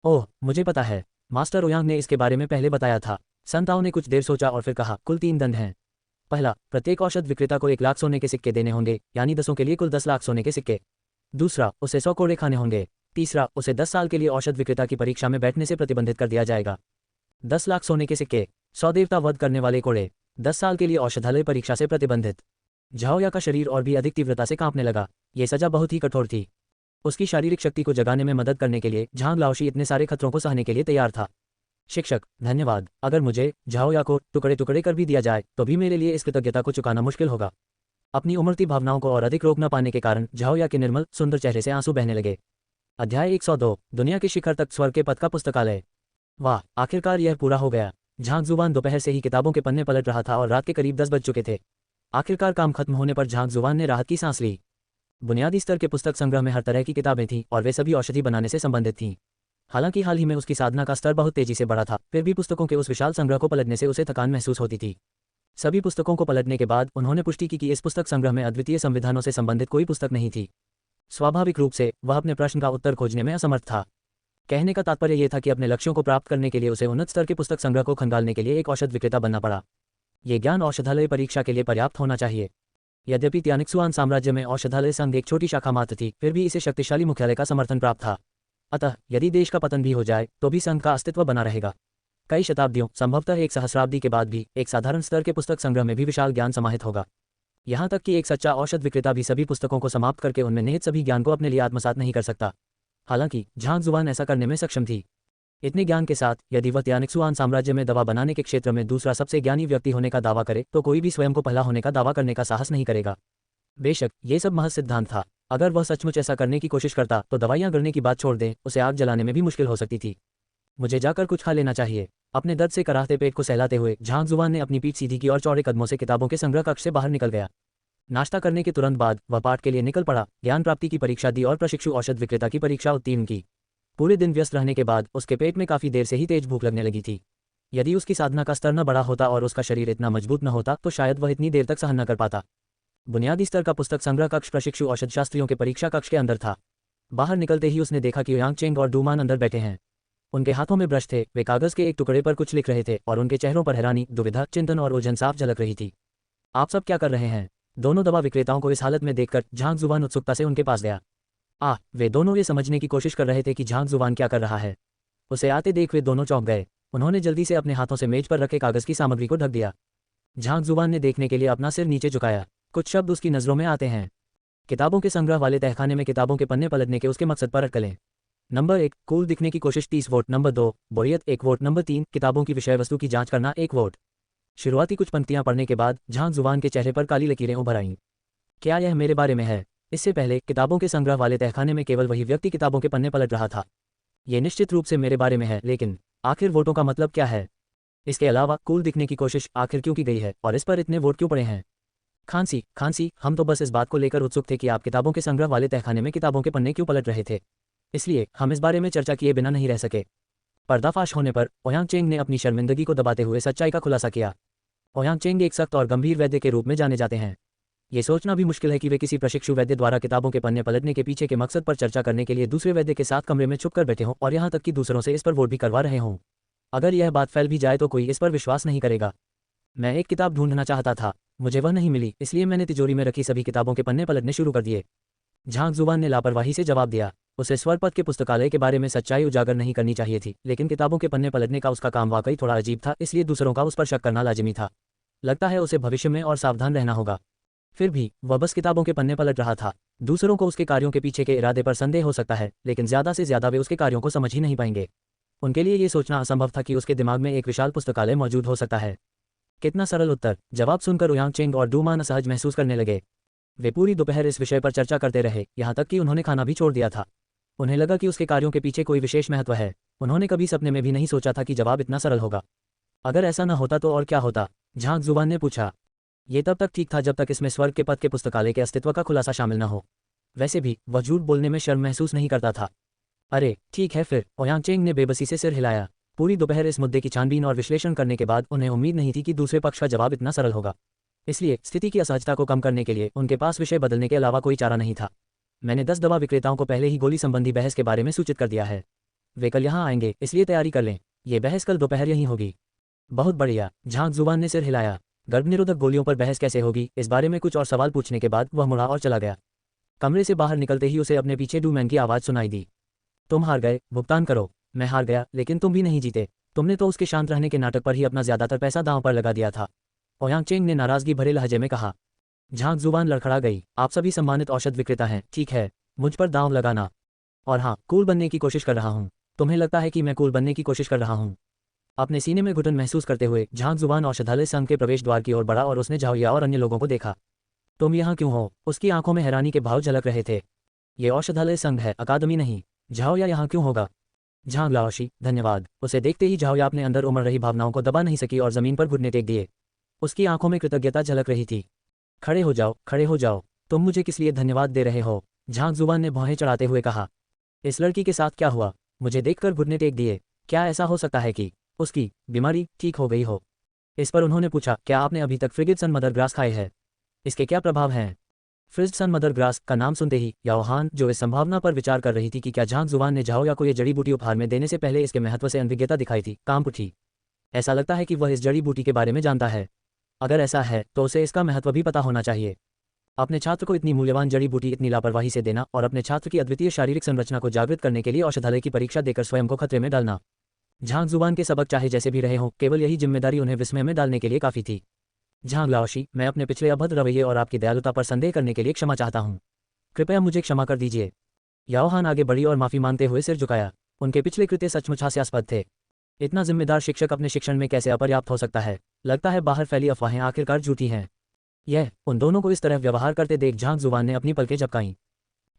ओह, मुझे पता है। मास्टर ओयांग ने इसके बारे में पहले बताया था। संताओं ने कुछ देर सोचा और फिर कहा, कुल 3 दंड हैं। पहला, प्रत्येक औषध विक्रेता को 1 लाख सोने के सिक्के देने होंगे, यानी 10 के लिए कुल 10 लाख सोने के सिक्के। दूसरा, उसे 100 कोड़े खाने होंगे। तीसरा, उसे 10 साल के लिए औषध विक्रेता की परीक्षा में बैठने से प्रतिबंधित कर दिया जाएगा। 10 लाख सोने के सिक्के, 100 देवता वध करने वाले कोड़े, 10 साल के लिए औषधालय परीक्षा से प्रतिबंधित। झाओया का शरीर और भी अधिक तीव्रता से कांपने लगा। ये सजा बहुत ही कठोर थी। उसकी शारीरिक शक्ति को जगाने में मदद करने के लिए झांग लाओशी इतने सारे खतरों को सहने के लिए तैयार था। शिक्षक, धन्यवाद। अगर मुझे झाओया को टुकड़े टुकड़े कर भी दिया जाए तो भी मेरे लिए इस कृतज्ञता को चुकाना मुश्किल होगा। अपनी उमड़ती भावनाओं को और अधिक रोक न पाने के कारण झाओया के निर्मल सुंदर चेहरे से आंसू बहने लगे। अध्याय 102, दुनिया के शिखर तक स्वर्ग के पथ का पुस्तकालय। वाह, आखिरकार यह पूरा हो गया। झांग जुबान दोपहर से ही किताबों के पन्ने पलट रहा था और रात के करीब 10 बज चुके थे। आखिरकार काम खत्म होने पर झांग जुबान ने राहत की सांस ली। बुनियादी स्तर के पुस्तक संग्रह में हर तरह की किताबें थीं और वे सभी औषधि बनाने से संबंधित थीं। हालांकि हाल ही में उसकी साधना का स्तर बहुत तेजी से बढ़ा था, फिर भी पुस्तकों के उस विशाल संग्रह को पलटने से उसे थकान महसूस होती थी। सभी पुस्तकों को पलटने के बाद उन्होंने पुष्टि की कि इस पुस्तक संग्रह में अद्वितीय संविधानों से संबंधित कोई पुस्तक नहीं थी। स्वाभाविक रूप से वह अपने प्रश्न का उत्तर खोजने में असमर्थ था। कहने का तात्पर्य यह था कि अपने लक्ष्यों को प्राप्त करने के लिए उसे उन्नत स्तर के पुस्तक संग्रह को खंगालने के लिए एक औषध विक्रेता बनना पड़ा। ये ज्ञान औषधालय परीक्षा के लिए पर्याप्त होना चाहिए। यद्यपि त्यानिक्सुआन साम्राज्य में औषधालय संघ एक छोटी शाखा मात्र थी, फिर भी इसे शक्तिशाली मुख्यालय का समर्थन प्राप्त था। अतः यदि देश का पतन भी हो जाए तो भी संघ का अस्तित्व बना रहेगा। कई शताब्दियों, संभवतः एक सहस्राब्दी के बाद भी एक साधारण स्तर के पुस्तक संग्रह में भी विशाल ज्ञान समाहित होगा। यहाँ तक कि एक सच्चा औषध विक्रेता भी सभी पुस्तकों को समाप्त करके उनमें निहित सभी ज्ञान को अपने लिए आत्मसात नहीं कर सकता। हालांकि झांग जुबान ऐसा करने में सक्षम थी। इतने ज्ञान के साथ यदि वह त्यानिक्सुआन साम्राज्य में दवा बनाने के क्षेत्र में दूसरा सबसे ज्ञानी व्यक्ति होने का दावा करे तो कोई भी स्वयं को पहला होने का दावा करने का साहस नहीं करेगा। बेशक ये सब महज सिद्धांत था। अगर वह सचमुच ऐसा करने की कोशिश करता तो दवाइयाँ गड़ने की बात छोड़ दें, उसे आग जलाने में भी मुश्किल हो सकती थी। मुझे जाकर कुछ खा लेना चाहिए। अपने दर्द से कराहते पेट को सहलाते हुए झांग जुबान ने अपनी पीठ सीधी की और चौड़े कदमों से किताबों के संग्रह कक्ष से बाहर निकल गया। नाश्ता करने के तुरंत बाद वह पाठ के लिए निकल पड़ा, ज्ञान प्राप्ति की परीक्षा दी और प्रशिक्षु औषध विक्रेता की परीक्षा उत्तीर्ण की। पूरे दिन व्यस्त रहने के बाद उसके पेट में काफी देर से ही तेज भूख लगने लगी थी। यदि उसकी साधना का स्तर न बड़ा होता और उसका शरीर इतना मजबूत न होता तो शायद वह इतनी देर तक सहन न कर पाता। बुनियादी स्तर का पुस्तक संग्रह कक्ष प्रशिक्षु औषध शास्त्रियों के परीक्षा कक्ष के अंदर था। बाहर निकलते ही उसने देखा कि यांग चेंग और डूमान अंदर बैठे हैं। उनके हाथों में ब्रश थे, वे कागज के एक टुकड़े पर कुछ लिख रहे थे और उनके चेहरों पर हैरानी, दुविधा, चिंतन और उलझन साफ झलक रही थी। आप सब क्या कर रहे हैं? दोनों दवा विक्रेताओं को इस हालत में देखकर झांग जुबान उत्सुकता से उनके पास गया। वे दोनों ये समझने की कोशिश कर रहे थे कि झांग जुबान क्या कर रहा है। उसे आते देख वे दोनों चौंक गए। उन्होंने जल्दी से अपने हाथों से मेज पर रखे कागज की सामग्री को ढक दिया। झांग जुबान ने देखने के लिए अपना सिर नीचे झुकाया। कुछ शब्द उसकी नजरों में आते हैं। किताबों के संग्रह वाले तहखाने में किताबों के पन्ने पलटने के उसके मकसद पर अटकलें। नंबर 1, कूल दिखने की कोशिश 30 वोट। नंबर 2, बोरियत 1 वोट। नंबर 3, किताबों की विषय वस्तु की जांच करना 1 वोट। शुरुआती कुछ पंक्तियां पढ़ने के बाद झांग जुबान के चेहरे पर काली लकीरें उभर आईं। क्या यह मेरे बारे में है? इससे पहले किताबों के संग्रह वाले तहखाने में केवल वही व्यक्ति किताबों के पन्ने पलट रहा था। ये निश्चित रूप से मेरे बारे में है, लेकिन आखिर वोटों का मतलब क्या है? इसके अलावा कूल दिखने की कोशिश आखिर क्यों की गई है और इस पर इतने वोट क्यों पड़े हैं? खांसी, हम तो बस इस बात को लेकर उत्सुक थे कि आप किताबों के संग्रह वाले तहखाने में किताबों के पन्ने क्यों पलट रहे थे, इसलिए हम इस बारे में चर्चा किए बिना नहीं रह सके। पर्दाफाश होने पर ओयांग चेंग ने अपनी शर्मिंदगी को दबाते हुए सच्चाई का खुलासा किया। ओयांग चेंग एक सख्त और गंभीर वैद्य के रूप में जाने जाते हैं। ये सोचना भी मुश्किल है कि वे किसी प्रशिक्षु वैद्य द्वारा किताबों के पन्ने पलटने के पीछे के मकसद पर चर्चा करने के लिए दूसरे वैद्य के साथ कमरे में छुपकर बैठे हों और यहाँ तक कि दूसरों से इस पर वोट भी करवा रहे हों। अगर यह बात फैल भी जाए तो कोई इस पर विश्वास नहीं करेगा। मैं एक किताब ढूंढना चाहता था, मुझे वह नहीं मिली, इसलिए मैंने तिजोरी में रखी सभी किताबों के पन्ने पलटने शुरू कर दिए। झांग जुबान ने लापरवाही से जवाब दिया। उसे स्वरपथ के पुस्तकालय के बारे में सच्चाई उजागर नहीं करनी चाहिए थी, लेकिन किताबों के पन्ने पलटने का उसका काम वाकई थोड़ा अजीब था, इसलिए दूसरों का उस पर शक करना लाजिमी था। लगता है उसे भविष्य में और सावधान रहना होगा। फिर भी वह बस किताबों के पन्ने पलट रहा था। दूसरों को उसके कार्यों के पीछे के इरादे पर संदेह हो सकता है, लेकिन ज्यादा से ज्यादा वे उसके कार्यों को समझ ही नहीं पाएंगे। उनके लिए ये सोचना असंभव था कि उसके दिमाग में एक विशाल पुस्तकालय मौजूद हो सकता है। कितना सरल उत्तर! जवाब सुनकर ओयांग चेंग और डूमान असहज महसूस करने लगे। वे पूरी दोपहर इस विषय पर चर्चा करते रहे, यहाँ तक कि उन्होंने खाना भी छोड़ दिया था। उन्हें लगा कि उसके कार्यों के पीछे कोई विशेष महत्व है। उन्होंने कभी सपने में भी नहीं सोचा था कि जवाब इतना सरल होगा। अगर ऐसा न होता तो और क्या होता? झांग जुबान ने पूछा। ये तब तक ठीक था जब तक इसमें स्वर्ग के पद के पुस्तकालय के अस्तित्व का खुलासा शामिल न हो। वैसे भी वह झूठ बोलने में शर्म महसूस नहीं करता था। अरे ठीक है फिर, ओयांग चेंग ने बेबसी से सिर हिलाया। पूरी दोपहर इस मुद्दे की छानबीन और विश्लेषण करने के बाद उन्हें उम्मीद नहीं थी कि दूसरे पक्ष का जवाब इतना सरल होगा। इसलिए स्थिति की असहजता को कम करने के लिए उनके पास विषय बदलने के अलावा कोई चारा नहीं था। मैंने 10 दवा विक्रेताओं को पहले ही गोली संबंधी बहस के बारे में सूचित कर दिया है। वे कल यहाँ आएंगे, इसलिए तैयारी कर लें। ये बहस कल दोपहर यहीं होगी। बहुत बढ़िया, झांग जुबान ने सिर हिलाया। गर्भनिरोधक गोलियों पर बहस कैसे होगी, इस बारे में कुछ और सवाल पूछने के बाद वह मुड़ा और चला गया। कमरे से बाहर निकलते ही उसे अपने पीछे डूमैन की आवाज़ सुनाई दी। तुम हार गए, भुगतान करो। मैं हार गया, लेकिन तुम भी नहीं जीते। तुमने तो उसके शांत रहने के नाटक पर ही अपना ज्यादातर पैसा दांव पर लगा दिया था, ओयांग चेंग ने नाराजगी भरे लहजे में कहा। झांग जुबान लड़खड़ा गई। आप सभी सम्मानित औषध विक्रेता हैं, ठीक है, मुझ पर दांव लगाना। और हाँ, कूल बनने की कोशिश कर रहा हूँ। तुम्हें लगता है कि मैं कूल बनने की कोशिश कर रहा हूँ? अपने सीने में घुटन महसूस करते हुए झांग जुबान औषधालय संघ के प्रवेश द्वार की ओर बढ़ा और उसने झाओया और अन्य लोगों को देखा। तुम यहाँ क्यों हो? उसकी आंखों में हैरानी के भाव झलक रहे थे। ये औषधालय संघ है, अकादमी नहीं। झाओया यहाँ क्यों होगा? झांग लाओशी, धन्यवाद। उसे देखते ही झाओया अपने अंदर उमड़ रही भावनाओं को दबा नहीं सकी और जमीन पर घुटने टेक दिए। उसकी आंखों में कृतज्ञता झलक रही थी। खड़े हो जाओ, खड़े हो जाओ। तुम मुझे किस लिए धन्यवाद दे रहे हो? झांग जुबान ने भौहें चढ़ाते हुए कहा। इस लड़की के साथ क्या हुआ? मुझे देखकर घुटने टेक दिए। क्या ऐसा हो सकता है कि उसकी बीमारी ठीक हो गई हो? इस पर उन्होंने पूछा, क्या आपने अभी तक फ्रिगिड मदर ग्रास खाए हैं? इसके क्या प्रभाव हैं? फ्रिज्ड मदर ग्रास का नाम सुनते ही याओहान, जो इस संभावना पर विचार कर रही थी कि क्या झांग जुबान ने झाओया को ये जड़ी बूटी उपहार में देने से पहले इसके महत्व से अनभिज्ञता दिखाई थी, कांप उठी। ऐसा लगता है कि वह इस जड़ी बूटी के बारे में जानता है। अगर ऐसा है तो उसे इसका महत्व भी पता होना चाहिए। अपने छात्र को इतनी मूल्यवान जड़ी बूटी इतनी लापरवाही से देना और अपने छात्र की अद्वितीय शारीरिक संरचना को जागृत करने के लिए औषधालय की परीक्षा देकर स्वयं को खतरे में डालना। झांग जुबान के सबक चाहे जैसे भी रहे हों, केवल यही जिम्मेदारी उन्हें विस्मय में डालने के लिए काफी थी। झांग लाओशी, मैं अपने पिछले अभद्र रवैये और आपकी दयालुता पर संदेह करने के लिए क्षमा चाहता हूँ। कृपया मुझे क्षमा कर दीजिए। याओहान आगे बढ़ी और माफी मांगते हुए सिर झुकाया। उनके पिछले कृत्य सचमुच हास्यास्पद थे। इतना जिम्मेदार शिक्षक अपने शिक्षण में कैसे अपर्याप्त हो सकता है? लगता है बाहर फैली अफवाहें आखिरकार झूठी हैं। उन दोनों को इस तरह व्यवहार करते देख झांग जुबान ने अपनी पलकें झपकाईं।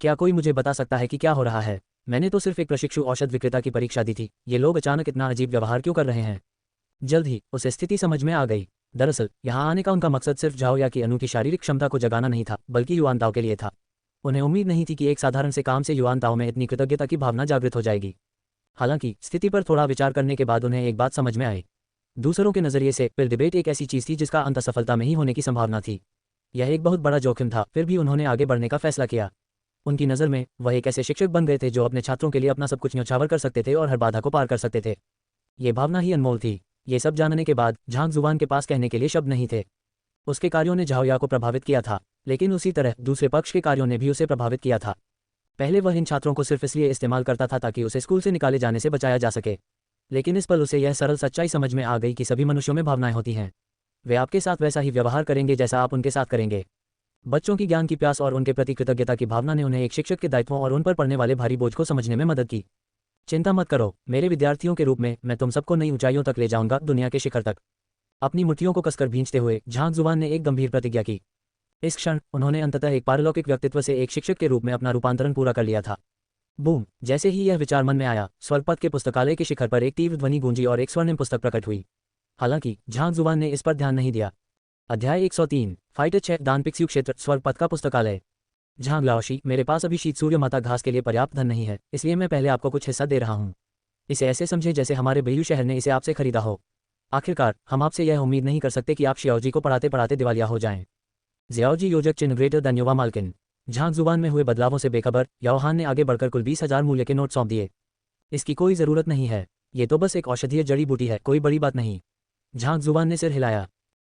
क्या कोई मुझे बता सकता है कि क्या हो रहा है? मैंने तो सिर्फ एक प्रशिक्षु औषध विक्रेता की परीक्षा दी थी, ये लोग अचानक इतना अजीब व्यवहार क्यों कर रहे हैं? जल्द ही उसे स्थिति समझ में आ गई। दरअसल यहाँ आने का उनका मकसद सिर्फ झाओया की अनूठी शारीरिक क्षमता को जगाना नहीं था, बल्कि युआन ताओ के लिए था। उन्हें उम्मीद नहीं थी कि एक साधारण से काम से युआन ताओ में इतनी कृतज्ञता की भावना जागृत हो जाएगी। हालांकि स्थिति पर थोड़ा विचार करने के बाद उन्हें एक बात समझ में आई। दूसरों के नजरिए से फिर डिबेट एक ऐसी चीज थी जिसका अंत असफलता में ही होने की संभावना थी। यह एक बहुत बड़ा जोखिम था, फिर भी उन्होंने आगे बढ़ने का फैसला किया। उनकी नज़र में वह एक ऐसे शिक्षक बन गए थे जो अपने छात्रों के लिए अपना सब कुछ न्यौछावर कर सकते थे और हर बाधा को पार कर सकते थे। ये भावना ही अनमोल थी। ये सब जानने के बाद झांग जुबान के पास कहने के लिए शब्द नहीं थे। उसके कार्यों ने झाओया को प्रभावित किया था, लेकिन उसी तरह दूसरे पक्ष के कार्यों ने भी उसे प्रभावित किया था। पहले वह इन छात्रों को सिर्फ इसलिए इस्तेमाल करता था ताकि उसे स्कूल से निकाले जाने से बचाया जा सके, लेकिन इस पल उसे यह सरल सच्चाई समझ में आ गई कि सभी मनुष्यों में भावनाएं होती हैं। वे आपके साथ वैसा ही व्यवहार करेंगे जैसा आप उनके साथ करेंगे। बच्चों की ज्ञान की प्यास और उनके प्रति कृतज्ञता की भावना ने उन्हें एक शिक्षक के दायित्वों और उन पर पड़ने वाले भारी बोझ को समझने में मदद की। चिंता मत करो, मेरे विद्यार्थियों के रूप में मैं तुम सबको नई ऊंचाइयों तक ले जाऊंगा, दुनिया के शिखर तक। अपनी मुट्ठियों को कसकर भींचते हुए झांग जुबान ने एक गंभीर प्रतिज्ञा की। इस क्षण उन्होंने अंततः एक पारलौकिक व्यक्तित्व से एक शिक्षक के रूप में अपना रूपांतरण पूरा कर लिया था। बूम! जैसे ही यह विचार मन में आया, स्वर्गपथ के पुस्तकालय के शिखर पर एक तीव्र ध्वनि गूंजी और एक स्वर्णिम पुस्तक प्रकट हुई। हालांकि झांग जुबान ने इस पर ध्यान नहीं दिया। अध्याय 103 फाइटर चेक दान पिक्स्यू क्षेत्र स्वर्गपथ का पुस्तकालय। झांग लाओशी, मेरे पास अभी शीत सूर्य माता घास के लिए पर्याप्त धन नहीं है, इसलिए मैं पहले आपको कुछ हिस्सा दे रहा हूँ। इसे ऐसे समझे जैसे हमारे बेयू शहर ने इसे आपसे खरीदा हो। आखिरकार हम आपसे यह उम्मीद नहीं कर सकते कि आप शियाओजी को पढ़ाते पढ़ाते दिवालिया हो जाएं। जियाओजी योजक चिन्ह ग्रेटर देन युवा मालकिन। झांग जुबान में हुए बदलावों से बेखबर याओहान ने आगे बढ़कर कुल 20,000 मूल्य के नोट सौंप दिए। इसकी कोई ज़रूरत नहीं है, ये तो बस एक औषधीय जड़ी बूटी है, कोई बड़ी बात नहीं। झांग जुबान ने सिर हिलाया।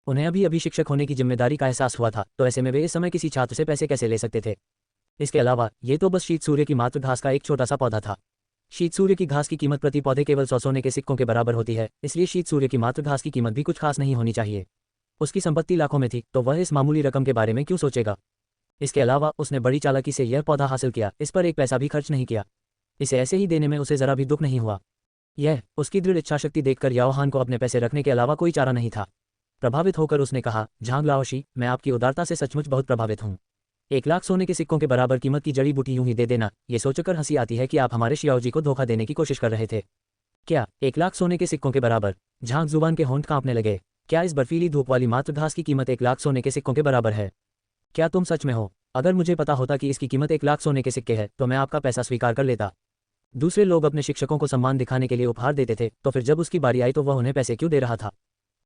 उन्हें अभी अभी शिक्षक होने की जिम्मेदारी का एहसास हुआ था, तो ऐसे में वे इस समय किसी छात्र से पैसे कैसे ले सकते थे? इसके अलावा ये तो बस शीत सूर्य की मात्र घास का एक छोटा सा पौधा था। शीत सूर्य की घास की कीमत प्रति पौधे केवल 100 सोने के सिक्कों के बराबर होती है, इसलिए शीत सूर्य की मात्र घास की कीमत भी कुछ खास नहीं होनी चाहिए। उसकी संपत्ति लाखों में थी, तो वह इस मामूली रकम के बारे में क्यों सोचेगा? इसके अलावा उसने बड़ी चालाकी से यह पौधा हासिल किया, इस पर एक पैसा भी खर्च नहीं किया। इसे ऐसे ही देने में उसे जरा भी दुख नहीं हुआ। यह उसकी दृढ़ इच्छाशक्ति देखकर याओहान को अपने पैसे रखने के अलावा कोई चारा नहीं था। प्रभावित होकर उसने कहा, झांग लाओशी, मैं आपकी उदारता से सचमुच बहुत प्रभावित हूँ। 1,00,000 सोने के सिक्कों के बराबर कीमत की जड़ी बूटी यूं ही दे देना, ये सोचकर हंसी आती है कि आप हमारे शियाओजी को धोखा देने की कोशिश कर रहे थे। क्या 1,00,000 सोने के सिक्कों के बराबर? झांग जुबान के होंठ कांपने लगे। क्या इस बर्फीली धूप वाली मात्र घास की कीमत 1,00,000 सोने के सिक्कों के बराबर है? क्या तुम सच में हो? अगर मुझे पता होता कि इसकी कीमत 1,00,000 सोने के सिक्के है, तो मैं आपका पैसा स्वीकार कर लेता। दूसरे लोग अपने शिक्षकों को सम्मान दिखाने के लिए उपहार देते थे, तो फिर जब उसकी बारी आई तो वह उन्हें पैसे क्यों दे रहा था?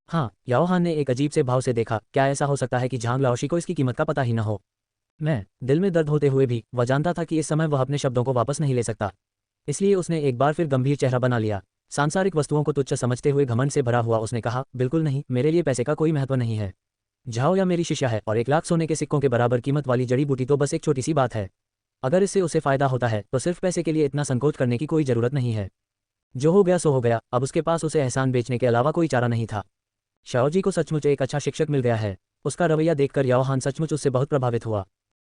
हाँ, याओहान ने एक अजीब से भाव से देखा। क्या ऐसा हो सकता है कि झांग लाओशी को इसकी कीमत का पता ही न हो? मैं दिल में दर्द होते हुए भी वह जानता था कि इस समय वह अपने शब्दों को वापस नहीं ले सकता। इसलिए उसने एक बार फिर गंभीर चेहरा बना लिया। सांसारिक वस्तुओं को तुच्छ समझते हुए घमंड से भरा हुआ उसने कहा, बिल्कुल नहीं, मेरे लिए पैसे का कोई महत्व नहीं है। झाओया मेरी शिष्या है और 1,00,000 सोने के सिक्कों के बराबर कीमत वाली जड़ी बूटी तो बस एक छोटी सी बात है। अगर इससे उसे फायदा होता है तो सिर्फ पैसे के लिए इतना संकोच करने की कोई जरूरत नहीं है। जो हो गया सो हो गया, अब उसके पास उसे एहसान बेचने के अलावा कोई चारा नहीं था। शाओजी को सचमुच एक अच्छा शिक्षक मिल गया है। उसका रवैया देखकर याओहान सचमुच उससे बहुत प्रभावित हुआ।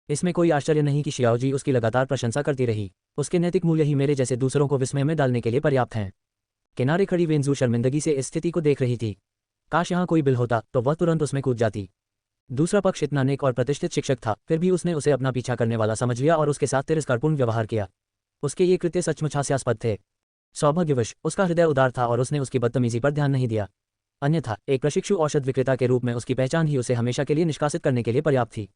इसमें कोई आश्चर्य नहीं कि शियाओजी उसकी लगातार प्रशंसा करती रही। उसके नैतिक मूल्य ही मेरे जैसे दूसरों को विस्मय में डालने के लिए पर्याप्त हैं। किनारे खड़ी वेंजू शर्मिंदगी से इस स्थिति को देख रही थी। काश यहाँ कोई बिल होता तो वह तुरंत उसमें कूद जाती। दूसरा पक्ष इतना नेक और प्रतिष्ठित शिक्षक था, फिर भी उसने उसे अपना पीछा करने वाला समझ लिया और उसके साथ तिरस्कारपूर्ण व्यवहार किया। उसके ये कृत्य सचमुच हास्यास्पद थे। सौभाग्यवश उसका हृदय उदार था और उसने उसकी बदतमीजी पर ध्यान नहीं दिया। अन्यथा एक प्रशिक्षु औषध विक्रेता के रूप में उसकी पहचान ही उसे हमेशा के लिए निष्कासित करने के लिए पर्याप्त थी।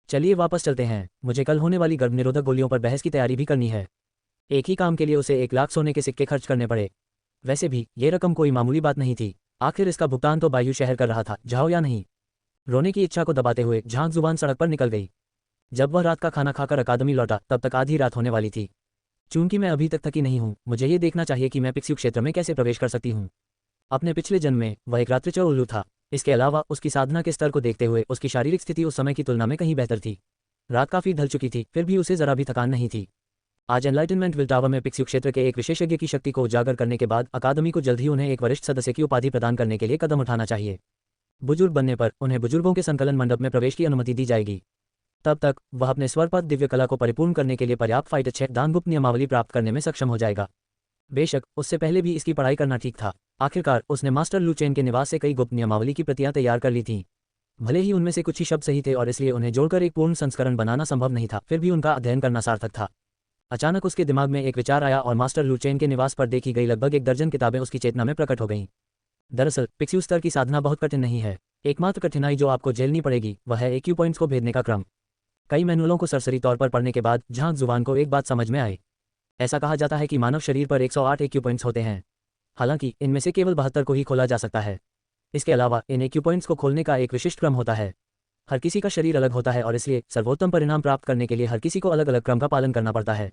चलिए वापस चलते हैं, मुझे कल होने वाली गर्भनिरोधक गोलियों पर बहस की तैयारी भी करनी है। एक ही काम के लिए उसे 1,00,000 सोने के सिक्के खर्च करने पड़े। वैसे भी ये रकम कोई मामूली बात नहीं थी। आखिर इसका भुगतान तो बायू शहर कर रहा था, जाओ या नहीं। रोने की इच्छा को दबाते हुए झांग जुबान सड़क पर निकल गई। जब वह रात का खाना खाकर अकादमी लौटा तब तक आधी रात होने वाली थी। चूंकि मैं अभी तक थकी नहीं हूँ, मुझे ये देखना चाहिए कि मैं पिक्स्यू क्षेत्र में कैसे प्रवेश कर सकती हूँ। अपने पिछले जन्म में वह एक रात्रिचर उल्लू था। इसके अलावा उसकी साधना के स्तर को देखते हुए उसकी शारीरिक स्थिति उस समय की तुलना में कहीं बेहतर थी। रात काफी ढल चुकी थी, फिर भी उसे जरा भी थकान नहीं थी। आज एनलाइटनमेंट विल टावर में पिक्स्यू क्षेत्र के एक विशेषज्ञ की शक्ति को उजागर करने के बाद अकादमी को जल्द ही उन्हें एक वरिष्ठ सदस्य की उपाधि प्रदान करने के लिए कदम उठाना चाहिए। बुजुर्ग बनने पर उन्हें बुजुर्गों के संकलन मंडप में प्रवेश की अनुमति दी जाएगी। तब तक वह अपने स्वरपथ दिव्य कला को परिपूर्ण करने के लिए पर्याप्त फाइट चेक दान गुप्त नियमावली प्राप्त करने में सक्षम हो जाएगा। बेशक उससे पहले भी इसकी पढ़ाई करना ठीक था। आखिरकार उसने मास्टर लू चेन के निवास से कई गुप्त नियमावली की प्रतियां तैयार कर ली थीं। भले ही उनमें से कुछ ही शब्द सही थे और इसलिए उन्हें जोड़कर एक पूर्ण संस्करण बनाना संभव नहीं था, फिर भी उनका अध्ययन करना सार्थक था। अचानक उसके दिमाग में एक विचार आया और मास्टर लू चेन के निवास पर देखी गई लगभग 1 दर्जन किताबें उसकी चेतना में प्रकट हो गईं। दरअसल पिक्स्यू स्तर की साधना बहुत कठिन नहीं है। एकमात्र कठिनाई जो आपको झेलनी पड़ेगी वह है EQ पॉइंट्स को भेदने का क्रम। कई मैनुअलों को सरसरी तौर पर पढ़ने के बाद झांग जुबान को एक बात समझ में आई। ऐसा कहा जाता है कि मानव शरीर पर 108 EQ पॉइंट्स होते हैं। हालांकि इनमें से केवल 72 को ही खोला जा सकता है। इसके अलावा इन EQ पॉइंट्स को खोलने का एक विशिष्ट क्रम होता है। हर किसी का शरीर अलग होता है और इसलिए सर्वोत्तम परिणाम प्राप्त करने के लिए हर किसी को अलग अलग क्रम का पालन करना पड़ता है।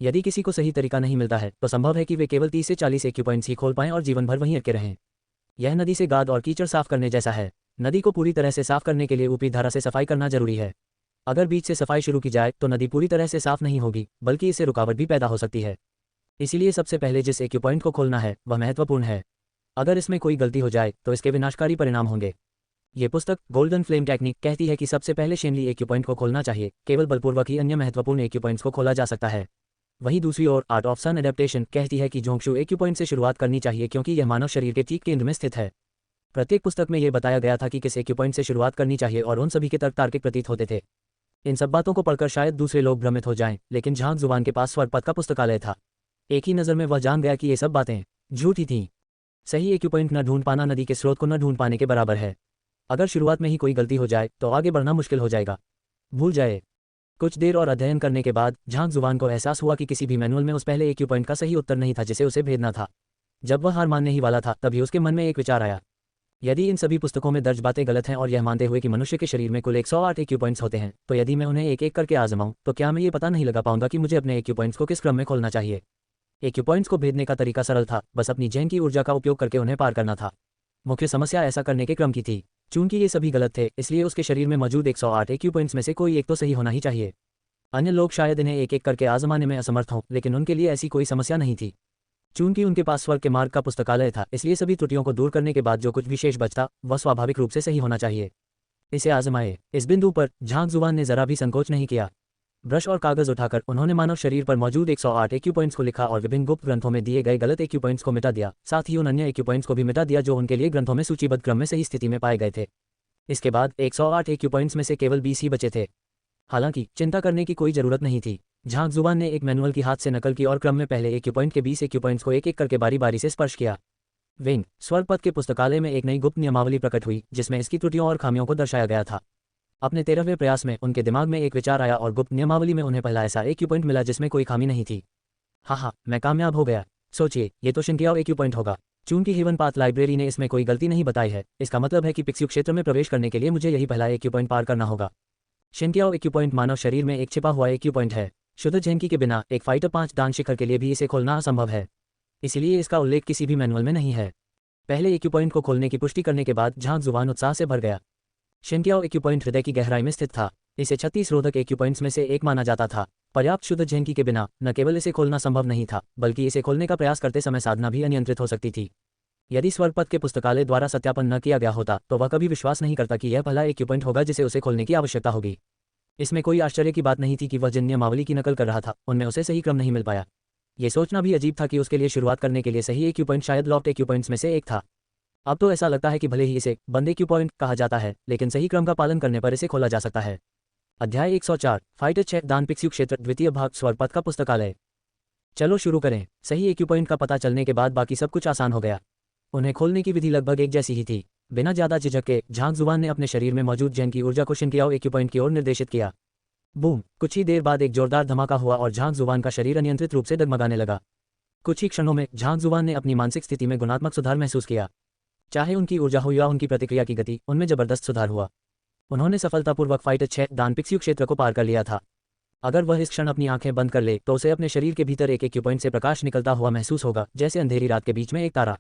यदि किसी को सही तरीका नहीं मिलता है तो संभव है कि वे केवल 30 से 40 EQ पॉइंट्स ही खोल पाएं और जीवन भर वहीं अटके रहें। यह नदी से गाद और कीचड़ साफ करने जैसा है। नदी को पूरी तरह से साफ करने के लिए ऊपरी धारा से सफाई करना जरूरी है। अगर बीच से सफाई शुरू की जाए तो नदी पूरी तरह से साफ नहीं होगी, बल्कि इससे रुकावट भी पैदा हो सकती है। इसीलिए सबसे पहले जिस EQ पॉइंट को खोलना है वह महत्वपूर्ण है। अगर इसमें कोई गलती हो जाए तो इसके विनाशकारी परिणाम होंगे। ये पुस्तक गोल्डन फ्लेम टेक्निक कहती है कि सबसे पहले शेनली EQ पॉइंट को खोलना चाहिए। केवल बलपूर्वक ही अन्य महत्वपूर्ण EQ पॉइंट्स को खोला जा सकता है। वहीं दूसरी ओर आर्ट ऑफ सन एडेप्टेशन कहती है कि जोंगशू EQ पॉइंट से शुरुआत करनी चाहिए, क्योंकि यह मानव शरीर के ठीक केंद्र में स्थित है। प्रत्येक पुस्तक में यह बताया गया था कि किस EQ पॉइंट से शुरुआत करनी चाहिए और उन सभी के तर्क तार्किक प्रतीत होते थे। इन सब बातों को पढ़कर शायद दूसरे लोग भ्रमित हो जाएं, लेकिन झांग जुबान के पास स्वरपथ का पुस्तकालय था। एक ही नज़र में वह जान गया कि ये सब बातें झूठी थीं। सही EQ पॉइंट न ढूंढ पाना नदी के स्रोत को न ढूंढ पाने के बराबर है। अगर शुरुआत में ही कोई गलती हो जाए तो आगे बढ़ना मुश्किल हो जाएगा। भूल जाए। कुछ देर और अध्ययन करने के बाद झांग जुबान को एहसास हुआ कि किसी भी मैनुअल में उस पहले EQ पॉइंट का सही उत्तर नहीं था जिसे उसे भेदना था। जब वह हार मानने ही वाला था तभी उसके मन में एक विचार आया। यदि इन सभी पुस्तकों में दर्ज बातें गलत हैं और यह मानते हुए कि मनुष्य के शरीर में कुल 108 EQ पॉइंट्स होते हैं, तो यदि मैं उन्हें एक एक करके आजमाऊं तो क्या मैं ये पता नहीं लगा पाऊंगा कि मुझे अपने EQ पॉइंट्स को किस क्रम में खोलना चाहिए। EQ पॉइंट्स को भेदने का तरीका सरल था, बस अपनी जैन की ऊर्जा का उपयोग करके उन्हें पार करना था। मुख्य समस्या ऐसा करने के क्रम की थी। चूंकि ये सभी गलत थे, इसलिए उसके शरीर में मौजूद 108 EQ पॉइंट्स में से कोई एक तो सही होना ही चाहिए। अन्य लोग शायद इन्हें एक एक करके आजमाने में असमर्थ हों, लेकिन उनके लिए ऐसी कोई समस्या नहीं थी। चूंकि उनके पास स्वर्ग के मार्ग का पुस्तकालय था, इसलिए सभी त्रुटियों को दूर करने के बाद जो कुछ विशेष बचता वह स्वाभाविक रूप से सही होना चाहिए। इसे आजमाए। इस बिंदु पर झांग जुबान ने जरा भी संकोच नहीं किया। ब्रश और कागज उठाकर उन्होंने मानव शरीर पर मौजूद 108 EQ पॉइंट्स को लिखा और विभिन्न गुप्त ग्रंथों में दिए गए गलत EQ पॉइंट्स को मिटा दिया। साथ ही उन अन्य EQ पॉइंट्स को भी मिटा दिया जो उनके लिए ग्रंथों में सूचीबद्ध क्रम में सही स्थिति में पाए गए थे। इसके बाद 108 EQ पॉइंट्स में से केवल 20 ही बचे थे। हालांकि चिंता करने की कोई जरूरत नहीं थी। झांग जुबान ने एक मैनुअल की हाथ से नकल की और क्रम में पहले EQ पॉइंट के 20 EQ पॉइंट्स को एक एक करके बारी बारी से स्पर्श किया। विंग स्वरपथ के पुस्तकालय में एक नई गुप्त नियमावली प्रकट हुई जिसमें इसकी त्रुटियों और खामियों को दर्शाया गया था। अपने 13वें प्रयास में उनके दिमाग में एक विचार आया और गुप्त नियमावली में उन्हें पहला ऐसा EQ पॉइंट मिला जिसमें कोई खामी नहीं थी। हाँ, मैं कामयाब हो गया। सोचिए, ये तो शिनटियाओ EQ पॉइंट होगा। चूंकि हेवन पाथ लाइब्रेरी ने इसमें कोई गलती नहीं बताई है, इसका मतलब है कि पिक्स्यू क्षेत्र में प्रवेश करने के लिए मुझे यही पहला EQ पॉइंट पार करना होगा। शिनटियाओ EQ पॉइंट मानव शरीर में एक छिपा हुआ EQ पॉइंट है। शुद्ध झेंकी के बिना एक फाइटर 5 दान शिखर के लिए भी इसे खोलना असंभव है। इसलिए इसका उल्लेख किसी भी मैनुअल में नहीं है। पहले EQ पॉइंट को खोलने की पुष्टि करने के बाद झांग जुबान उत्साह से भर गया। शिनटियाओ EQ पॉइंट हृदय की गहराई में स्थित था। इसे 36 रोधक EQ पॉइंट्स में से एक माना जाता था। पर्याप्त शुद्ध झेंकी के बिना न केवल इसे खोलना संभव नहीं था, बल्कि इसे खोलने का प्रयास करते समय साधना भी अनियंत्रित हो सकती थी। यदि स्वर्गपथ के पुस्तकालय द्वारा सत्यापन न किया गया होता तो वह कभी विश्वास नहीं करता कि यह पहला EQ पॉइंट होगा जिसे उसे खोलने की आवश्यकता होगी। इसमें कोई आश्चर्य की बात नहीं थी कि वह जिन नियमावली की नकल कर रहा था उनमें उसे सही क्रम नहीं मिल पाया। ये सोचना भी अजीब था कि उसके लिए शुरुआत करने के लिए सही EQ पॉइंट शायद लॉफ्ट EQ पॉइंट्स में से एक था। अब तो ऐसा लगता है कि भले ही इसे बंद EQ पॉइंट कहा जाता है, लेकिन सही क्रम का पालन करने पर इसे खोला जा सकता है। अध्याय 104 फाइटर चेक दान पिक्स्यू क्षेत्र द्वितीय भाग स्वरपथ का पुस्तकालय। चलो शुरू करें। सही EQ पॉइंट का पता चलने के बाद बाकी सब कुछ आसान हो गया। उन्हें खोलने की विधि लगभग एक जैसी ही थी। बिना ज्यादा झिझक के झांग जुबान ने अपने शरीर में मौजूद जैन की ऊर्जा को शिनटियाओ EQ पॉइंट की ओर निर्देशित किया। बूम! कुछ ही देर बाद एक जोरदार धमाका हुआ और झांग जुबान का शरीर अनियंत्रित रूप से डगमगाने लगा। कुछ ही क्षणों में झांग जुबान ने अपनी मानसिक स्थिति में गुणात्मक सुधार महसूस किया। चाहे उनकी ऊर्जा हो या उनकी प्रतिक्रिया की गति, उनमें जबरदस्त सुधार हुआ। उन्होंने सफलतापूर्वक फाइटर 6 दान पिक्स्यू क्षेत्र को पार कर लिया था। अगर वह इस क्षण अपनी आंखें बंद कर ले तो उसे अपने शरीर के भीतर एक EQ पॉइंट से प्रकाश निकलता हुआ महसूस होगा, जैसे अंधेरी रात के बीच में एक तारा।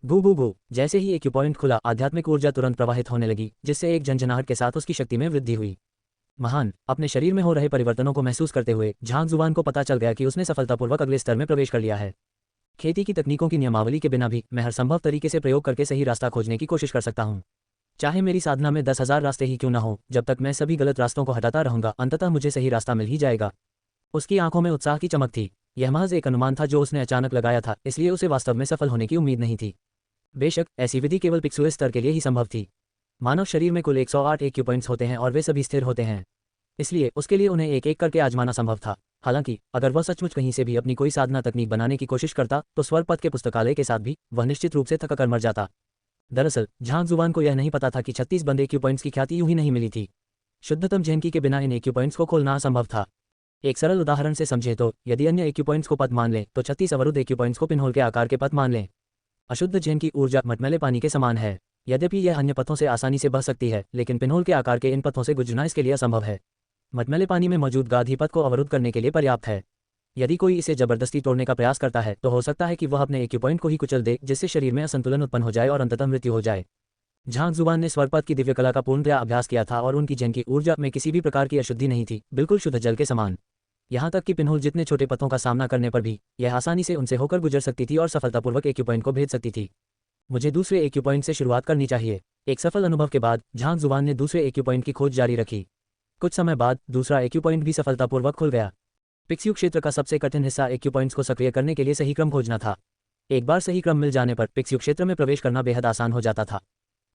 गू गू गू! जैसे ही EQ पॉइंट खुला, आध्यात्मिक ऊर्जा तुरंत प्रवाहित होने लगी, जिससे एक झंझनाहट के साथ उसकी शक्ति में वृद्धि हुई। महान! अपने शरीर में हो रहे परिवर्तनों को महसूस करते हुए झांग जुबान को पता चल गया कि उसने सफलतापूर्वक अगले स्तर में प्रवेश कर लिया है। खेती की तकनीकों की नियमावली के बिना भी मैं हर संभव तरीके से प्रयोग करके सही रास्ता खोजने की कोशिश कर सकता हूँ। चाहे मेरी साधना में 10,000 रास्ते ही क्यों न हो, जब तक मैं सभी गलत रास्तों को हटाता रहूंगा, अंततः मुझे सही रास्ता मिल ही जाएगा। उसकी आंखों में उत्साह की चमक थी। यह महज एक अनुमान था जो उसने अचानक लगाया था, इसलिए उसे वास्तव में सफल होने की उम्मीद नहीं थी। बेशक ऐसी विधि केवल पिक्स्यू स्तर के लिए ही संभव थी। मानव शरीर में कुल 108 एक्यू पॉइंट्स होते हैं और वे सभी स्थिर होते हैं, इसलिए उसके लिए उन्हें एक एक करके आजमाना संभव था। हालांकि अगर वह सचमुच कहीं से भी अपनी कोई साधना तकनीक बनाने की कोशिश करता तो स्वर्गपथ के पुस्तकालय के साथ भी वह निश्चित रूप से थक कर मर जाता। दरअसल झांग जुवान को यह नहीं पता था कि 36 बंद एक्यू पॉइंट्स की ख्याति यूं ही नहीं मिली थी। शुद्धतम झेनकी के बिना इन एक्यू पॉइंट्स को खोलना असंभव था। एक सरल उदाहरण से समझे तो यदि अन्य एक्यू पॉइंट्स को पद मान लें तो 36 अवरुद्ध एक्यू पॉइंट्स को पिनहोल के आकार के पद मान लें। अशुद्ध झेनकी ऊर्जा मटमैले पानी के समान है। यद्यपि यह अन्य पथों से आसानी से बह सकती है, लेकिन पिनहोल के आकार के इन पथों से गुजरना इसके लिए असंभव है। मटमैले पानी में मौजूद गाद ही पथ को अवरुद्ध करने के लिए पर्याप्त है। यदि कोई इसे जबरदस्ती तोड़ने का प्रयास करता है तो हो सकता है कि वह अपने एक्यू पॉइंट को ही कुचल दे, जिससे शरीर में असंतुलन उत्पन्न हो जाए और अंततः मृत्यु हो जाए। झांग जुबान ने स्वर्गपथ की दिव्य कला का पूर्णतया अभ्यास किया था और उनकी झेनकी ऊर्जा में किसी भी प्रकार की अशुद्धि नहीं थी, बिल्कुल शुद्ध जल के समान। यहाँ तक कि पिनहोल जितने छोटे पथों का सामना करने पर भी यह आसानी से उनसे होकर गुजर सकती थी और सफलतापूर्वक एक्यू पॉइंट को भेज सकती थी। मुझे दूसरे एक्यू पॉइंट से शुरुआत करनी चाहिए। एक सफल अनुभव के बाद झांग जुबान ने दूसरे एक्यू पॉइंट की खोज जारी रखी। कुछ समय बाद दूसरा एक्यू पॉइंट भी सफलतापूर्वक खुल गया। पिक्स्यू क्षेत्र का सबसे कठिन हिस्सा एक्यू पॉइंट्स को सक्रिय करने के लिए सही क्रम खोजना था। एक बार सही क्रम मिल जाने पर पिक्स्यू क्षेत्र में प्रवेश करना बेहद आसान हो जाता था।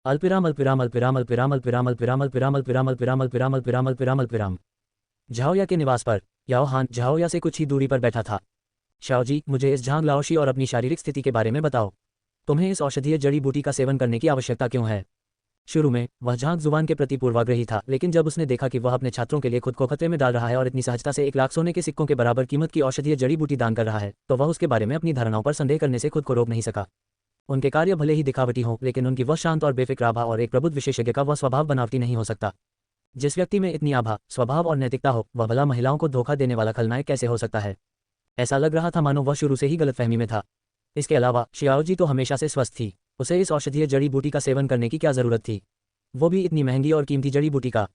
अल्पिराम अल्पिराम अल्पिराम अल्पिराम अल्पिराम अल्पिराम अल्पिराम अल्पिराम अल्पिराम अल्पिराम अल्पिराम अल्पिराम अल्पिराम। झाओया के निवास पर याओ हान झाओया से कुछ ही दूरी पर बैठा था। शाओजी, मुझे इस झांग लाओशी और अपनी शारीरिक स्थिति के बारे में बताओ। तुम्हें इस औषधीय जड़ी बूटी का सेवन करने की आवश्यकता क्यों है? शुरू में वह झांग जुबान के प्रति पूर्वाग्रही था, लेकिन जब उसने देखा कि वह अपने छात्रों के लिए खुद को खतरे में डाल रहा है और इतनी सहजता से 1 लाख सोने के सिक्कों के बराबर कीमत की औषधीय जड़ी बूटी दान कर रहा है, तो वह उसके बारे में अपनी धारणाओं पर संदेह करने से खुद को रोक नहीं सका। उनके कार्य भले ही दिखावटी हों, लेकिन उनकी वह शांत और बेफिक्र आभा और एक प्रबुद्ध विशेषज्ञ का वह स्वभाव बनावटी नहीं हो सकता। जिस व्यक्ति में इतनी आभा, स्वभाव और नैतिकता हो, वह भला महिलाओं को धोखा देने वाला खलनायक कैसे हो सकता है? ऐसा लग रहा था मानो वह शुरू से ही गलतफहमी में था। इसके अलावा शियाओजी तो हमेशा से स्वस्थ थी। उसे इस औषधीय जड़ी बूटी का सेवन करने की क्या जरूरत थी, वो भी इतनी महंगी और कीमती जड़ी बूटी का?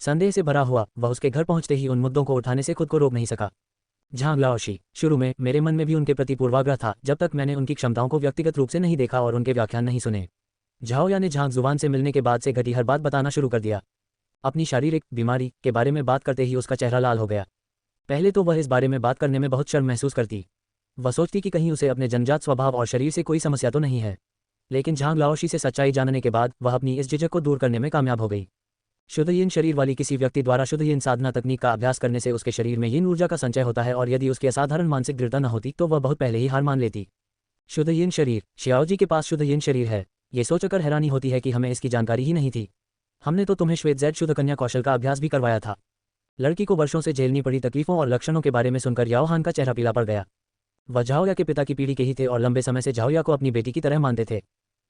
संदेह से भरा हुआ वह उसके घर पहुंचते ही उन मुद्दों को उठाने से खुद को रोक नहीं सका। झांग लाओशी, शुरू में मेरे मन में भी उनके प्रति पूर्वाग्रह था, जब तक मैंने उनकी क्षमताओं को व्यक्तिगत रूप से नहीं देखा और उनके व्याख्यान नहीं सुने। झाओया ने झांग जुबान से मिलने के बाद से घटी हर बात बताना शुरू कर दिया। अपनी शारीरिक बीमारी के बारे में बात करते ही उसका चेहरा लाल हो गया। पहले तो वह इस बारे में बात करने में बहुत शर्म महसूस करती। वह सोचती कि कहीं उसे अपने जन्मजात स्वभाव और शरीर से कोई समस्या तो नहीं है, लेकिन झांग लाओशी से सच्चाई जानने के बाद वह अपनी इस झिझक को दूर करने में कामयाब हो गई। शुद्ध यिन शरीर वाली किसी व्यक्ति द्वारा शुद्ध यिन साधना तकनीक का अभ्यास करने से उसके शरीर में यिन ऊर्जा का संचय होता है, और यदि उसकी असाधारण मानसिक दृढ़ता न होती तो वह बहुत पहले ही हार मान लेती। शुद्ध यिन शरीर, शियाओजी के पास शुद्ध यिन शरीर है, ये सोचकर हैरानी होती है कि हमें इसकी जानकारी ही नहीं थी। हमने तो तुम्हें श्वेत जैद शुद्ध कन्या कौशल का अभ्यास भी करवाया था। लड़की को वर्षों से झेलनी पड़ी तकलीफों और लक्षणों के बारे में सुनकर याओ हान का चेहरा पीला पड़ गया। वह झाओया के पिता की पीढ़ी के ही थे और लंबे समय से झाओया को अपनी बेटी की तरह मानते थे।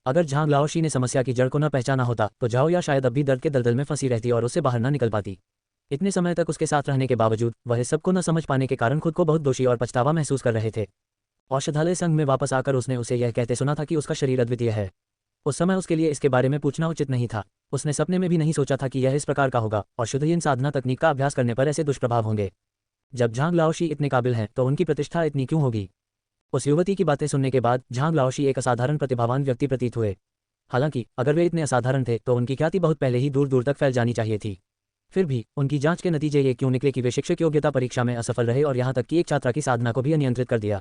अगर झांग लाओशी ने समस्या की जड़ को न पहचाना होता तो झाओया शायद अब भी दर्द के दलदल में फंसी रहती और उससे बाहर न निकल पाती। इतने समय तक उसके साथ रहने के बावजूद वह इस सबको न समझ पाने के कारण खुद को बहुत दोषी और पछतावा महसूस कर रहे थे। औषधालय संघ में वापस आकर उसने उसे यह कहते सुना था कि उसका शरीर अद्वितीय है। उस समय उसके लिए इसके बारे में पूछना उचित नहीं था। उसने सपने में भी नहीं सोचा था कि यह इस प्रकार का होगा और शुद्ध यिन साधना तकनीक का अभ्यास करने पर ऐसे दुष्प्रभाव होंगे। जब झांग लाओशी इतने काबिल हैं तो उनकी प्रतिष्ठा इतनी क्यों होगी? उस युवती की बातें सुनने के बाद झांग लाओशी एक असाधारण प्रतिभावान व्यक्ति प्रतीत हुए। हालांकि अगर वे इतने असाधारण थे तो उनकी ख्याति बहुत पहले ही दूर दूर तक फैल जानी चाहिए थी। फिर भी उनकी जांच के नतीजे ये क्यों निकले कि वे शिक्षक योग्यता परीक्षा में असफल रहे और यहाँ तक कि एक छात्रा की साधना को भी अनियंत्रित कर दिया।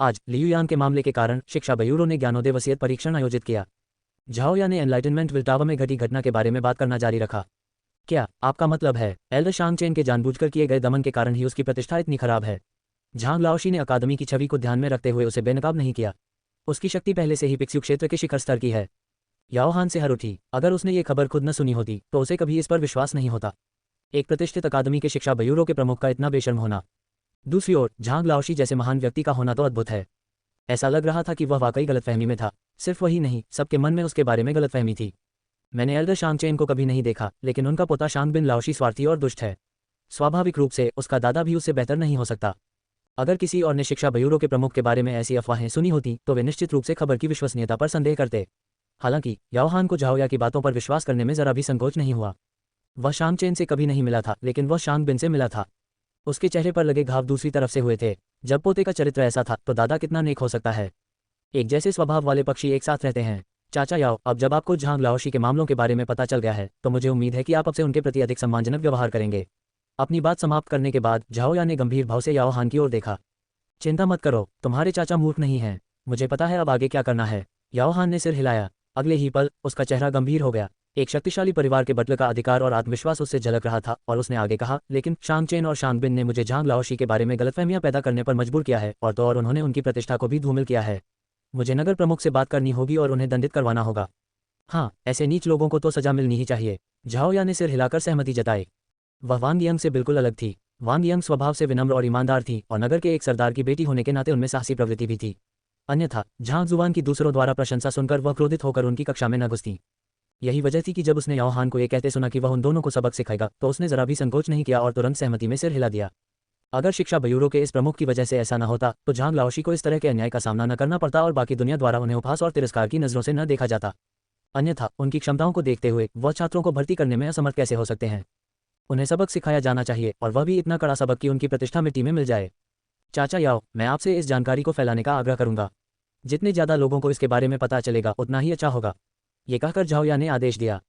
आज लियुयान के मामले के कारण शिक्षा ब्यूरो ने ज्ञानोदय वसीयत परीक्षण आयोजित किया। झाओया ने एनलाइटनमेंट विल्टावा में घटी घटना के बारे में बात करना जारी रखा। क्या आपका मतलब है एल्डर शांगचेन के जानबूझकर किए गए दमन के कारण ही उसकी प्रतिष्ठा इतनी खराब है? झांग लाओशी ने अकादमी की छवि को ध्यान में रखते हुए उसे बेनकाब नहीं किया। उसकी शक्ति पहले से ही पिक्स्यू क्षेत्र के शिखर स्तर की है। याओ हान से हर उठी। अगर उसने ये खबर खुद न सुनी होती तो उसे कभी इस पर विश्वास नहीं होता। एक प्रतिष्ठित अकादमी के शिक्षा ब्यूरो के प्रमुख का इतना बेशर्म होना। दूसरी ओर झांग लाओशी जैसे महान व्यक्ति का होना तो अद्भुत है। ऐसा लग रहा था कि वह वाकई गलतफहमी में था। सिर्फ वही नहीं, सबके मन में उसके बारे में गलतफहमी थी। मैंने एल्डर शांगचेन को कभी नहीं देखा, लेकिन उनका पोता शांग बिन लाओशी स्वार्थी और दुष्ट है। स्वाभाविक रूप से उसका दादा भी उससे बेहतर नहीं हो सकता। अगर किसी और ने शिक्षा ब्यूरो के प्रमुख के बारे में ऐसी अफवाहें सुनी होती तो वे निश्चित रूप से खबर की विश्वसनीयता पर संदेह करते। हालांकि याओ हान को झाओया की बातों पर विश्वास करने में जरा भी संकोच नहीं हुआ। वह शांगचेन से कभी नहीं मिला था, लेकिन वह शांग बिन से मिला था। उसके चेहरे पर लगे घाव दूसरी तरफ से हुए थे। जब पोते का चरित्र ऐसा था तो दादा कितना नेक हो सकता है। एक जैसे स्वभाव वाले पक्षी एक साथ रहते हैं। चाचा याओ, अब जब आपको झांग लाओशी के मामलों के बारे में पता चल गया है तो मुझे उम्मीद है कि आप अब से उनके प्रति अधिक सम्मानजनक व्यवहार करेंगे। अपनी बात समाप्त करने के बाद झाओया ने गंभीर भाव से याओ हान की ओर देखा। चिंता मत करो, तुम्हारे चाचा मूर्ख नहीं हैं। मुझे पता है अब आगे क्या करना है। याओ हान ने सिर हिलाया। अगले ही पल उसका चेहरा गंभीर हो गया। एक शक्तिशाली परिवार के बटले का अधिकार और आत्मविश्वास उससे झलक रहा था और उसने आगे कहा, लेकिन शांग चेन और शांग बिन ने मुझे झांग लाओशी के बारे में गलतफहमियां पैदा करने पर मजबूर किया है और उन्होंने उनकी प्रतिष्ठा को भी धूमिल किया है। मुझे नगर प्रमुख से बात करनी होगी और उन्हें दंडित करवाना होगा। हाँ, ऐसे नीच लोगों को तो सजा मिलनी ही चाहिए। झाओ या ने सिर हिलाकर सहमति जताई। वह वांग यंग से बिल्कुल अलग थी। वांग यंग स्वभाव से विनम्र और ईमानदार थी और नगर के एक सरदार की बेटी होने के नाते उनमें साहसी प्रवृत्ति भी थी। अन्यथा झांग जुआन की दूसरों द्वारा प्रशंसा सुनकर वह क्रोधित होकर उनकी कक्षा में न घुसती। यही वजह थी कि जब उसने याओ हान को ये कहते सुना कि वह उन दोनों को सबक सिखाएगा तो उसने जरा भी संकोच नहीं किया और तुरंत सहमति में सिर हिला दिया। अगर शिक्षा ब्यूरो के इस प्रमुख की वजह से ऐसा न होता तो झांग लाओशी को इस तरह के अन्याय का सामना न करना पड़ता और बाकी दुनिया द्वारा उन्हें उपहास और तिरस्कार की नजरों से न देखा जाता। अन्यथा उनकी क्षमताओं को देखते हुए वह छात्रों को भर्ती करने में असमर्थ कैसे हो सकते हैं। उन्हें सबक सिखाया जाना चाहिए और वह भी इतना कड़ा सबक कि उनकी प्रतिष्ठा मिट्टी में मिल जाए। चाचा याओ, मैं आपसे इस जानकारी को फैलाने का आग्रह करूंगा। जितने ज्यादा लोगों को इसके बारे में पता चलेगा उतना ही अच्छा होगा। ये कहकर झाओ या ने आदेश दिया।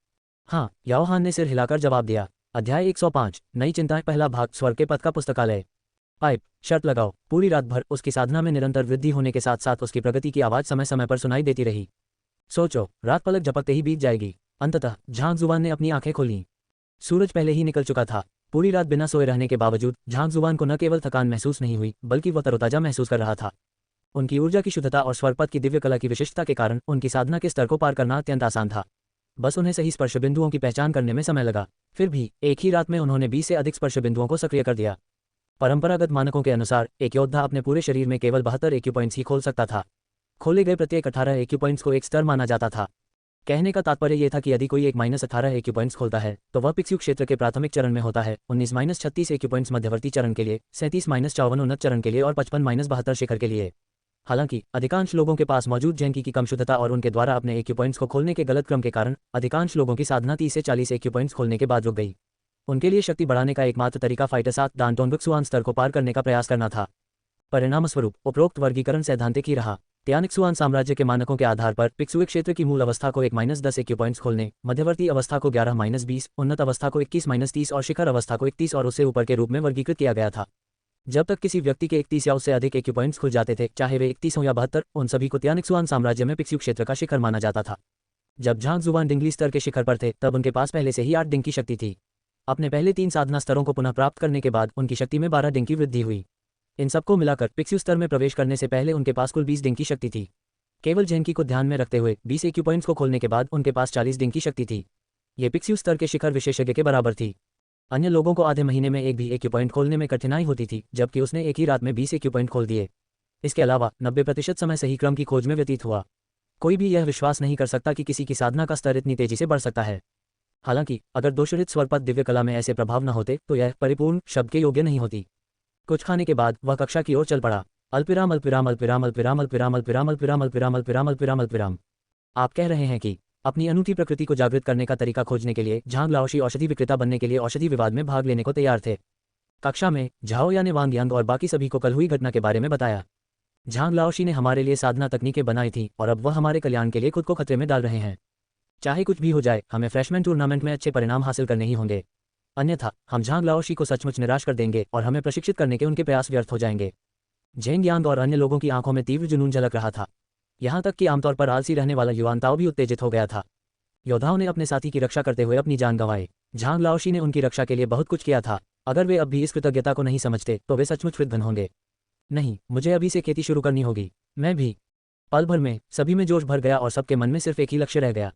हाँ, याओ हान ने सिर हिलाकर जवाब दिया। अध्याय 105 नई चिंताएं पहला भाग स्वर्ग के पथ का पुस्तकालय। पाइप शर्त लगाओ। पूरी रात भर उसकी साधना में निरंतर वृद्धि होने के साथ साथ उसकी प्रगति की आवाज समय समय पर सुनाई देती रही। सोचो, रात पलक झपकते ही बीत जाएगी। अंततः झांग जुबान ने अपनी आंखें खोलीं। सूरज पहले ही निकल चुका था। पूरी रात बिना सोए रहने के बावजूद झांग जुबान को न केवल थकान महसूस नहीं हुई बल्कि वह तरोताजा महसूस कर रहा था। उनकी ऊर्जा की शुद्धता और स्वरपथ की दिव्य कला की विशिष्टता के कारण उनकी साधना के स्तर को पार करना अत्यंत आसान था। बस उन्हें सही स्पर्श बिंदुओं की पहचान करने में समय लगा। फिर भी एक ही रात में उन्होंने 20 से अधिक स्पर्श बिंदुओं को सक्रिय कर दिया। परंपरागत मानकों के अनुसार एक योद्धा अपने पूरे शरीर में केवल 72 एक्यू पॉइंट्स ही खोल सकता था। खोले गए प्रत्येक 18 एक्यू पॉइंट्स को एक स्तर माना जाता था। कहने का तात्पर्य यह था कि यदि कोई एक -18 एक्यू पॉइंट्स खोलता है तो वह पिक्स्यू क्षेत्र के प्राथमिक चरण में होता है, 19-36 एक्यू पॉइंट्स मध्यवर्ती चरण के लिए, 37-54 उन्नत चरण के लिए और 55-72 शिखर के लिए। हालांकि अधिकांश लोगों के पास मौजूद जेनकी की कम शुद्धता और उनके द्वारा अपने एक्यू पॉइंट्स को खोलने के गलत क्रम के कारण अधिकांश लोगों की साधना 30 से 40 एक्यू पॉइंट्स खोलने के बाद रुक गई। उनके लिए शक्ति बढ़ाने का एकमात्र तरीका फाइटर 7 दानटोंगक्सुआन स्तर को पार करने का प्रयास करना था। परिणामस्वरूप उपरोक्त वर्गीकरण सैद्धांतिक ही रहा। त्यानिक्सुआन साम्राज्य के मानकों के आधार पर पिक्सुए क्षेत्र की मूल अवस्था को एक -10 एक्यू पॉइंट्स खोलने, मध्यवर्ती अवस्था को 11-20, उन्नत अवस्था को 21-30 और शिखर अवस्था को 31 और उससे ऊपर के रूप में वर्गीकृत किया गया था। जब तक किसी व्यक्ति के 31 या उससे अधिक एक्यू पॉइंट्स खुल जाते थे, चाहे वे 31 हो या 72, उन सभी को त्यानिक्सुआन साम्राज्य में पिक्स्यू क्षेत्र का शिखर माना जाता था। जब झांग जुबान डिंगली स्तर के शिखर पर थे तब उनके पास पहले से ही 8 डिंग की शक्ति थी। अपने पहले 3 साधना स्तरों को पुनः प्राप्त करने के बाद उनकी शक्ति में 12 डिंग की वृद्धि हुई। इन सबको मिलाकर पिक्स्यू स्तर में प्रवेश करने से पहले उनके पास कुल 20 डिंग की शक्ति थी। केवल जेनकी को ध्यान में रखते हुए 20 एक्यू पॉइंट्स को खोलने के बाद उनके पास 40 डिंग की शक्ति थी। ये पिक्स्यू स्तर के शिखर विशेषज्ञ के बराबर थी। अन्य लोगों को आधे महीने में एक भी एक्यू पॉइंट खोलने में कठिनाई होती थी, जबकि उसने एक ही रात में 20 एक्यू पॉइंट खोल दिए। इसके अलावा 90% समय सही क्रम की खोज में व्यतीत हुआ। कोई भी यह विश्वास नहीं कर सकता कि किसी की साधना का स्तर इतनी तेजी से बढ़ सकता है। हालांकि अगर दोषरहित स्वरपथ दिव्य कला में ऐसे प्रभाव न होते तो यह परिपूर्ण शब्द के योग्य नहीं होती। कुछ खाने के बाद वह कक्षा की ओर चल पड़ा। अल्पिराम अल्पिराम अल्पिराम अल्पिराम अल्पिराम अल्पिराम अल्पिराम अल्पिराम अल्पिराम अल्पिराम अल्पिराम। आप कह रहे हैं कि अपनी अनूठी प्रकृति को जागृत करने का तरीका खोजने के लिए झांग लाओशी औषधि विक्रेता बनने के लिए औषधि विवाद में भाग लेने को तैयार थे। कक्षा में झाओ या ने वांग यांग और बाकी सभी को कल हुई घटना के बारे में बताया। झांग लाओशी ने हमारे लिए साधना तकनीकें बनाई थी और अब वह हमारे कल्याण के लिए खुद को खतरे में डाल रहे हैं। चाहे कुछ भी हो जाए, हमें फ्रेशमैन टूर्नामेंट में अच्छे परिणाम हासिल करने ही होंगे, अन्यथा हम झांग लाओशी को सचमुच निराश कर देंगे और हमें प्रशिक्षित करने के उनके प्रयास व्यर्थ हो जाएंगे। झेंग यांग और अन्य लोगों की आंखों में तीव्र जुनून झलक रहा था। यहाँ तक कि आमतौर पर आलसी रहने वाला युवान ताओ भी उत्तेजित हो गया था। योद्धाओं ने अपने साथी की रक्षा करते हुए अपनी जान गंवाई। झांग लाओशी ने उनकी रक्षा के लिए बहुत कुछ किया था। अगर वे अब भी इस कृतज्ञता को नहीं समझते तो वे सचमुच विद्वान होंगे। नहीं, मुझे अभी से खेती शुरू करनी होगी। मैं भी। पल भर में सभी में जोश भर गया और सबके मन में सिर्फ एक ही लक्ष्य रह गया।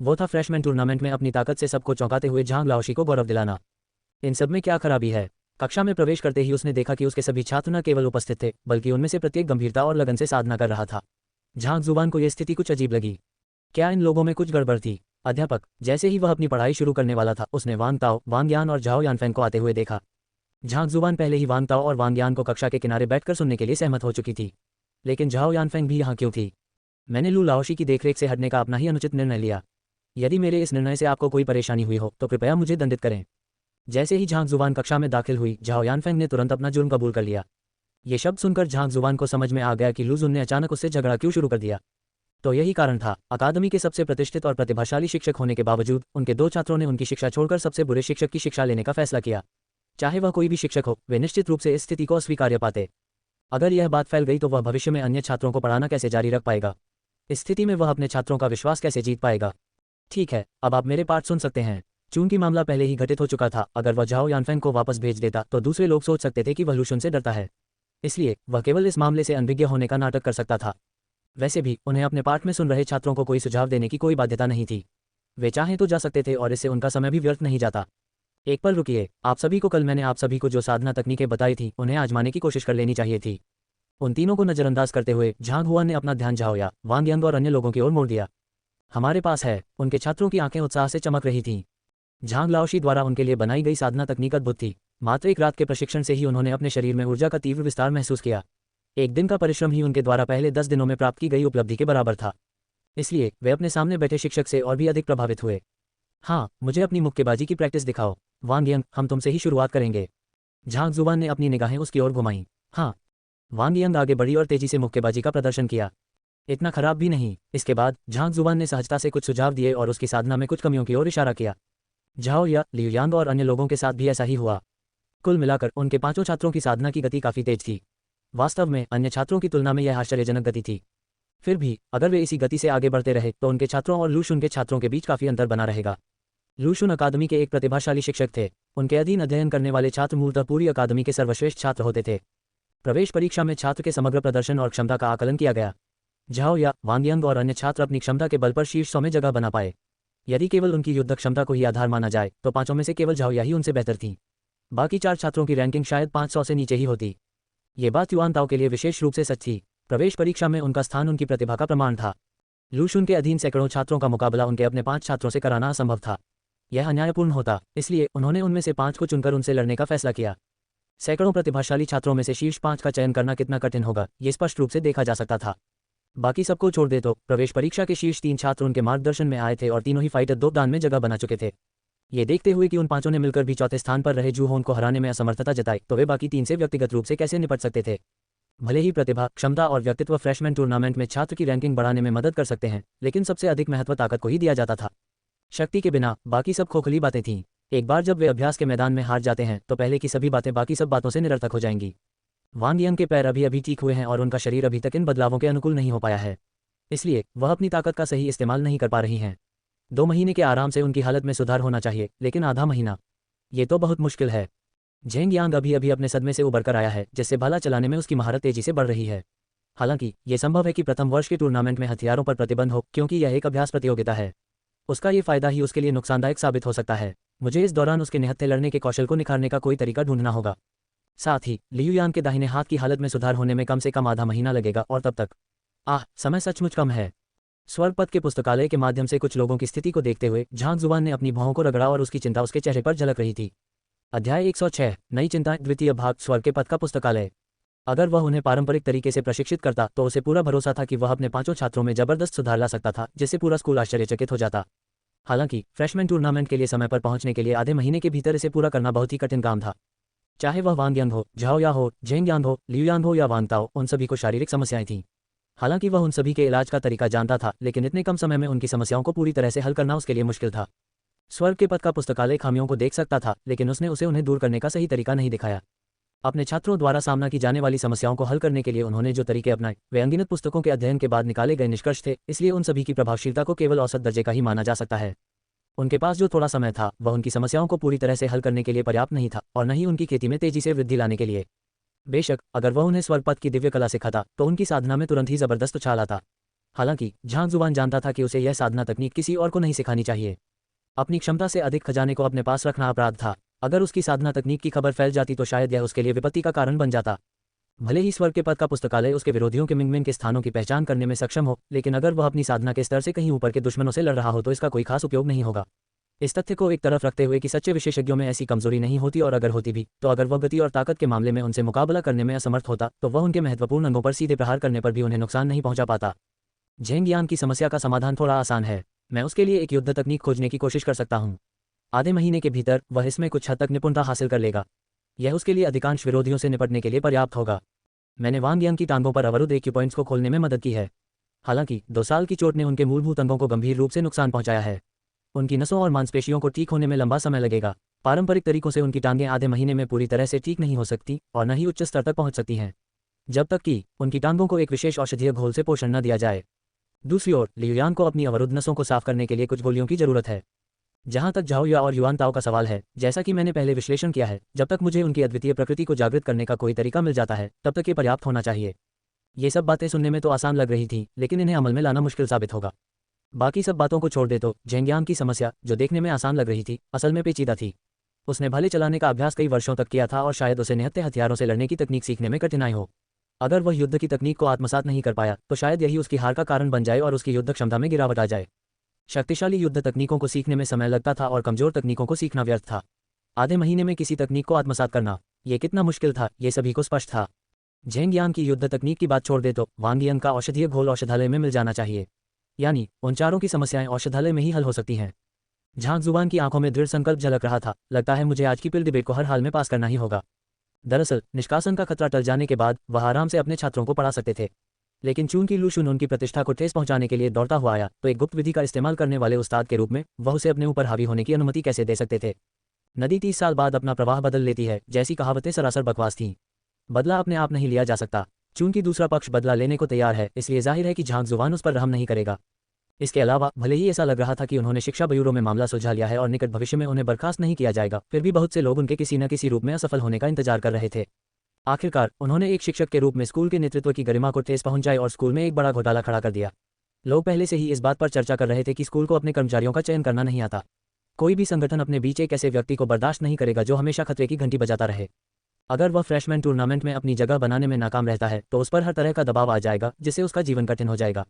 वो था फ्रेशमैन टूर्नामेंट में अपनी ताकत से सबको चौंकाते हुए झांग लाओशी को गौरव दिलाना। इन सब में क्या खराबी है? कक्षा में प्रवेश करते ही उसने देखा कि उसके सभी छात्र न केवल उपस्थित थे बल्कि उनमें से प्रत्येक गंभीरता और लगन से साधना कर रहा था। झांग जुबान को यह स्थिति कुछ अजीब लगी। क्या इन लोगों में कुछ गड़बड़ थी? अध्यापक, जैसे ही वह अपनी पढ़ाई शुरू करने वाला था उसने वांग ताओ, वांग यान और झाओ यानफेंग को आते हुए देखा। झांग जुबान पहले ही वांग ताओ और वांग यान को कक्षा के किनारे बैठकर सुनने के लिए सहमत हो चुकी थी, लेकिन झाओ यानफेंग भी यहाँ क्यों थी? मैंने लू लाओशी की देखरेख से हटने का अपना ही अनुचित निर्णय लिया। यदि मेरे इस निर्णय से आपको कोई परेशानी हुई हो तो कृपया मुझे दंडित करें। जैसे ही झांग जुबान कक्षा में दाखिल हुई, झाओ यानफेंग ने तुरंत अपना जुर्म कबूल कर लिया। ये शब्द सुनकर झांग जुबान को समझ में आ गया कि लू जुन ने अचानक उससे झगड़ा क्यों शुरू कर दिया। तो यही कारण था। अकादमी के सबसे प्रतिष्ठित और प्रतिभाशाली शिक्षक होने के बावजूद उनके 2 छात्रों ने उनकी शिक्षा छोड़कर सबसे बुरे शिक्षक की शिक्षा लेने का फैसला किया। चाहे वह कोई भी शिक्षक हो, वे निश्चित रूप से इस स्थिति को अस्वीकार्य पाते। अगर यह बात फैल गई तो वह भविष्य में अन्य छात्रों को पढ़ाना कैसे जारी रख पाएगा? इस स्थिति में वह अपने छात्रों का विश्वास कैसे जीत पाएगा? ठीक है, अब आप मेरे पार्ट सुन सकते हैं। चूंकि मामला पहले ही घटित हो चुका था, अगर वह झाओ यानफेंग को वापस भेज देता तो दूसरे लोग सोच सकते थे कि वह लूशुन से डरता है, इसलिए वह केवल इस मामले से अनभिज्ञ होने का नाटक कर सकता था। वैसे भी उन्हें अपने पार्ट में सुन रहे छात्रों को कोई सुझाव देने की कोई बाध्यता नहीं थी। वे चाहें तो जा सकते थे और इससे उनका समय भी व्यर्थ नहीं जाता। एक पल रुकिए, आप सभी को कल मैंने आप सभी को जो साधना तकनीकें बताई थी उन्हें आजमाने की कोशिश कर लेनी चाहिए थी। उन तीनों को नजरअंदाज करते हुए झांग हुआ ने अपना ध्यान झाओया, वांग यांग और अन्य लोगों की ओर मोड़ दिया। हमारे पास है। उनके छात्रों की आंखें उत्साह से चमक रही थीं। झांग लाओशी द्वारा उनके लिए बनाई गई साधना तकनीक अद्भुत थी। मात्र एक रात के प्रशिक्षण से ही उन्होंने अपने शरीर में ऊर्जा का तीव्र विस्तार महसूस किया। एक दिन का परिश्रम ही उनके द्वारा पहले 10 दिनों में प्राप्त की गई उपलब्धि के बराबर था। इसलिए वे अपने सामने बैठे शिक्षक से और भी अधिक प्रभावित हुए। हाँ, मुझे अपनी मुक्केबाजी की प्रैक्टिस दिखाओ। वांग यंग, हम तुमसे ही शुरुआत करेंगे। झांग जुबान ने अपनी निगाहें उसकी ओर घुमाईं। हाँ। वांग यंग आगे बढ़ी और तेजी से मुक्केबाजी का प्रदर्शन किया। इतना खराब भी नहीं। इसके बाद झांग जुबान ने सहजता से कुछ सुझाव दिए और उसकी साधना में कुछ कमियों की ओर इशारा किया। झाओ या, लियू यांग और अन्य लोगों के साथ भी ऐसा ही हुआ। कुल मिलाकर उनके पांचों छात्रों की साधना की गति काफी तेज थी। वास्तव में अन्य छात्रों की तुलना में यह आश्चर्यजनक गति थी। फिर भी अगर वे इसी गति से आगे बढ़ते रहे तो उनके छात्रों और लूशुन के छात्रों के बीच काफी अंतर बना रहेगा। लूशुन अकादमी के एक प्रतिभाशाली शिक्षक थे। उनके अधीन अध्ययन करने वाले छात्र मूलतः पूरी अकादमी के सर्वश्रेष्ठ छात्र होते थे। प्रवेश परीक्षा में छात्र के समग्र प्रदर्शन और क्षमता का आकलन किया गया। झाओ या, वांग यांग और अन्य छात्र अपनी क्षमता के बल पर शीर्ष 100 में जगह बना पाए। यदि केवल उनकी युद्ध क्षमता को ही आधार माना जाए तो पांचों में से केवल झाओ या ही उनसे बेहतर थी। बाकी 4 छात्रों की रैंकिंग शायद 500 से नीचे ही होती। ये बात युआन ताओ के लिए विशेष रूप से सच थी। प्रवेश परीक्षा में उनका स्थान उनकी प्रतिभा का प्रमाण था। लूशुन के अधीन सैकड़ों छात्रों का मुकाबला उनके अपने 5 छात्रों से कराना असंभव था। यह अन्यायपूर्ण होता, इसलिए उन्होंने उनमें से 5 को चुनकर उनसे लड़ने का फैसला किया। सैकड़ों प्रतिभाशाली छात्रों में से शीर्ष 5 का चयन करना कितना कठिन होगा, ये स्पष्ट रूप से देखा जा सकता था। बाकी सबको छोड़ दे तो प्रवेश परीक्षा के शीर्ष 3 छात्र उनके मार्गदर्शन में आए थे और तीनों ही फाइटर दो दान में जगह बना चुके थे। ये देखते हुए कि उन पांचों ने मिलकर भी चौथे स्थान पर रहे जू होन को हराने में असमर्थता जताई, तो वे बाकी 3 से व्यक्तिगत रूप से कैसे निपट सकते थे। भले ही प्रतिभा, क्षमता और व्यक्तित्व फ्रेशमैन टूर्नामेंट में छात्र की रैंकिंग बढ़ाने में मदद कर सकते हैं, लेकिन सबसे अधिक महत्व ताकत को ही दिया जाता था। शक्ति के बिना बाकी सब खोखली बातें थीं। एक बार जब वे अभ्यास के मैदान में हार जाते हैं तो पहले की सभी बातें बाकी सब बातों से निरर्थक हो जाएंगी। वांग यंग के पैर अभी अभी ठीक हुए हैं और उनका शरीर अभी तक इन बदलावों के अनुकूल नहीं हो पाया है, इसलिए वह अपनी ताकत का सही इस्तेमाल नहीं कर पा रही हैं। 2 महीने के आराम से उनकी हालत में सुधार होना चाहिए, लेकिन आधा महीना, ये तो बहुत मुश्किल है। झेंग यांग अभी अभी अपने सदमे से उबर कर आया है, जिससे भाला चलाने में उसकी महारत तेजी से बढ़ रही है। हालांकि ये संभव है कि प्रथम वर्ष के टूर्नामेंट में हथियारों पर प्रतिबंध हो, क्योंकि यह एक अभ्यास प्रतियोगिता है। उसका ये फायदा ही उसके लिए नुकसानदायक साबित हो सकता है। मुझे इस दौरान उसके निहत्थे लड़ने के कौशल को निखारने का कोई तरीका ढूंढना होगा। साथ ही लियू यांग के दाहिने हाथ की हालत में सुधार होने में कम से कम आधा महीना लगेगा, और तब तक समय सचमुच कम है। स्वर्गपथ के पुस्तकालय के माध्यम से कुछ लोगों की स्थिति को देखते हुए झांग जुबान ने अपनी भौहों को रगड़ा और उसकी चिंता उसके चेहरे पर झलक रही थी। अध्याय 106, नई चिंताएं, द्वितीय भाग, स्वर्ग के पथ का पुस्तकालय। अगर वह उन्हें पारंपरिक तरीके से प्रशिक्षित करता तो उसे पूरा भरोसा था कि वह अपने 5 छात्रों में जबरदस्त सुधार ला सकता था, जिससे पूरा स्कूल आश्चर्यचकित हो जाता। हालांकि फ्रेशमैन टूर्नामेंट के लिए समय पर पहुंचने के लिए आधे महीने के भीतर इसे पूरा करना बहुत ही कठिन काम था। चाहे वह वांग यांग हो, झाओ या हो, झेंग यांग हो, लियू यांग हो या वांग ताओ, उन सभी को शारीरिक समस्याएं थीं। हालांकि वह उन सभी के इलाज का तरीका जानता था, लेकिन इतने कम समय में उनकी समस्याओं को पूरी तरह से हल करना उसके लिए मुश्किल था। स्वर्ग के पथ का पुस्तकालय खामियों को देख सकता था, लेकिन उसने उसे उन्हें दूर करने का सही तरीका नहीं दिखाया। अपने छात्रों द्वारा सामना की जाने वाली समस्याओं को हल करने के लिए उन्होंने जो तरीके अपनाए वे अनगिनत पुस्तकों के अध्ययन के बाद निकाले गए निष्कर्ष थे, इसलिए उन सभी की प्रभावशीलता को केवल औसत दर्जे का ही माना जा सकता है। उनके पास जो थोड़ा समय था वह उनकी समस्याओं को पूरी तरह से हल करने के लिए पर्याप्त नहीं था, और न ही उनकी खेती में तेजी से वृद्धि लाने के लिए। बेशक अगर वह उन्हें स्वर्गपथ की दिव्य कला सिखाता तो उनकी साधना में तुरंत ही जबरदस्त उछाल आता। हालांकि झांग जुबान जानता था कि उसे यह साधना तकनीक किसी और को नहीं सिखानी चाहिए। अपनी क्षमता से अधिक खजाने को अपने पास रखना अपराध था। अगर उसकी साधना तकनीक की खबर फैल जाती तो शायद यह उसके लिए विपत्ति का कारण बन जाता। भले ही स्वर्ग के पथ का पुस्तकालय उसके विरोधियों के मिंगमिंग के स्थानों की पहचान करने में सक्षम हो, लेकिन अगर वह अपनी साधना के स्तर से कहीं ऊपर के दुश्मनों से लड़ रहा हो तो इसका कोई खास उपयोग नहीं होगा। इस तथ्य को एक तरफ रखते हुए कि सच्चे विशेषज्ञों में ऐसी कमजोरी नहीं होती, और अगर होती भी तो अगर वह गति और ताकत के मामले में उनसे मुकाबला करने में असमर्थ होता तो वह उनके महत्वपूर्ण अंगों पर सीधे प्रहार करने पर भी उन्हें नुकसान नहीं पहुंचा पाता। झेंग यांग की समस्या का समाधान थोड़ा आसान है। मैं उसके लिए एक युद्ध तकनीक खोजने की कोशिश कर सकता हूँ। आधे महीने के भीतर वह इसमें कुछ हद तक निपुणता हासिल कर लेगा। यह उसके लिए अधिकांश विरोधियों से निपटने के लिए पर्याप्त होगा। मैंने वांग यांग की टांगों पर अवरुद्ध एक्यूपॉइंट्स को खोलने में मदद की है। हालांकि 2 साल की चोट ने उनके मूलभूत अंगों को गंभीर रूप से नुकसान पहुंचाया है। उनकी नसों और मांसपेशियों को ठीक होने में लंबा समय लगेगा। पारंपरिक तरीकों से उनकी टांगें आधे महीने में पूरी तरह से ठीक नहीं हो सकती और न ही उच्च स्तर तक पहुंच सकती हैं, जब तक कि उनकी टांगों को एक विशेष औषधीय घोल से पोषण न दिया जाए। दूसरी ओर लियुयान को अपनी अवरुद्ध नसों को साफ करने के लिए कुछ गोलियों की जरूरत है। जहां तक झाओ या और युआन ताओ का सवाल है, जैसा कि मैंने पहले विश्लेषण किया है, जब तक मुझे उनकी अद्वितीय प्रकृति को जागृत करने का कोई तरीका मिल जाता है तब तक ये पर्याप्त होना चाहिए। ये सब बातें सुनने में तो आसान लग रही थी, लेकिन इन्हें अमल में लाना मुश्किल साबित होगा। बाकी सब बातों को छोड़ दे तो झेंगियान की समस्या, जो देखने में आसान लग रही थी, असल में पेचीदा थी। उसने भाले चलाने का अभ्यास कई वर्षों तक किया था और शायद उसे निहत्थे हथियारों से लड़ने की तकनीक सीखने में कठिनाई हो। अगर वह युद्ध की तकनीक को आत्मसात नहीं कर पाया तो शायद यही उसकी हार का कारण बन जाए और उसकी युद्ध क्षमता में गिरावट आ जाए। शक्तिशाली युद्ध तकनीकों को सीखने में समय लगता था और कमजोर तकनीकों को सीखना व्यर्थ था। आधे महीने में किसी तकनीक को आत्मसात करना, ये कितना मुश्किल था, ये सभी को स्पष्ट था। झेंगियान की युद्ध तकनीक की बात छोड़ दे तो वांगियन का औषधीय घोल औषधालय में मिल जाना चाहिए। यानी उन चारों की समस्याएं औषधालय में ही हल हो सकती हैं। झांग जुबान की आंखों में दृढ़ संकल्प झलक रहा था। लगता है मुझे आज की पिल डिबेट को हर हाल में पास करना ही होगा। दरअसल निष्कासन का खतरा टल जाने के बाद वह आराम से अपने छात्रों को पढ़ा सकते थे, लेकिन चूंकि लूशुन उनकी प्रतिष्ठा को ठेस पहुंचाने के लिए दौड़ता हुआ आया तो एक गुप्त विधि का इस्तेमाल करने वाले उस्ताद के रूप में वह उसे अपने ऊपर हावी होने की अनुमति कैसे दे सकते थे। नदी 30 साल बाद अपना प्रवाह बदल लेती है जैसी कहावतें सरासर बकवास थीं। बदला अपने आप नहीं लिया जा सकता। चूंकि दूसरा पक्ष बदला लेने को तैयार है, इसलिए जाहिर है कि झांग जुबान उस पर रहम नहीं करेगा। इसके अलावा भले ही ऐसा लग रहा था कि उन्होंने शिक्षा ब्यूरो में मामला सुलझा लिया है और निकट भविष्य में उन्हें बर्खास्त नहीं किया जाएगा, फिर भी बहुत से लोग उनके किसी न किसी रूप में असफल होने का इंतजार कर रहे थे। आखिरकार उन्होंने एक शिक्षक के रूप में स्कूल के नेतृत्व की गरिमा को ठेस पहुंचाई और स्कूल में एक बड़ा घोटाला खड़ा कर दिया। लोग पहले से ही इस बात पर चर्चा कर रहे थे कि स्कूल को अपने कर्मचारियों का चयन करना नहीं आता। कोई भी संगठन अपने बीच एक ऐसे व्यक्ति को बर्दाश्त नहीं करेगा जो हमेशा खतरे की घंटी बजाता रहे। अगर वह फ्रेशमैन टूर्नामेंट में अपनी जगह बनाने में नाकाम रहता है तो उस पर हर तरह का दबाव आ जाएगा, जिससे उसका जीवन कठिन हो जाएगा।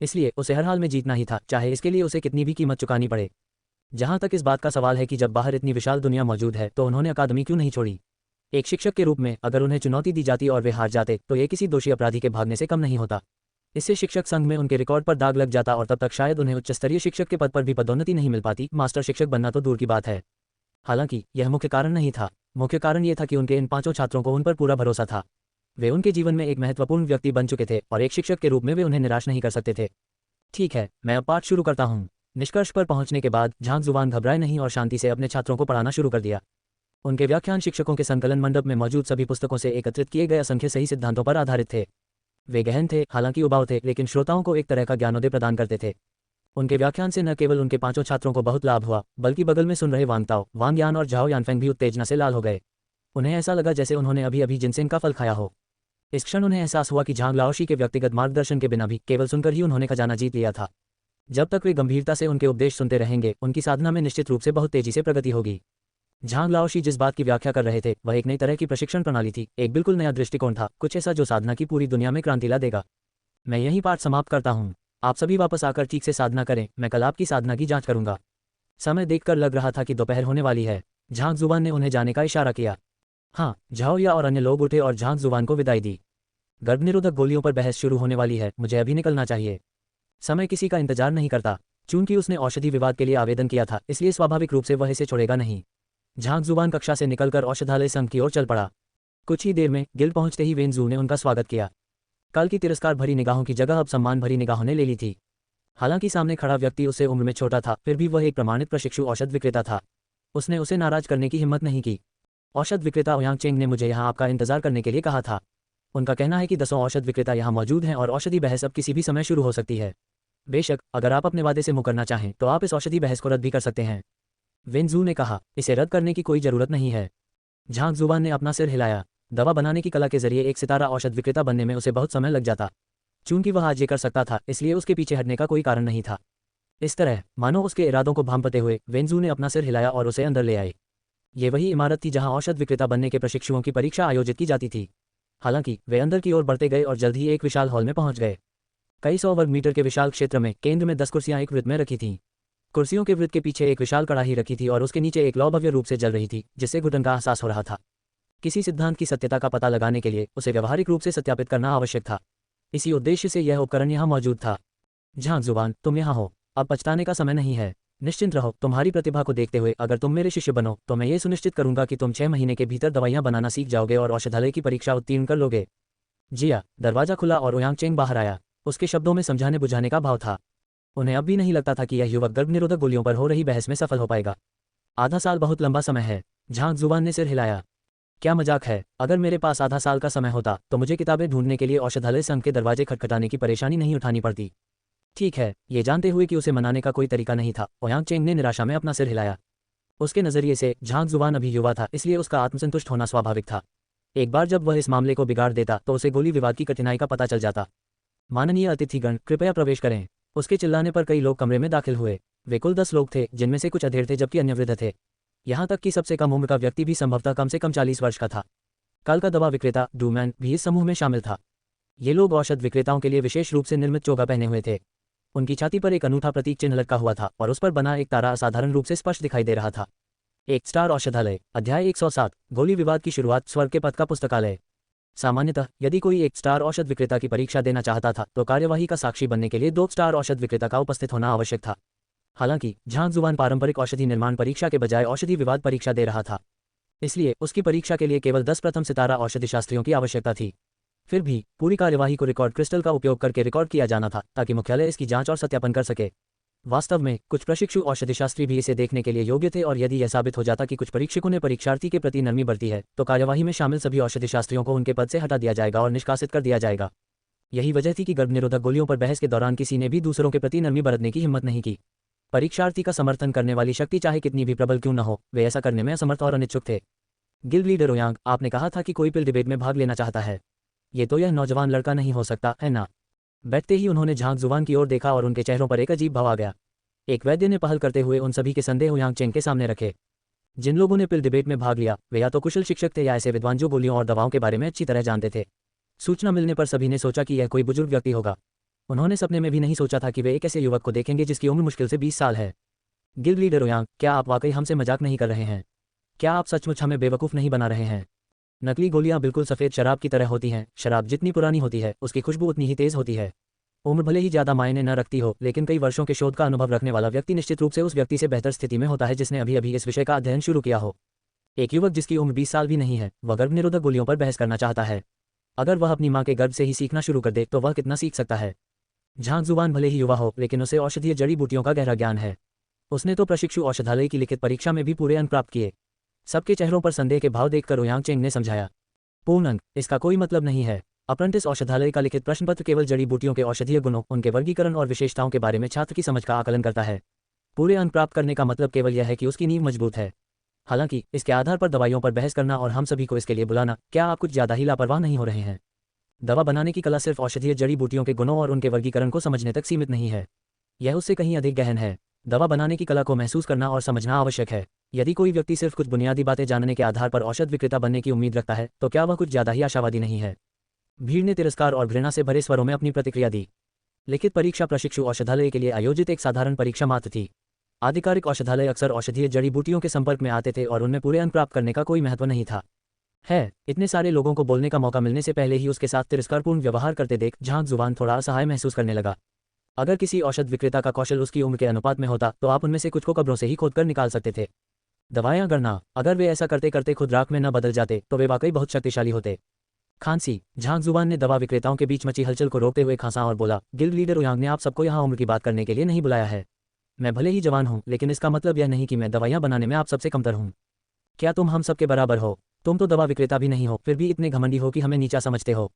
इसलिए उसे हर हाल में जीतना ही था, चाहे इसके लिए उसे कितनी भी कीमत चुकानी पड़े। जहां तक इस बात का सवाल है कि जब बाहर इतनी विशाल दुनिया मौजूद है तो उन्होंने अकादमी क्यों नहीं छोड़ी। एक शिक्षक के रूप में अगर उन्हें चुनौती दी जाती और वे हार जाते तो ये किसी दोषी अपराधी के भागने से कम नहीं होता। इससे शिक्षक संघ में उनके रिकॉर्ड पर दाग लग जाता और तब तक शायद उन्हें उच्च स्तरीय शिक्षक के पद पर भी पदोन्नति नहीं मिल पाती। मास्टर शिक्षक बनना तो दूर की बात है। हालांकि यह मुख्य कारण नहीं था। मुख्य कारण यह था कि उनके इन 5 छात्रों को उन पर पूरा भरोसा था। वे उनके जीवन में एक महत्वपूर्ण व्यक्ति बन चुके थे और एक शिक्षक के रूप में वे उन्हें निराश नहीं कर सकते थे। ठीक है, मैं अब पाठ शुरू करता हूँ। निष्कर्ष पर पहुंचने के बाद झांग जुबान घबराए नहीं और शांति से अपने छात्रों को पढ़ाना शुरू कर दिया। उनके व्याख्यान शिक्षकों के संकलन मंडप में मौजूद सभी पुस्तकों से एकत्रित किए गए असंख्य सही सिद्धांतों पर आधारित थे। वे गहन थे, हालांकि उबाऊ थे, लेकिन श्रोताओं को एक तरह का ज्ञानोदय प्रदान करते थे। उनके व्याख्यान से न केवल उनके 5 छात्रों को बहुत लाभ हुआ, बल्कि बगल में सुन रहे वांगताओ, वांगयान और झाओ यानफेंग भी उत्तेजना से लाल हो गए। उन्हें ऐसा लगा जैसे उन्होंने अभी अभी जिनसेन का फल खाया हो। इस क्षण उन्हें एहसास हुआ कि झांग लाओशी के व्यक्तिगत मार्गदर्शन के बिना भी केवल सुनकर ही उन्होंने खजाना जीत लिया था। जब तक वे गंभीरता से उनके उपदेश सुनते रहेंगे, उनकी साधना में निश्चित रूप से बहुत तेजी से प्रगति होगी। झांग लाओशी जिस बात की व्याख्या कर रहे थे वह एक नई तरह की प्रशिक्षण प्रणाली थी, एक बिल्कुल नया दृष्टिकोण था, कुछ ऐसा जो साधना की पूरी दुनिया में क्रांति ला देगा। मैं यही पाठ समाप्त करता हूँ। आप सभी वापस आकर ठीक से साधना करें। मैं कल आपकी साधना की जांच करूंगा। समय देखकर लग रहा था कि दोपहर होने वाली है। झांग जुबान ने उन्हें जाने का इशारा किया। हाँ, झाओया और अन्य लोग उठे और झांग जुबान को विदाई दी। गर्भनिरोधक गोलियों पर बहस शुरू होने वाली है, मुझे अभी निकलना चाहिए। समय किसी का इंतजार नहीं करता। चूंकि उसने औषधि विवाद के लिए आवेदन किया था, इसलिए स्वाभाविक रूप से वह इसे छोड़ेगा नहीं। झांग जुबान कक्षा से निकलकर औषधालय संघ की ओर चल पड़ा। कुछ ही देर में गिल पहुंचते ही वेनजू ने उनका स्वागत किया। कल की तिरस्कार भरी निगाहों की जगह अब सम्मान भरी निगाहों ने ले ली थी। हालांकि सामने खड़ा व्यक्ति उससे उम्र में छोटा था, फिर भी वह एक प्रमाणित प्रशिक्षु औषध विक्रेता था। उसने उसे नाराज करने की हिम्मत नहीं की। औषध विक्रेता ओयांग चेंग ने मुझे यहाँ आपका इंतजार करने के लिए कहा था। उनका कहना है कि 10 औषध विक्रेता यहाँ मौजूद हैं और औषधि बहस अब किसी भी समय शुरू हो सकती है। बेशक, अगर आप अपने वादे से मुकरना चाहें तो आप इस औषधि बहस को रद्द भी कर सकते हैं। वेनजू ने कहा, इसे रद्द करने की कोई जरूरत नहीं है। झांग जुबान ने अपना सिर हिलाया। दवा बनाने की कला के जरिए एक सितारा औषध विक्रेता बनने में उसे बहुत समय लग जाता। चूंकि वह आज ये कर सकता था, इसलिए उसके पीछे हटने का कोई कारण नहीं था। इस तरह मानो उसके इरादों को भांपते हुए वेनजू ने अपना सिर हिलाया और उसे अंदर ले आए। ये वही इमारत थी जहां औषध विक्रेता बनने के प्रशिक्षुओं की परीक्षा आयोजित की जाती थी। हालांकि वे अंदर की ओर बढ़ते गए और जल्द ही एक विशाल हॉल में पहुंच गए। कई 100 वर्ग मीटर के विशाल क्षेत्र में केंद्र में 10 कुर्सियां एक वृत्त में रखी थीं। कुर्सियों के वृत्त के पीछे एक विशाल कड़ाही रखी थी और उसके नीचे एक लौ भव्य रूप से जल रही थी, जिससे घुटन का एहसास हो रहा था। किसी सिद्धांत की सत्यता का पता लगाने के लिए उसे व्यवहारिक रूप से सत्यापित करना आवश्यक था। इसी उद्देश्य से यह उपकरण यहाँ मौजूद था। झांग जुबान, तुम यहाँ हो। अब पछताने का समय नहीं है। निश्चिंत रहो। तुम्हारी प्रतिभा को देखते हुए अगर तुम मेरे शिष्य बनो तो मैं ये सुनिश्चित करूंगा कि तुम 6 महीने के भीतर दवाइयां बनाना सीख जाओगे और औषधालय की परीक्षा उत्तीर्ण कर लोगे। जिया। दरवाजा खुला और ओयांग चेंग बाहर आया। उसके शब्दों में समझाने बुझाने का भाव था। उन्हें अब भी नहीं लगता था कि यह युवक गर्भनिरोधक गोलियों पर हो रही बहस में सफल हो पाएगा। आधा साल बहुत लंबा समय है। झांग जुबान ने सिर हिलाया। क्या मजाक है। अगर मेरे पास आधा साल का समय होता तो मुझे किताबें ढूंढने के लिए औषधालय संघ के दरवाजे खटखटाने की परेशानी नहीं उठानी पड़ती। ठीक है, ये जानते हुए कि उसे मनाने का कोई तरीका नहीं था, ओयांग चेंग ने निराशा में अपना सिर हिलाया। उसके नज़रिए से झांग जुबान अभी युवा था, इसलिए उसका आत्मसंतुष्ट होना स्वाभाविक था। एक बार जब वह इस मामले को बिगाड़ देता तो उसे गोली विवाद की कठिनाई का पता चल जाता। माननीय अतिथिगण, कृपया प्रवेश करें। उसके चिल्लाने पर कई लोग कमरे में दाखिल हुए। वे कुल 10 लोग थे, जिनमें से कुछ अधेड़ थे जबकि अन्य वृद्ध थे। यहाँ तक कि सबसे कम उम्र का व्यक्ति भी संभवतः कम से कम 40 वर्ष का था। कल का दवा विक्रेता डूमैन भी इस समूह में शामिल था। ये लोग औषध विक्रेताओं के लिए विशेष रूप से निर्मित चोगा पहने हुए थे। उनकी छाती पर एक अनूठा प्रतीक चिन्ह लटका हुआ था और उस पर बना एक तारा असाधारण रूप से स्पष्ट दिखाई दे रहा था। एक स्टार औषधालय, अध्याय 107, गोली विवाद की शुरुआत, स्वर्ग के पथ का पुस्तकालय। सामान्यतः यदि कोई एक स्टार औषध विक्रेता की परीक्षा देना चाहता था तो कार्यवाही का साक्षी बनने के लिए 2 स्टार औषध विक्रेता का उपस्थित होना आवश्यक था। हालांकि झांग जुबान पारंपरिक औषधि निर्माण परीक्षा के बजाय औषधि विवाद परीक्षा दे रहा था, इसलिए उसकी परीक्षा के लिए केवल 10 प्रथम सितारा औषधि शास्त्रियों की आवश्यकता थी। फिर भी पूरी कार्यवाही को रिकॉर्ड क्रिस्टल का उपयोग करके रिकॉर्ड किया जाना था ताकि मुख्यालय इसकी जांच और सत्यापन कर सके। वास्तव में कुछ प्रशिक्षु औषधिशास्त्री भी इसे देखने के लिए योग्य थे और यदि यह साबित हो जाता कि कुछ परीक्षकों ने परीक्षार्थी के प्रति नरमी बरती है तो कार्यवाही में शामिल सभी औषधिशास्त्रियों को उनके पद से हटा दिया जाएगा और निष्कासित कर दिया जाएगा। यही वजह थी कि गर्भनिरोधक गोलियों पर बहस के दौरान किसी ने भी दूसरों के प्रति नरमी बरतने की हिम्मत नहीं की। परीक्षार्थी का समर्थन करने वाली शक्ति चाहे कितनी भी प्रबल क्यों न हो, वे ऐसा करने में असमर्थ और अनिच्छुक थे। गिल्ड लीडर ओयांग, आपने कहा था कि कोई पिल डिबेट में भाग लेना चाहता है। ये तो यह नौजवान लड़का नहीं हो सकता है ना? बैठते ही उन्होंने झांग जुबान की ओर देखा और उनके चेहरों पर एक अजीब भाव आ गया। एक वैद्य ने पहल करते हुए उन सभी के संदेह ओयांग चेंग के सामने रखे। जिन लोगों ने पिल डिबेट में भाग लिया वे या तो कुशल शिक्षक थे या ऐसे विद्वान जो गोलियों और दवाओं के बारे में अच्छी तरह जानते थे। सूचना मिलने पर सभी ने सोचा कि यह कोई बुजुर्ग व्यक्ति होगा। उन्होंने सपने में भी नहीं सोचा था कि वे एक ऐसे युवक को देखेंगे जिसकी उम्र मुश्किल से 20 साल है। गिल्ड लीडर ओयांग, क्या आप वाकई हमसे मजाक नहीं कर रहे हैं? क्या आप सचमुच हमें बेवकूफ़ नहीं बना रहे हैं? नकली गोलियां बिल्कुल सफ़ेद शराब की तरह होती हैं। शराब जितनी पुरानी होती है उसकी खुशबू उतनी ही तेज़ होती है। उम्र भले ही ज़्यादा मायने न रखती हो, लेकिन कई वर्षों के शोध का अनुभव रखने वाला व्यक्ति निश्चित रूप से उस व्यक्ति से बेहतर स्थिति में होता है जिसने अभी अभी इस विषय का अध्ययन शुरू किया हो। एक युवक जिसकी उम्र 20 साल भी नहीं है, वह गर्भनिरोधक गोलियों पर बहस करना चाहता है। अगर वह अपनी माँ के गर्भ से ही सीखना शुरू कर दे तो वह कितना सीख सकता है? झांग जुबान भले ही युवा हो, लेकिन उसे औषधीय जड़ी बूटियों का गहरा ज्ञान है। उसने तो प्रशिक्षु औषधालय की लिखित परीक्षा में भी पूरे अंक प्राप्त किए। सबके चेहरों पर संदेह के भाव देखकर ओयांग चेंग ने समझाया, पूर्ण अंक, इसका कोई मतलब नहीं है। अप्रेंटिस औषधालय का लिखित प्रश्नपत्र केवल जड़ी बूटियों के औषधीय गुणों, उनके वर्गीकरण और विशेषताओं के बारे में छात्र की समझ का आकलन करता है। पूरे अंक प्राप्त करने का मतलब केवल यह है कि उसकी नींव मजबूत है। हालांकि इसके आधार पर दवाइयों पर बहस करना और हम सभी को इसके लिए बुलाना, क्या आप कुछ ज़्यादा ही लापरवाह नहीं हो रहे हैं? दवा बनाने की कला सिर्फ औषधीय जड़ी बूटियों के गुणों और उनके वर्गीकरण को समझने तक सीमित नहीं है। यह उससे कहीं अधिक गहन है। दवा बनाने की कला को महसूस करना और समझना आवश्यक है। यदि कोई व्यक्ति सिर्फ कुछ बुनियादी बातें जानने के आधार पर औषध विक्रेता बनने की उम्मीद रखता है तो क्या वह कुछ ज़्यादा ही आशावादी नहीं है? भीड़ ने तिरस्कार और घृणा से भरे स्वरों में अपनी प्रतिक्रिया दी। लिखित परीक्षा प्रशिक्षु औषधालय के लिए आयोजित एक साधारण परीक्षा मात्र थी। आधिकारिक औषधालय अक्सर औषधीय जड़ी बूटियों के संपर्क में आते थे और उनमें पूरे अंक प्राप्त करने का कोई महत्व नहीं था। इतने सारे लोगों को बोलने का मौका मिलने से पहले ही उसके साथ तिरस्कारपूर्ण व्यवहार करते देख झांग जुबान थोड़ा असहाय महसूस करने लगा। अगर किसी औषध विक्रेता का कौशल उसकी उम्र के अनुपात में होता तो आप उनमें से कुछ को कब्रों से ही खोदकर निकाल सकते थे। दवाएं गणना, अगर वे ऐसा करते करते खुद राख में न बदल जाते तो वे वाकई बहुत शक्तिशाली होते। खांसी, झांग जुबान ने दवा विक्रेताओं के बीच मची हलचल को रोकते हुए खांसा और बोला, गिल्ड लीडर ओयांग ने आप सबको यहाँ उम्र की बात करने के लिए नहीं बुलाया है। मैं भले ही जवान हूँ, लेकिन इसका मतलब यह नहीं कि मैं दवाइयाँ बनाने में आप सबसे कमतर हूँ। क्या तुम हम सबके बराबर हो? तुम तो दवा विक्रेता भी नहीं हो, फिर भी इतने घमंडी हो कि हमें नीचा समझते हो।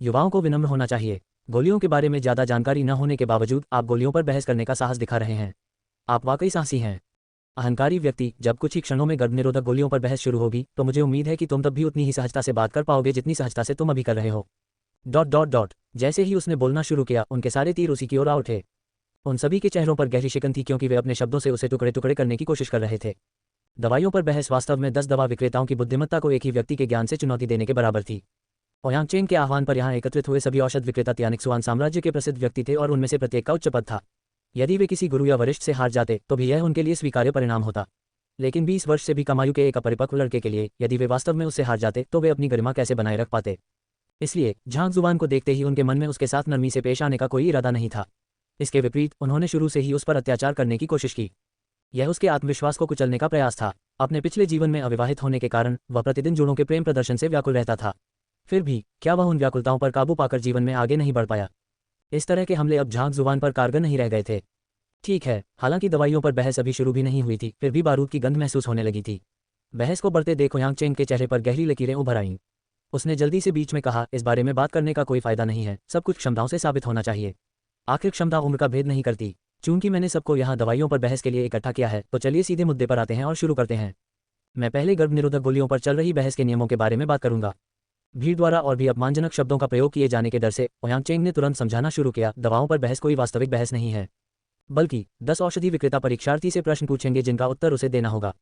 युवाओं को विनम्र होना चाहिए। गोलियों के बारे में ज़्यादा जानकारी न होने के बावजूद आप गोलियों पर बहस करने का साहस दिखा रहे हैं। आप वाकई साहसी हैं। अहंकारी व्यक्ति, जब कुछ ही क्षणों में गर्भनिरोधक गोलियों पर बहस शुरू होगी तो मुझे उम्मीद है कि तुम तब भी उतनी ही सहजता से बात कर पाओगे जितनी सहजता से तुम अभी कर रहे हो। ... जैसे ही उसने बोलना शुरू किया उनके सारे तीर उसी की ओर आ उठे। उन सभी के चेहरों पर गहरी शिकन थी क्योंकि वे अपने शब्दों से उसे टुकड़े टुकड़े करने की कोशिश कर रहे थे। दवाइयों पर बहस वास्तव में 10 दवा विक्रेताओं की बुद्धिमत्ता को एक ही व्यक्ति के ज्ञान से चुनौती देने के बराबर थी। ओयांग चेंग के आह्वान पर यहाँ एकत्रित हुए सभी औषध विक्रेता त्यानिक्सुआन साम्राज्य के प्रसिद्ध व्यक्ति थे और उनमें से प्रत्येक का उच्च पद था। यदि वे किसी गुरु या वरिष्ठ से हार जाते तो भी यह उनके लिए स्वीकार्य परिणाम होता, लेकिन 20 वर्ष से भी कम आयु के एक अपरिपक्व लड़के के लिए यदि वे वास्तव में उससे हार जाते तो वे अपनी गरिमा कैसे बनाए रख पाते? इसलिए झांग जुबान को देखते ही उनके मन में उसके साथ नरमी से पेश आने का कोई इरादा नहीं था। इसके विपरीत उन्होंने शुरू से ही उस पर अत्याचार करने की कोशिश की। यह उसके आत्मविश्वास को कुचलने का प्रयास था। अपने पिछले जीवन में अविवाहित होने के कारण वह प्रतिदिन जोड़ों के प्रेम प्रदर्शन से व्याकुल रहता था। फिर भी क्या वह उन व्याकुलताओं पर काबू पाकर जीवन में आगे नहीं बढ़ पाया? इस तरह के हमले अब झांग जुबान पर कारगर नहीं रह गए थे। ठीक है, हालांकि दवाइयों पर बहस अभी शुरू भी नहीं हुई थी, फिर भी बारूद की गंध महसूस होने लगी थी। बहस को बढ़ते देख ओयांग चेंग के चेहरे पर गहरी लकीरें उभर आईं। उसने जल्दी से बीच में कहा, इस बारे में बात करने का कोई फायदा नहीं है, सब कुछ क्षमताओं से साबित होना चाहिए। आखिर क्षमता उम्र का भेद नहीं करती। चूंकि मैंने सबको यहाँ दवाइयों पर बहस के लिए इकट्ठा किया है, तो चलिए सीधे मुद्दे पर आते हैं और शुरू करते हैं। मैं पहले गर्भनिरोधक गोलियों पर चल रही बहस के नियमों के बारे में बात करूंगा। भीड़ द्वारा और भी अपमानजनक शब्दों का प्रयोग किए जाने के डर से ओयांग चेंग ने तुरंत समझाना शुरू किया, दवाओं पर बहस कोई वास्तविक बहस नहीं है, बल्कि 10 औषधि विक्रेता परीक्षार्थी से प्रश्न पूछेंगे जिनका उत्तर उसे देना होगा।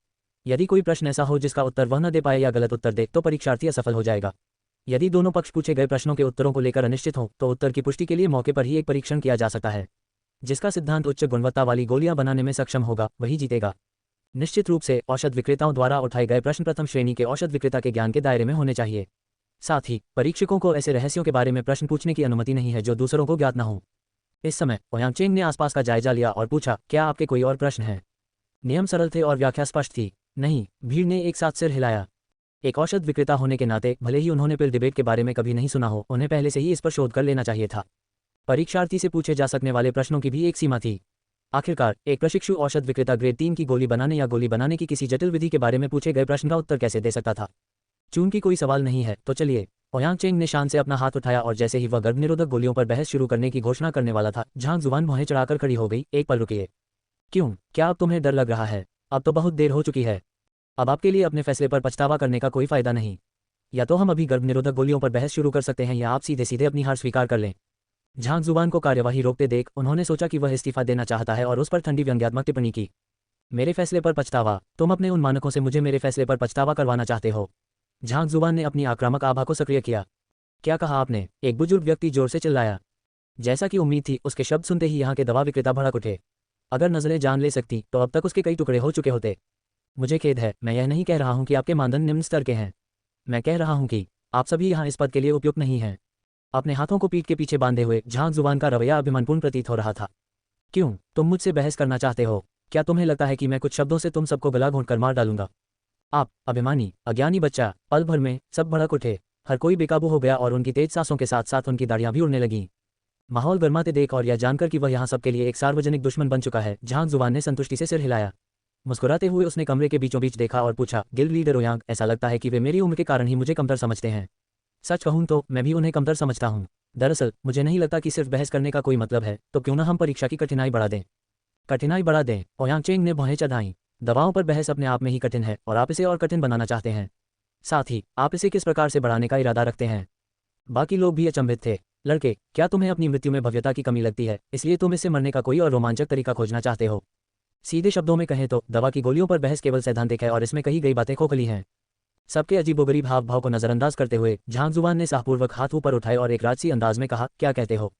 यदि कोई प्रश्न ऐसा हो जिसका उत्तर वह न दे पाए या गलत उत्तर दे, तो परीक्षार्थी असफल हो जाएगा। यदि दोनों पक्ष पूछे गए प्रश्नों के उत्तरों को लेकर अनिश्चित हों, तो उत्तर की पुष्टि के लिए मौके पर ही एक परीक्षण किया जा सकता है। जिसका सिद्धांत उच्च गुणवत्ता वाली गोलियां बनाने में सक्षम होगा, वही जीतेगा। निश्चित रूप से औषध विक्रेताओं द्वारा उठाए गए प्रश्न प्रथम श्रेणी के औषध विक्रेता के ज्ञान के दायरे में होने चाहिए। साथ ही परीक्षकों को ऐसे रहस्यों के बारे में प्रश्न पूछने की अनुमति नहीं है जो दूसरों को ज्ञात न हो। इस समय ओयांग चेंग ने आसपास का जायजा लिया और पूछा, क्या आपके कोई और प्रश्न हैं? नियम सरल थे और व्याख्या स्पष्ट थी। नहीं, भीड़ ने एक साथ सिर हिलाया। एक औषध विक्रेता होने के नाते भले ही उन्होंने पिल डिबेट के बारे में कभी नहीं सुना हो, उन्हें पहले से ही इस पर शोध कर लेना चाहिए था। परीक्षार्थी से पूछे जा सकने वाले प्रश्नों की भी एक सीमा थी। आखिरकार एक प्रशिक्षु औषध विक्रेता ग्रेड 3 की गोली बनाने या गोली बनाने की किसी जटिल विधि के बारे में पूछे गए प्रश्न का उत्तर कैसे दे सकता था? चूंकि कोई सवाल नहीं है, तो चलिए। ओयांग चेंग ने शान से अपना हाथ उठाया और जैसे ही वह गर्भनिरोधक गोलियों पर बहस शुरू करने की घोषणा करने वाला था, झांग जुबान भौहें चढ़ाकर खड़ी हो गई। एक पल रुकिए। क्यों? क्या अब तुम्हें डर लग रहा है? अब तो बहुत देर हो चुकी है। अब आपके लिए अपने फैसले पर पछतावा करने का कोई फायदा नहीं। या तो हम अभी गर्भनिरोधक गोलियों पर बहस शुरू कर सकते हैं, या आप सीधे सीधे अपनी हार स्वीकार कर लें। झांग जुबान को कार्यवाही रोकते देख उन्होंने सोचा कि वह इस्तीफा देना चाहता है और उस पर ठंडी व्यंग्यात्मक टिप्पणी की। मेरे फैसले पर पछतावा? तुम अपने उन मानकों से मुझे मेरे फैसले पर पछतावा करवाना चाहते हो? झांग जुबान ने अपनी आक्रामक आभा को सक्रिय किया। क्या कहा आपने? एक बुजुर्ग व्यक्ति जोर से चिल्लाया। जैसा कि उम्मीद थी, उसके शब्द सुनते ही यहाँ के दवा विक्रेता भड़क उठे। अगर नजरें जान ले सकती तो अब तक उसके कई टुकड़े हो चुके होते। मुझे खेद है, मैं यह नहीं कह रहा हूँ कि आपके मानदंड निम्न स्तर के हैं। मैं कह रहा हूँ कि आप सभी यहाँ इस पद के लिए उपयुक्त नहीं हैं। अपने हाथों को पीठ के पीछे बांधे हुए झांग जुबान का रवैया अभिमानपूर्ण प्रतीत हो रहा था। क्यों? तुम मुझसे बहस करना चाहते हो? क्या तुम्हें लगता है कि मैं कुछ शब्दों से तुम सबको गला घोंट कर मार डालूंगा? आप अभिमानी, अज्ञानी बच्चा! पल भर में सब भड़क उठे। हर कोई बेकाबू हो गया और उनकी तेज सांसों के साथ साथ उनकी दाढ़ियां भी उड़ने लगीं। माहौल गर्माते देख और यह जानकर कि वह यहाँ सबके लिए एक सार्वजनिक दुश्मन बन चुका है, झांग जुबान ने संतुष्टि से सिर हिलाया। मुस्कुराते हुए उसने कमरे के बीचों बीच देखा और पूछा, गिल्ड लीडर ओयांग, ऐसा लगता है कि वे मेरी उम्र के कारण ही मुझे कमतर समझते हैं। सच कहूं तो मैं भी उन्हें कमतर समझता हूं। दरअसल मुझे नहीं लगता कि सिर्फ बहस करने का कोई मतलब है, तो क्यों ना हम परीक्षा की कठिनाई बढ़ा दें? कठिनाई बढ़ा दें? ओयांग चेंग ने भौहें चढ़ाईं। दवाओं पर बहस अपने आप में ही कठिन है और आप इसे और कठिन बनाना चाहते हैं। साथ ही आप इसे किस प्रकार से बढ़ाने का इरादा रखते हैं? बाकी लोग भी अचंभित थे। लड़के, क्या तुम्हें अपनी मृत्यु में भव्यता की कमी लगती है, इसलिए तुम इससे मरने का कोई और रोमांचक तरीका खोजना चाहते हो? सीधे शब्दों में कहें तो दवा की गोलियों पर बहस केवल सैद्धांतिक है और इसमें कही गई बातें खोखली हैं। सबके अजीबोगरीब हाव भाव को नजरअंदाज करते हुए झांग जुबान ने साहपूर्वक हाथ ऊपर उठाए और एक राजसी अंदाज में कहा, क्या कहते हो?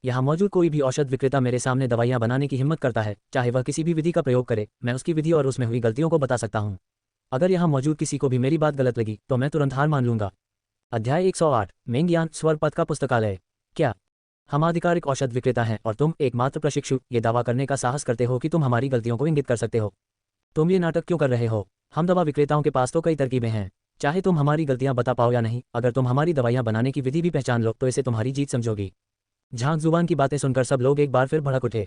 यहाँ मौजूद कोई भी औषध विक्रेता मेरे सामने दवाइयाँ बनाने की हिम्मत करता है, चाहे वह किसी भी विधि का प्रयोग करे, मैं उसकी विधि और उसमें हुई गलतियों को बता सकता हूँ। अगर यहाँ मौजूद किसी को भी मेरी बात गलत लगी तो मैं तुरंत हार मान लूंगा। अध्याय 108 मेंगयान स्वर पद का पुस्तकालय। क्या हम आधिकारिक औषध विक्रेता हैं और तुम एकमात्र प्रशिक्षु ये दावा करने का साहस करते हो कि तुम हमारी गलतियों को इंगित कर सकते हो? तुम ये नाटक क्यों कर रहे हो? हम दवा विक्रेताओं के पास तो कई तरकीबें हैं, चाहे तुम हमारी गलतियां बता पाओ या नहीं। अगर तुम हमारी दवाइयां बनाने की विधि भी पहचान लो तो इसे तुम्हारी जीत समझोगी। झांग जुबान की बातें सुनकर सब लोग एक बार फिर भड़क उठे।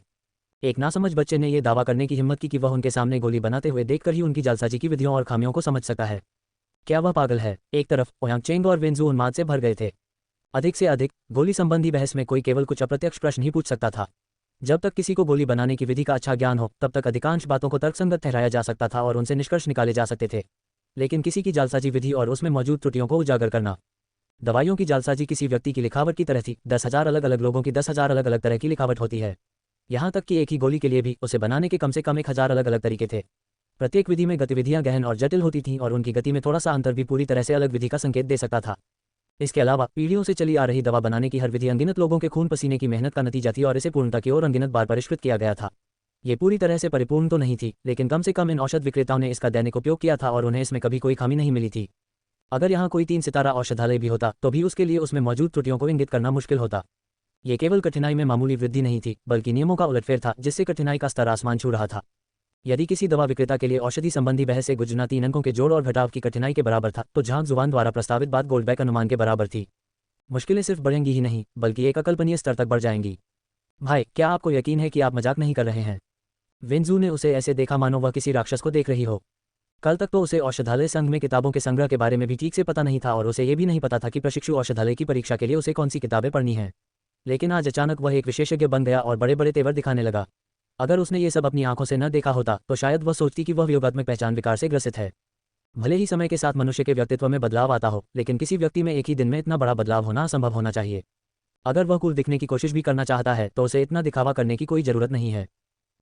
एक नासमझ बच्चे ने यह दावा करने की हिम्मत की कि वह उनके सामने गोली बनाते हुए देखकर ही उनकी जालसाजी की विधियों और खामियों को समझ सकता है। क्या वह पागल है? एक तरफ ओयांग चेंग और वेंजू उन्माद से भर गए थे। अधिक से अधिक गोली संबंधी बहस में कोई केवल कुछ अप्रत्यक्ष प्रश्न ही पूछ सकता था। जब तक किसी को गोली बनाने की विधि का अच्छा ज्ञान हो, तब तक अधिकांश बातों को तर्कसंगत ठहराया जा सकता था और उनसे निष्कर्ष निकाले जा सकते थे। लेकिन किसी की जालसाजी विधि और उसमें मौजूद त्रुटियों को उजागर करना। दवाइयों की जालसाजी किसी व्यक्ति की लिखावट की तरह थी। 10,000 अलग अलग लोगों की 10,000 अलग अलग तरह की लिखावट होती है। यहाँ तक कि एक ही गोली के लिए भी उसे बनाने के कम से कम 1,000 अलग अलग तरीके थे। प्रत्येक विधि में गतिविधियां गहन और जटिल होती थीं और उनकी गति में थोड़ा सा अंतर भी पूरी तरह से अलग विधि का संकेत दे सकता था। इसके अलावा पीढ़ियों से चली आ रही दवा बनाने की हर विधि अनगिनत लोगों के खून पसीने की मेहनत का नतीजा थी और इसे पूर्णता की ओर अनगिनत बार परिष्कृत किया गया था। ये पूरी तरह से परिपूर्ण तो नहीं थी, लेकिन कम से कम इन औषध विक्रेताओं ने इसका दैनिक उपयोग किया था और उन्हें इसमें कभी कोई खामी नहीं मिली थी। अगर यहाँ कोई 3 सितारा औषधालय भी होता तो भी उसके लिए उसमें मौजूद त्रुटियों को इंगित करना मुश्किल होता। ये केवल कठिनाई में मामूली वृद्धि नहीं थी, बल्कि नियमों का उलटफेर था जिससे कठिनाई का स्तर आसमान छू रहा था। यदि किसी दवा विक्रेता के लिए औषधि संबंधी बहस से गुजरना 3 अंकों के जोड़ और घटाव की कठिनाई के बराबर था, तो झांग जुबान द्वारा प्रस्तावित बात गोल्डबैक अनुमान के बराबर थी। मुश्किलें सिर्फ बढ़ेंगी ही नहीं, बल्कि एक अकल्पनीय स्तर तक बढ़ जाएंगी। भाई, क्या आपको यकीन है कि आप मजाक नहीं कर रहे हैं? वेंजू ने उसे ऐसे देखा मानो वह किसी राक्षस को देख रही हो। कल तक तो उसे औषधालय संघ में किताबों के संग्रह के बारे में भी ठीक से पता नहीं था और उसे ये भी नहीं पता था कि प्रशिक्षु औषधालय की परीक्षा के लिए उसे कौन सी किताबें पढ़नी हैं। लेकिन आज अचानक वह एक विशेषज्ञ बन गया और बड़े बड़े तेवर दिखाने लगा। अगर उसने ये सब अपनी आंखों से न देखा होता तो शायद वह सोचती कि वह वियोगात्मक पहचान विकार से ग्रसित है। भले ही समय के साथ मनुष्य के व्यक्तित्व में बदलाव आता हो, लेकिन किसी व्यक्ति में एक ही दिन में इतना बड़ा बदलाव होना असंभव होना चाहिए। अगर वह कूल दिखने की कोशिश भी करना चाहता है तो उसे इतना दिखावा करने की कोई जरूरत नहीं है।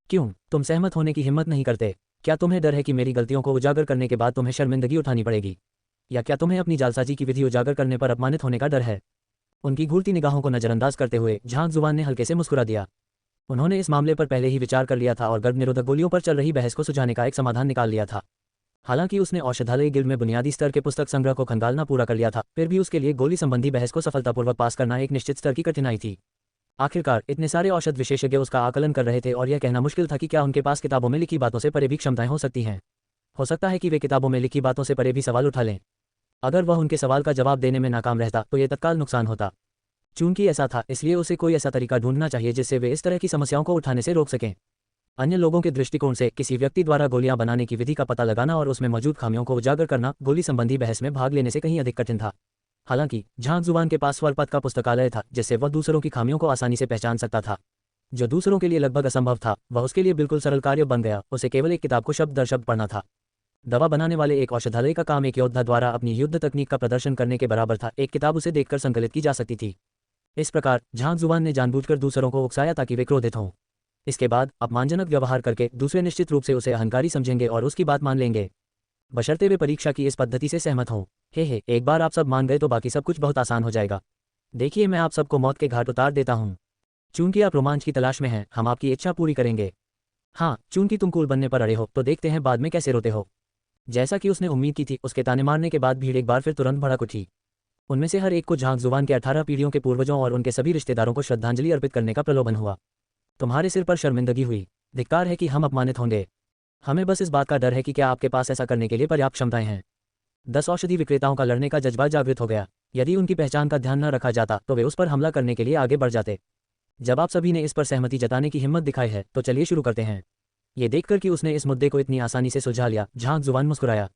क्यों तुम सहमत होने की हिम्मत नहीं करते? क्या तुम्हें डर है कि मेरी गलतियों को उजागर करने के बाद तुम्हें शर्मिंदगी उठानी पड़ेगी? या क्या तुम्हें अपनी जालसाजी की विधि उजागर करने पर अपमानित होने का डर है? उनकी घूरती निगाहों को नजरअंदाज करते हुए झांग जुबान ने हल्के से मुस्कुरा दिया। उन्होंने इस मामले पर पहले ही विचार कर लिया था और गर्भ निरोधक गोलियों पर चल रही बहस को सुझाने का एक समाधान निकाल लिया था। हालांकि उसने औषधालय गिल्ड में बुनियादी स्तर के पुस्तक संग्रह को खंगालना पूरा कर लिया था, फिर भी उसके लिए गोली संबंधी बहस को सफलतापूर्वक पास करना एक निश्चित स्तर की कठिनाई थी। आखिरकार इतने सारे औषध विशेषज्ञ उसका आकलन कर रहे थे और यह कहना मुश्किल था कि क्या उनके पास किताबों में लिखी बातों से परे भी क्षमताएं हो सकती हैं। हो सकता है कि वे किताबों में लिखी बातों से परे भी सवाल उठा लें। अगर वह उनके सवाल का जवाब देने में नाकाम रहता तो यह तत्काल नुकसान होता। चूंकि ऐसा था, इसलिए उसे कोई ऐसा तरीका ढूंढना चाहिए जिससे वे इस तरह की समस्याओं को उठाने से रोक सकें। अन्य लोगों के दृष्टिकोण से किसी व्यक्ति द्वारा गोलियां बनाने की विधि का पता लगाना और उसमें मौजूद खामियों को उजागर करना गोली संबंधी बहस में भाग लेने से कहीं अधिक कठिन था। हालांकि झांग जुबान के पास स्वरपथ का पुस्तकालय था जिससे वह दूसरों की खामियों को आसानी से पहचान सकता था। जो दूसरों के लिए लगभग असंभव था वह उसके लिए बिल्कुल सरल कार्य बन गया। उसे केवल एक किताब को शब्द दर शब्द पढ़ना था। दवा बनाने वाले एक औषधालय का काम एक योद्धा द्वारा अपनी युद्ध तकनीक का प्रदर्शन करने के बराबर था। एक किताब उसे देखकर संकलित की जा सकती थी। इस प्रकार झांग जुबान ने जानबूझकर दूसरों को उकसाया ताकि वे क्रोधित हों। इसके बाद अपमानजनक व्यवहार करके दूसरे निश्चित रूप से उसे अहंकारी समझेंगे और उसकी बात मान लेंगे, बशर्ते वे परीक्षा की इस पद्धति से सहमत हों। हे एक बार आप सब मान गए तो बाकी सब कुछ बहुत आसान हो जाएगा। देखिए, मैं आप सबको मौत के घाट उतार देता हूँ। चूंकि आप रोमांच की तलाश में हैं, हम आपकी इच्छा पूरी करेंगे। हाँ, चूंकि तुम कूल बनने पर अड़े हो तो देखते हैं बाद में कैसे रोते हो। जैसा कि उसने उम्मीद की थी, उसके ताने मारने के बाद भीड़ एक बार फिर तुरंत भड़क उठी। उनमें से हर एक को झांग जुबान के 18 पीढ़ियों के पूर्वजों और उनके सभी रिश्तेदारों को श्रद्धांजलि अर्पित करने का प्रलोभन हुआ। तुम्हारे सिर पर शर्मिंदगी हुई। धिक्कार है कि हम अपमानित होंगे। हमें बस इस बात का डर है कि क्या आपके पास ऐसा करने के लिए पर्याप्त क्षमताएं हैं। 10 औषधि विक्रेताओं का लड़ने का जज्बा जागृत हो गया। यदि उनकी पहचान का ध्यान न रखा जाता तो वे उस पर हमला करने के लिए आगे बढ़ जाते। जब आप सभी ने इस पर सहमति जताने की हिम्मत दिखाई है तो चलिए शुरू करते हैं। ये देखकर कि उसने इस मुद्दे को इतनी आसानी से सुलझा लिया, झांग जुबान मुस्कुराया।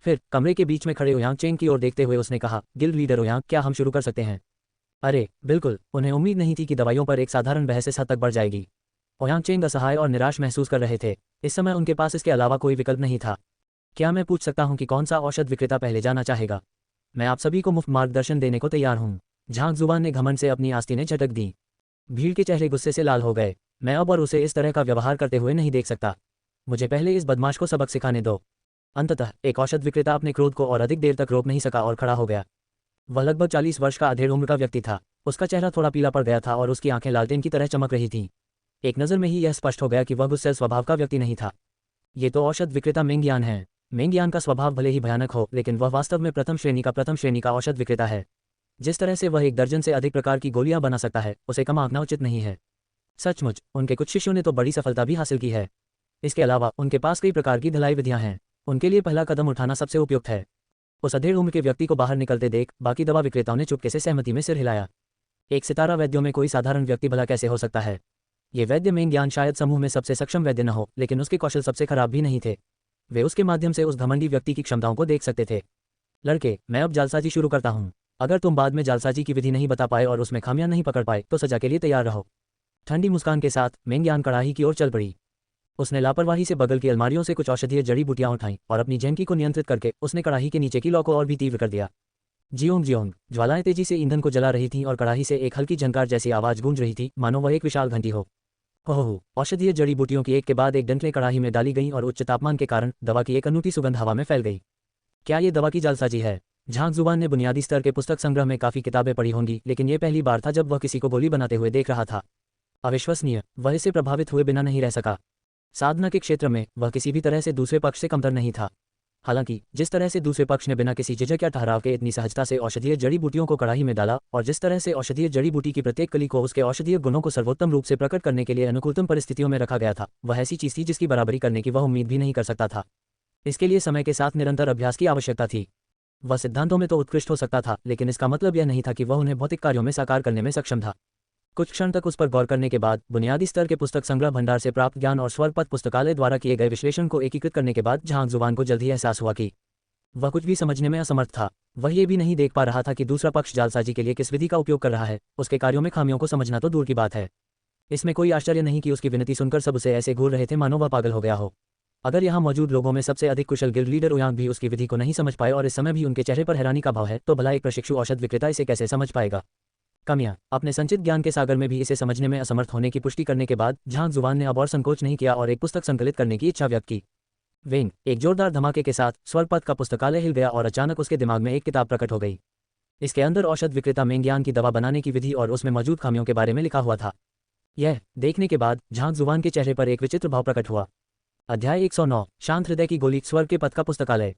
फिर कमरे के बीच में खड़े ओयांग चेंग की ओर देखते हुए उसने कहा, गिल्ड लीडर ओयांग, क्या हम शुरू कर सकते हैं? अरे बिल्कुल। उन्हें उम्मीद नहीं थी कि दवाइयों पर एक साधारण बहस इस हद तक बढ़ जाएगी। ओयांग चेंग असहाय और निराश महसूस कर रहे थे। इस समय उनके पास इसके अलावा कोई विकल्प नहीं था। क्या मैं पूछ सकता हूं कि कौन सा औषध विक्रेता पहले जाना चाहेगा? मैं आप सभी को मुफ्त मार्गदर्शन देने को तैयार हूं। झांग जुबान ने घमंड से अपनी आस्तीनें झटक दी। भीड़ के चेहरे गुस्से से लाल हो गए। मैं अब और उसे इस तरह का व्यवहार करते हुए नहीं देख सकता। मुझे पहले इस बदमाश को सबक सिखाने दो। अंततः एक औषध विक्रेता अपने क्रोध को और अधिक देर तक रोक नहीं सका और खड़ा हो गया। वह लगभग 40 वर्ष का अधेड़ उम्र का व्यक्ति था। उसका चेहरा थोड़ा पीला पड़ गया था और उसकी आंखें लालटेन की तरह चमक रही थीं। एक नज़र में ही यह स्पष्ट हो गया कि वह गुस्सैल स्वभाव का व्यक्ति नहीं था। ये तो औषध विक्रेता मेंग यान है। मेंग यान का स्वभाव भले ही भयानक हो, लेकिन वह वास्तव में प्रथम श्रेणी का औषध विक्रेता है। जिस तरह से वह 1 दर्जन से अधिक प्रकार की गोलियां बना सकता है, उसे कम आंकना उचित नहीं है। सचमुच उनके कुछ शिष्यों ने तो बड़ी सफलता भी हासिल की है। इसके अलावा उनके पास कई प्रकार की ढलाई विधियां हैं। उनके लिए पहला कदम उठाना सबसे उपयुक्त है। उस अधेड़ उम्र के व्यक्ति को बाहर निकलते देख बाकी दवा विक्रेताओं ने चुपके से सहमति में सिर हिलाया। एक सितारा वैद्यों में कोई साधारण व्यक्ति भला कैसे हो सकता है? ये वैद्य मेंग ज्ञान शायद समूह में सबसे सक्षम वैद्य न हो, लेकिन उसके कौशल सबसे खराब भी नहीं थे। वे उसके माध्यम से उस घमंडी व्यक्ति की क्षमताओं को देख सकते थे। लड़के, मैं अब जालसाजी शुरू करता हूँ। अगर तुम बाद में जालसाजी की विधि नहीं बता पाए और उसमें खामियां नहीं पकड़ पाए तो सजा के लिए तैयार रहो। ठंडी मुस्कान के साथ मेंग यान कड़ाही की ओर चल पड़ी। उसने लापरवाही से बगल की अलमारियों से कुछ औषधीय जड़ी बूटियां उठाईं और अपनी झेंकी को नियंत्रित करके उसने कड़ाही के नीचे की लौ को और भी तीव्र कर दिया। जियोंग जियोंग, ज्वालाएं तेजी से ईंधन को जला रही थीं और कड़ाही से एक हल्की झंकार जैसी आवाज गूंज रही थी, मानो वह एक विशाल घंटी हो। औषधीय जड़ी बूटियों की एक के बाद एक डंठलें कड़ाही में डाली गईं और उच्च तापमान के कारण दवा की एक अनूठी सुगंध हवा में फैल गई। क्या ये दवा की जालसाजी है? झांग जुबान ने बुनियादी स्तर के पुस्तक संग्रह में काफी किताबें पढ़ी होंगी, लेकिन यह पहली बार था जब वह किसी को गोली बनाते हुए देख रहा था। अविश्वसनीय, वह इससे प्रभावित हुए बिना नहीं रह सका। साधना के क्षेत्र में वह किसी भी तरह से दूसरे पक्ष से कमतर नहीं था। हालांकि जिस तरह से दूसरे पक्ष ने बिना किसी झिझक या ठहराव के इतनी सहजता से औषधीय जड़ी बूटियों को कड़ाही में डाला और जिस तरह से औषधीय जड़ी बूटी की प्रत्येक कली को उसके औषधीय गुणों को सर्वोत्तम रूप से प्रकट करने के लिए अनुकूलतम परिस्थितियों में रखा गया था, वह ऐसी चीज थी जिसकी बराबरी करने की वह उम्मीद भी नहीं कर सकता था। इसके लिए समय के साथ निरंतर अभ्यास की आवश्यकता थी। वह सिद्धांतों में तो उत्कृष्ट हो सकता था, लेकिन इसका मतलब यह नहीं था कि वह उन्हें भौतिक कार्यों में साकार करने में सक्षम था। कुछ क्षण तक उस पर गौर करने के बाद बुनियादी स्तर के पुस्तक संग्रह भंडार से प्राप्त ज्ञान और स्वरपथ पुस्तकालय द्वारा किए गए विश्लेषण को एकीकृत करने के बाद झांग जुबान को जल्द ही एहसास हुआ कि वह कुछ भी समझने में असमर्थ था। वह ये भी नहीं देख पा रहा था कि दूसरा पक्ष जालसाजी के लिए किस विधि का उपयोग कर रहा है। उसके कार्यों में खामियों को समझना तो दूर की बात है। इसमें कोई आश्चर्य नहीं कि उसकी विनती सुनकर सब उसे ऐसे घूर रहे थे मानो वह पागल हो गया हो। अगर यहाँ मौजूद लोगों में सबसे अधिक कुशल गिल्ड लीडर ओयांग भी उसकी विधि को नहीं समझ पाए और इस समय भी उनके चेहरे पर हैरानी का भाव है, तो भला एक प्रशिक्षु औषध विक्रेता इसे कैसे समझ पाएगा। कमियां। अपने संचित ज्ञान के सागर में भी इसे समझने में असमर्थ होने की पुष्टि करने के बाद झांग जुबान ने अब और संकोच नहीं किया और एक पुस्तक संकलित करने की इच्छा व्यक्त की। वेंग। एक जोरदार धमाके के साथ स्वर्गपथ का पुस्तकालय हिल गया और अचानक उसके दिमाग में एक किताब प्रकट हो गई। इसके अंदर औषध विक्रेता मेंग्यान की दवा बनाने की विधि और उसमें मौजूद खामियों के बारे में लिखा हुआ था। यह देखने के बाद झांग जुबान के चेहरे पर एक विचित्र भाव प्रकट हुआ। अध्याय 109 शांत हृदय की गोली स्वर्ग के पथ का पुस्तकालय।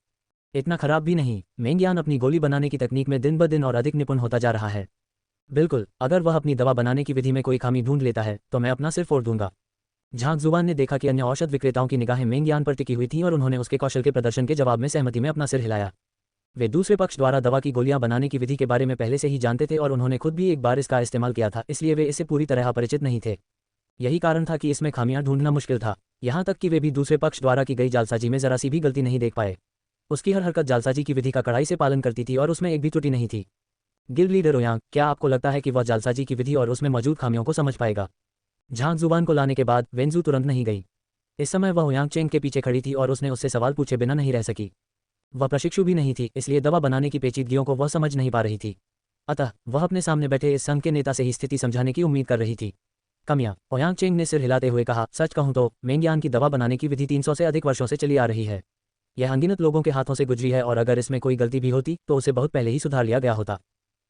इतना खराब भी नहीं, मेंग्यान अपनी गोली बनाने की तकनीक में दिन ब दिन और अधिक निपुण होता जा रहा है। बिल्कुल, अगर वह अपनी दवा बनाने की विधि में कोई खामी ढूंढ लेता है तो मैं अपना सिर फोड़ दूंगा। झांग जुबान ने देखा कि अन्य औषध विक्रेताओं की निगाहें मेंग्यान पर टिकी हुई थीं और उन्होंने उसके कौशल के प्रदर्शन के जवाब में सहमति में अपना सिर हिलाया। वे दूसरे पक्ष द्वारा दवा की गोलियां बनाने की विधि के बारे में पहले से ही जानते थे और उन्होंने खुद भी एक बार इसका इस्तेमाल किया था, इसलिए वे इससे पूरी तरह अपरिचित नहीं थे। यही कारण था कि इसमें खामियां ढूंढना मुश्किल था। यहाँ तक कि वे भी दूसरे पक्ष द्वारा की गई जालसाजी में जरा सी भी गलती नहीं देख पाए। उसकी हर हरकत जालसाजी की विधि का कड़ाई से पालन करती थी और उसमें एक भी त्रुटि नहीं थी। गिल्ड लीडर ओयांग, क्या आपको लगता है कि वह जालसाजी की विधि और उसमें मौजूद खामियों को समझ पाएगा? झांग जुबान को लाने के बाद वेंजू तुरंत नहीं गई। इस समय वह ओयांग चेंग के पीछे खड़ी थी और उसने उससे सवाल पूछे बिना नहीं रह सकी। वह प्रशिक्षु भी नहीं थी, इसलिए दवा बनाने की पेचीदगियों को वह समझ नहीं पा रही थी। अतः वह अपने सामने बैठे इस संघ के नेता से ही स्थिति समझाने की उम्मीद कर रही थी। कमियां। ओयांग चेंग ने सिर हिलाते हुए कहा, सच कहूं तो मेंग्यान की दवा बनाने की विधि 300 से अधिक वर्षों से चली आ रही है। यह अनगिनत लोगों के हाथों से गुजरी है और अगर इसमें कोई गलती भी होती तो उसे बहुत पहले ही सुधार लिया गया होता।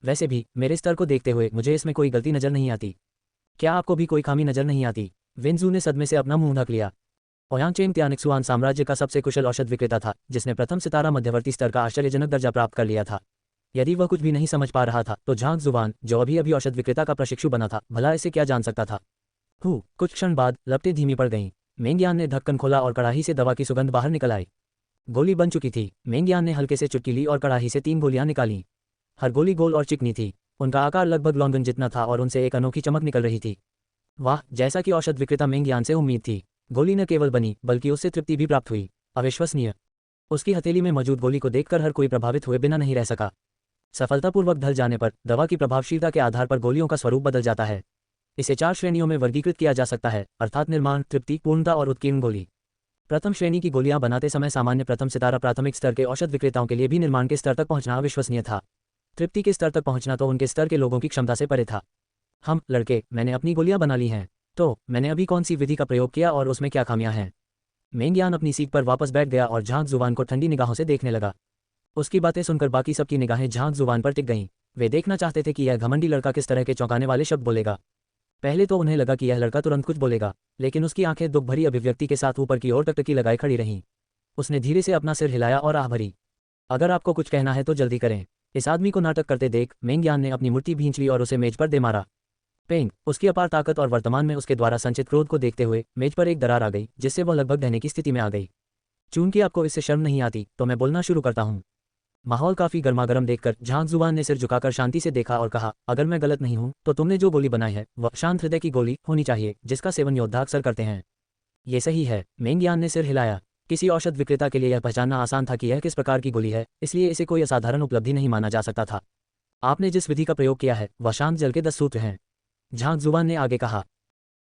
वैसे भी मेरे स्तर को देखते हुए मुझे इसमें कोई गलती नजर नहीं आती। क्या आपको भी कोई खामी नजर नहीं आती? वेंजू ने सदमे से अपना मुंह ढक लिया। ओयांग चेंग त्यानिक्सुआन साम्राज्य का सबसे कुशल औषध विक्रेता था, जिसने प्रथम सितारा मध्यवर्ती स्तर का आश्चर्यजनक दर्जा प्राप्त कर लिया था। यदि वह कुछ भी नहीं समझ पा रहा था तो झांग जुबान, जो अभी अभी औषध विक्रेता का प्रशिक्षु बना था, भला इसे क्या जान सकता था। कुछ क्षण बाद लपटें धीमी पड़ गईं। मेंग्यान ने ढक्कन खोला और कड़ाही से दवा की सुगंध बाहर निकल आई। गोली बन चुकी थी। मेंग्यान ने हल्के से चुटकी ली और कड़ाही से 3 गोलियां निकालीं। हर गोली गोल और चिकनी थी। उनका आकार लगभग लॉन्गन जितना था और उनसे एक अनोखी चमक निकल रही थी। वाह, जैसा कि औषध विक्रेता मेंग्यान से उम्मीद थी। गोली न केवल बनी बल्कि उससे तृप्ति भी प्राप्त हुई। अविश्वसनीय। उसकी हथेली में मौजूद गोली को देखकर हर कोई प्रभावित हुए बिना नहीं रह सका। सफलतापूर्वक ढल जाने पर दवा की प्रभावशीलता के आधार पर गोलियों का स्वरूप बदल जाता है। इसे 4 श्रेणियों में वर्गीकृत किया जा सकता है, अर्थात निर्माण, तृप्ति, पूर्णता और उत्कीर्ण गोली। प्रथम श्रेणी की गोलियां बनाते समय सामान्य प्रथम सितारा प्राथमिक स्तर के औषध विक्रेताओं के लिए भी निर्माण के स्तर तक पहुंचना अविश्वसनीय था। तृप्ति के स्तर तक पहुंचना तो उनके स्तर के लोगों की क्षमता से परे था। हम लड़के, मैंने अपनी गोलियां बना ली हैं। तो मैंने अभी कौन सी विधि का प्रयोग किया और उसमें क्या खामियां हैं? मेंग्यान अपनी सीट पर वापस बैठ गया और झांग जुबान को ठंडी निगाहों से देखने लगा। उसकी बातें सुनकर बाकी सबकी निगाहें झांग जुबान पर टिक गईं। वे देखना चाहते थे कि यह घमंडी लड़का किस तरह के चौंकाने वाले शब्द बोलेगा। पहले तो उन्हें लगा कि यह लड़का तुरंत कुछ बोलेगा, लेकिन उसकी आंखें दुख भरी अभिव्यक्ति के साथ ऊपर की ओर टकटकी लगाए खड़ी रहीं। उसने धीरे से अपना सिर हिलाया और आह भरी। अगर आपको कुछ कहना है तो जल्दी करें। इस आदमी को नाटक करते देख मेंग्यान ने अपनी मुट्ठी भींच ली और उसे मेज पर दे मारा। पेंग। उसकी अपार ताकत और वर्तमान में उसके द्वारा संचित क्रोध को देखते हुए मेज पर एक दरार आ गई, जिससे वह लगभग ढहने की स्थिति में आ गई। चूंकि आपको इससे शर्म नहीं आती तो मैं बोलना शुरू करता हूँ। माहौल काफी गर्मागर्म देखकर झांग जुबान ने सिर झुकाकर शांति से देखा और कहा, अगर मैं गलत नहीं हूं तो तुमने जो गोली बनाई है वह शांत हृदय की गोली होनी चाहिए, जिसका सेवन योद्धा अक्सर करते हैं। ये सही है। मेंग्यान ने सिर हिलाया। किसी औषध विक्रेता के लिए यह पहचानना आसान था कि यह किस प्रकार की गोली है, इसलिए इसे कोई असाधारण उपलब्धि नहीं माना जा सकता था। आपने जिस विधि का प्रयोग किया है वह शांत जल के 10 सूत्र हैं। झांग जुबान ने आगे कहा।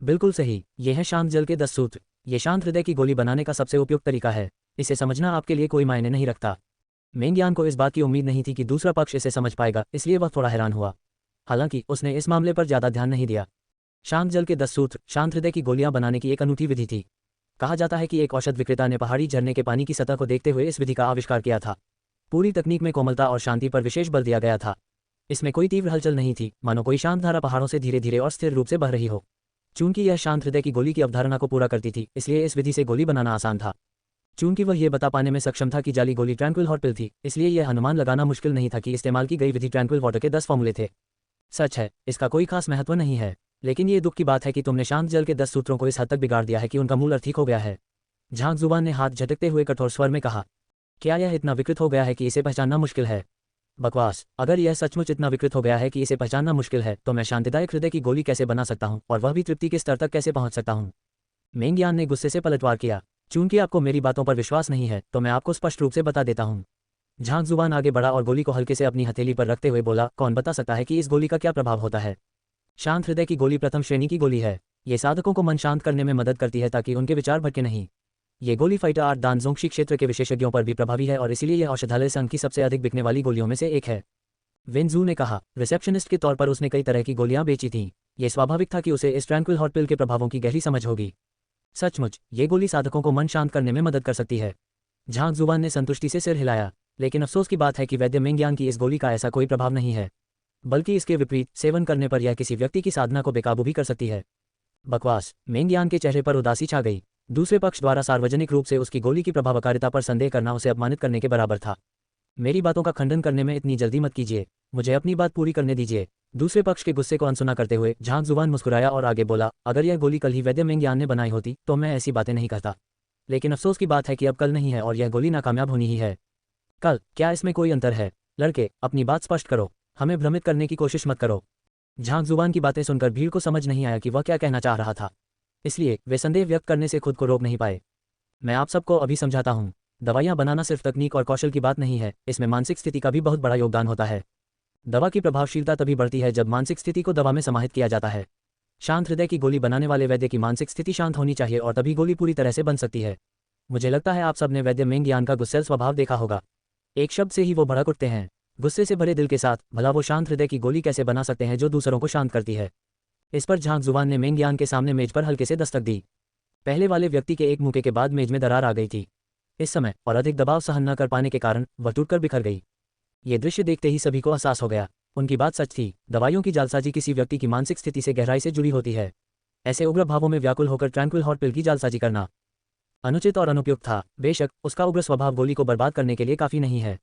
बिल्कुल सही, ये है शांत जल के 10 सूत्र। ये शांत हृदय की गोली बनाने का सबसे उपयुक्त तरीका है। इसे समझना आपके लिए कोई मायने नहीं रखता। मेंग्यान को इस बात की उम्मीद नहीं थी कि दूसरा पक्ष इसे समझ पाएगा, इसलिए वह थोड़ा हैरान हुआ। हालांकि उसने इस मामले पर ज्यादा ध्यान नहीं दिया। शांत जल के 10 सूत्र शांत हृदय की गोलियां बनाने की एक अनूठी विधि थी। कहा जाता है कि एक औषध विक्रेता ने पहाड़ी झरने के पानी की सतह को देखते हुए इस विधि का आविष्कार किया था। पूरी तकनीक में कोमलता और शांति पर विशेष बल दिया गया था। इसमें कोई तीव्र हलचल नहीं थी, मानो कोई शांत धारा पहाड़ों से धीरे धीरे और स्थिर रूप से बह रही हो। चूंकि यह शांत हृदय की गोली की अवधारणा को पूरा करती थी, इसलिए इस विधि से गोली बनाना आसान था। चूंकि वह यह बता पाने में सक्षम था कि जाली गोली ट्रैंक्विल हॉट पिल थी, इसलिए यह अनुमान लगाना मुश्किल नहीं था कि इस्तेमाल की गई विधि ट्रैंक्विल वाटर के 10 फॉर्मूले थे। सच है, इसका कोई खास महत्व नहीं है, लेकिन ये दुख की बात है कि तुमने शांत जल के 10 सूत्रों को इस हद तक बिगाड़ दिया है कि उनका मूल अर्थ ही खो गया है। झांग जुबान ने हाथ झटकते हुए कठोर स्वर में कहा। क्या यह इतना विकृत हो गया है कि इसे पहचानना मुश्किल है? बकवास। अगर यह सचमुच इतना विकृत हो गया है कि इसे पहचानना मुश्किल है तो मैं शांतिदायक हृदय की गोली कैसे बना सकता हूँ, और वह भी तृप्ति के स्तर तक कैसे पहुंच सकता हूँ? मेंग्यान ने गुस्से से पलटवार किया। चूंकि आपको मेरी बातों पर विश्वास नहीं है तो मैं आपको स्पष्ट रूप से बता देता हूँ। झांक जुबान आगे बढ़ा और गोली को हल्के से अपनी हथेली पर रखते हुए बोला, कौन बता सकता है कि इस गोली का क्या प्रभाव होता है? शांत हृदय की गोली प्रथम श्रेणी की गोली है। ये साधकों को मन शांत करने में मदद करती है ताकि उनके विचार भटके नहीं। ये गोली फाइटर आर्ट दानजोंगशी क्षेत्र के विशेषज्ञों पर भी प्रभावी है और इसीलिए यह औषधालय संघ की सबसे अधिक बिकने वाली गोलियों में से एक है। वेनजू ने कहा। रिसेप्शनिस्ट के तौर पर उसने कई तरह की गोलियां बेची थीं। ये स्वाभाविक था कि उसे इस ट्रैंक्विल हॉट पिल के प्रभावों की गहरी समझ होगी। सचमुच ये गोली साधकों को मन शांत करने में मदद कर सकती है। झांक जुबान ने संतुष्टि से सिर हिलाया। लेकिन अफसोस की बात है कि वैद्य मेंग्यान की इस गोली का ऐसा कोई प्रभाव नहीं है, बल्कि इसके विपरीत सेवन करने पर यह किसी व्यक्ति की साधना को बेकाबू भी कर सकती है। बकवास। मेंग्यान के चेहरे पर उदासी छा गई। दूसरे पक्ष द्वारा सार्वजनिक रूप से उसकी गोली की प्रभावकारिता पर संदेह करना उसे अपमानित करने के बराबर था। मेरी बातों का खंडन करने में इतनी जल्दी मत कीजिए, मुझे अपनी बात पूरी करने दीजिए। दूसरे पक्ष के गुस्से को अनसुना करते हुए झांक जुबान मुस्कुराया और आगे बोला, अगर यह गोली कल ही वैद्य मेंग्यान ने बनाई होती तो मैं ऐसी बातें नहीं कहता। लेकिन अफसोस की बात है कि अब कल नहीं है और यह गोली नाकामयाब होनी ही है। कल? क्या इसमें कोई अंतर है? लड़के, अपनी बात स्पष्ट करो, हमें भ्रमित करने की कोशिश मत करो। झांक जुबान की बातें सुनकर भीड़ को समझ नहीं आया कि वह क्या कहना चाह रहा था, इसलिए वे संदेह व्यक्त करने से खुद को रोक नहीं पाए। मैं आप सबको अभी समझाता हूँ। दवाइयाँ बनाना सिर्फ तकनीक और कौशल की बात नहीं है, इसमें मानसिक स्थिति का भी बहुत बड़ा योगदान होता है। दवा की प्रभावशीलता तभी बढ़ती है जब मानसिक स्थिति को दवा में समाहित किया जाता है। शांत हृदय की गोली बनाने वाले वैद्य की मानसिक स्थिति शांत होनी चाहिए और तभी गोली पूरी तरह से बन सकती है। मुझे लगता है आप सबने वैद्य मेंग्यान का गुस्सैल स्वभाव देखा होगा। एक शब्द से ही वो भड़क उठते हैं। गुस्से से भरे दिल के साथ भला वो शांत हृदय की गोली कैसे बना सकते हैं जो दूसरों को शांत करती है? इस पर झांक जुबान ने मेंग्यान के सामने मेज पर हल्के से दस्तक दी। पहले वाले व्यक्ति के एक मुक्के के बाद मेज में दरार आ गई थी। इस समय और अधिक दबाव सहन न कर पाने के कारण वह टूटकर बिखर गई। ये दृश्य देखते ही सभी को एहसास हो गया, उनकी बात सच थी। दवाइयों की जालसाजी किसी व्यक्ति की मानसिक स्थिति से गहराई से जुड़ी होती है। ऐसे उग्र भावों में व्याकुल होकर ट्रैंक्विल हॉट पिल की जालसाजी करना अनुचित और अनुपयुक्त था। बेशक उसका उग्र स्वभाव गोली को बर्बाद करने के लिए काफी नहीं है।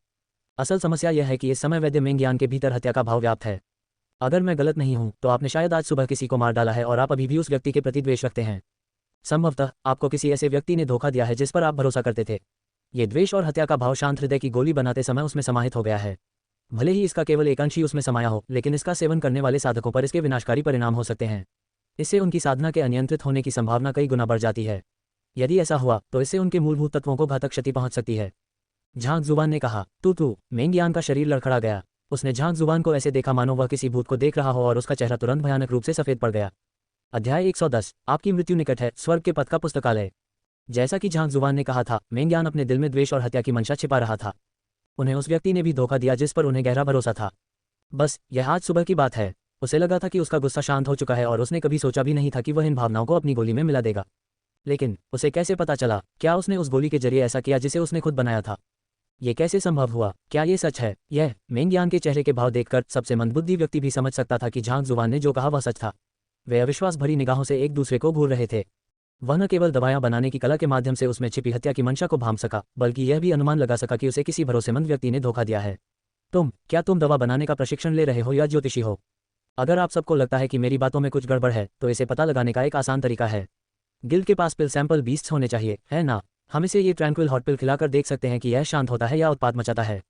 असल समस्या यह है कि इस समय वैद्य मेंग्यान के भीतर हत्या का भाव व्याप्त है। अगर मैं गलत नहीं हूं तो आपने शायद आज सुबह किसी को मार डाला है और आप अभी भी उस व्यक्ति के प्रति द्वेष रखते हैं। संभवतः आपको किसी ऐसे व्यक्ति ने धोखा दिया है जिस पर आप भरोसा करते थे। ये द्वेष और हत्या का भाव शांत हृदय की गोली बनाते समय उसमें समाहित हो गया है। भले ही इसका केवल एक अंश ही उसमें समाया हो, लेकिन इसका सेवन करने वाले साधकों पर इसके विनाशकारी परिणाम हो सकते हैं। इससे उनकी साधना के अनियंत्रित होने की संभावना कई गुना बढ़ जाती है। यदि ऐसा हुआ तो इससे उनके मूलभूत तत्वों को घातक क्षति पहुंच सकती है। झांक जुबान ने कहा। तू मेंग्यान का शरीर लड़खड़ा गया। उसने झांक जुबान को ऐसे देखा मानो वह किसी भूत को देख रहा हो और उसका चेहरा तुरंत भयानक रूप से सफेद पड़ गया। अध्याय 110। आपकी मृत्यु निकट है। स्वर्ग के पथ का पुस्तकालय। जैसा कि झांक जुबान ने कहा था, मेंग्यान अपने दिल में द्वेष और हत्या की मंशा छिपा रहा था। उन्हें उस व्यक्ति ने भी धोखा दिया जिस पर उन्हें गहरा भरोसा था। बस यह आज सुबह की बात है। उसे लगा था कि उसका गुस्सा शांत हो चुका है और उसने कभी सोचा भी नहीं था कि वह इन भावनाओं को अपनी गोली में मिला देगा। लेकिन उसे कैसे पता चला? क्या उसने उस गोली के जरिए ऐसा किया जिसे उसने खुद बनाया था? ये कैसे संभव हुआ? क्या ये सच है? यह मेंग्यान के चेहरे के भाव देखकर सबसे मंदबुद्धि व्यक्ति भी समझ सकता था कि झांक जुबान ने जो कहा वह सच था। वे अविश्वास भरी निगाहों से एक दूसरे को घूर रहे थे। वह न केवल दवाएं बनाने की कला के माध्यम से उसमें छिपी हत्या की मंशा को भांप सका, बल्कि यह भी अनुमान लगा सका कि उसे किसी भरोसेमंद व्यक्ति ने धोखा दिया है। क्या तुम दवा बनाने का प्रशिक्षण ले रहे हो या ज्योतिषी हो? अगर आप सबको लगता है कि मेरी बातों में कुछ गड़बड़ है तो इसे पता लगाने का एक आसान तरीका है। गिल्ड के पास पिल सैंपल बीस्ट्स होने चाहिए, है ना? हम इसे ये ट्रैंक्विल हॉट पिल खिलाकर देख सकते हैं कि यह शांत होता है या उत्पात मचाता है।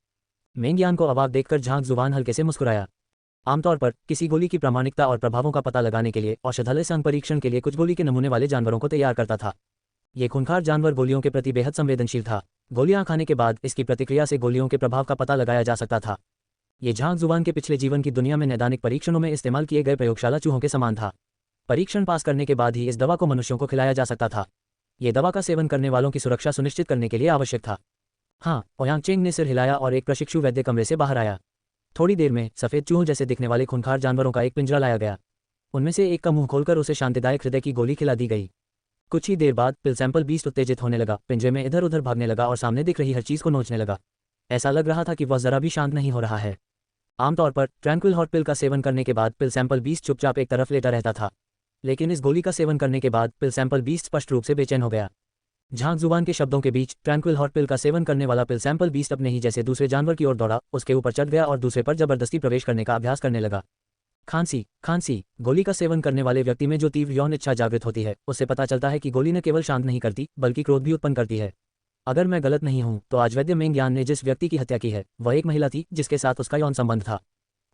मेंग्यान को अवाक देखकर झांक जुबान हल्के से मुस्कुराया। आमतौर पर किसी गोली की प्रामाणिकता और प्रभावों का पता लगाने के लिए औषधालय संघ परीक्षण के लिए कुछ गोली के नमूने वाले जानवरों को तैयार करता था। ये खूंखार जानवर गोलियों के प्रति बेहद संवेदनशील था। गोलियां खाने के बाद इसकी प्रतिक्रिया से गोलियों के प्रभाव का पता लगाया जा सकता था। ये झांक जुबान के पिछले जीवन की दुनिया में नैदानिक परीक्षणों में इस्तेमाल किए गए प्रयोगशाला चूहों के समान था। परीक्षण पास करने के बाद ही इस दवा को मनुष्यों को खिलाया जा सकता था। ये दवा का सेवन करने वालों की सुरक्षा सुनिश्चित करने के लिए आवश्यक था। हाँ, ओयांग चेंग ने सिर हिलाया और एक प्रशिक्षु वैद्य कमरे से बाहर आया। थोड़ी देर में सफेद चूहों जैसे दिखने वाले खूंखार जानवरों का एक पिंजरा लाया गया। उनमें से एक का मुंह खोलकर उसे शांतिदायक हृदय की गोली खिला दी गई। कुछ ही देर बाद पिल सैंपल बीस्ट उत्तेजित होने लगा, पिंजरे में इधर उधर भागने लगा और सामने दिख रही हर चीज को नोचने लगा। ऐसा लग रहा था कि वह जरा भी शांत नहीं हो रहा है। आमतौर पर ट्रैंक्विल हॉट पिल का सेवन करने के बाद पिल सैंपल बीस्ट चुपचाप एक तरफ लेटा रहता था, लेकिन इस गोली का सेवन करने के बाद पिल सैंपल बीस्ट स्पष्ट रूप से बेचैन हो गया। झांक जुबान के शब्दों के बीच ट्रैंक्विल हॉट पिल का सेवन करने वाला पिल सैंपल बीस्ट अपने ही जैसे दूसरे जानवर की ओर दौड़ा, उसके ऊपर चढ़ गया और दूसरे पर जबरदस्ती प्रवेश करने का अभ्यास करने लगा। खांसी। गोली का सेवन करने वाले व्यक्ति में जो तीव्र यौन इच्छा जागृत होती है, उससे पता चलता है कि गोली न केवल शांत नहीं करती बल्कि क्रोध भी उत्पन्न करती है। अगर मैं गलत नहीं हूं तो आज वैद्य मेंग्यान ने जिस व्यक्ति की हत्या की है वह एक महिला थी जिसके साथ उसका यौन संबंध था।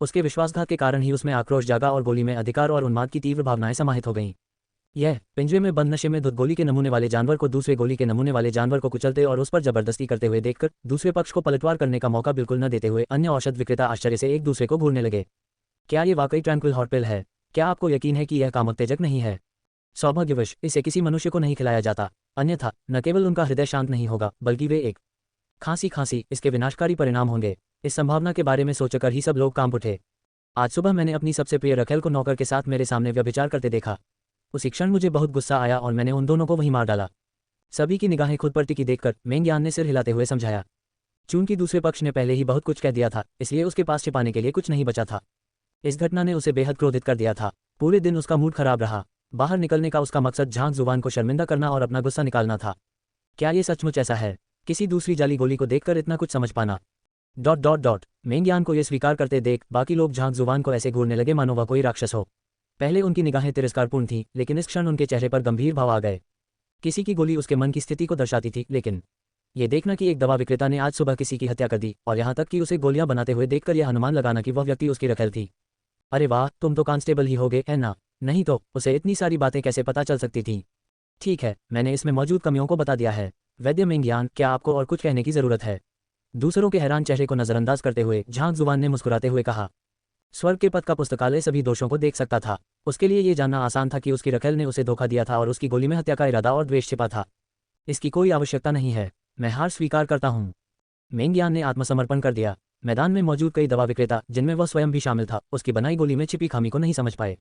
उसके विश्वासघात के कारण ही उसमें आक्रोश जागा और गोली में अधिकार और उन्माद की तीव्र भावनाएं समाहित हो गईं। यह पिंजरे में बंद नशे में धुत गोली के नमूने वाले जानवर को दूसरे गोली के नमूने वाले जानवर को कुचलते और उस पर जबरदस्ती करते हुए देखकर दूसरे पक्ष को पलटवार करने का मौका बिल्कुल न देते हुए अन्य औषध विक्रेता आश्चर्य से एक दूसरे को घूरने लगे। क्या ये वाकई ट्रैंक्विल हॉट पिल है? क्या आपको यकीन है कि यह कामोत्तेजक नहीं है? सौभाग्यवश इसे किसी मनुष्य को नहीं खिलाया जाता, अन्यथा न केवल उनका हृदय शांत नहीं होगा बल्कि वे एक खांसी इसके विनाशकारी परिणाम होंगे। इस संभावना के बारे में सोचकर ही सब लोग कांप उठे। आज सुबह मैंने अपनी सबसे प्रिय रखेल को नौकर के साथ मेरे सामने व्यभिचार करते देखा। उसी क्षण मुझे बहुत गुस्सा आया और मैंने उन दोनों को वहीं मार डाला। सभी की निगाहें खुद पर टिकी देखकर मेंग यान ने सिर हिलाते हुए समझाया। चूंकि दूसरे पक्ष ने पहले ही बहुत कुछ कह दिया था, इसलिए उसके पास छिपाने के लिए कुछ नहीं बचा था। इस घटना ने उसे बेहद क्रोधित कर दिया था। पूरे दिन उसका मूड खराब रहा। बाहर निकलने का उसका मकसद झांग जुबान को शर्मिंदा करना और अपना गुस्सा निकालना था। क्या ये सचमुच ऐसा है? किसी दूसरी जाली गोली को देखकर इतना कुछ समझ पाना। मेंग यान को यह स्वीकार करते देख बाकी लोग झांग जुबान को ऐसे घूरने लगे मानो वह कोई राक्षस हो। पहले उनकी निगाहें तिरस्कारपूर्ण थीं, लेकिन इस क्षण उनके चेहरे पर गंभीर भाव आ गए। किसी की गोली उसके मन की स्थिति को दर्शाती थी, लेकिन ये देखना कि एक दवा विक्रेता ने आज सुबह किसी की हत्या कर दी और यहाँ तक कि उसे गोलियां बनाते हुए देखकर यह अनुमान लगाना कि वह व्यक्ति उसकी रखेल थी। अरे वाह, तुम तो कांस्टेबल ही होगे, है ना? नहीं तो उसे इतनी सारी बातें कैसे पता चल सकती थीं? ठीक है, मैंने इसमें मौजूद कमियों को बता दिया है। वैद्य मेंग यान, क्या आपको और कुछ कहने की जरूरत है? दूसरों के हैरान चेहरे को नजरअंदाज करते हुए झांग जुबान ने मुस्कुराते हुए कहा। स्वर्ग के पथ का पुस्तकालय सभी दोषों को देख सकता था। उसके लिए ये जानना आसान था कि उसकी रखेल ने उसे धोखा दिया था और उसकी गोली में हत्या का इरादा और द्वेष छिपा था। इसकी कोई आवश्यकता नहीं है। मैं हार स्वीकार करता हूँ। मेंग यान ने आत्मसमर्पण कर दिया। मैदान में मौजूद कई दवा विक्रेता, जिनमें वह स्वयं भी शामिल था, उसकी बनाई गोली में छिपी खामी को नहीं समझ पाए।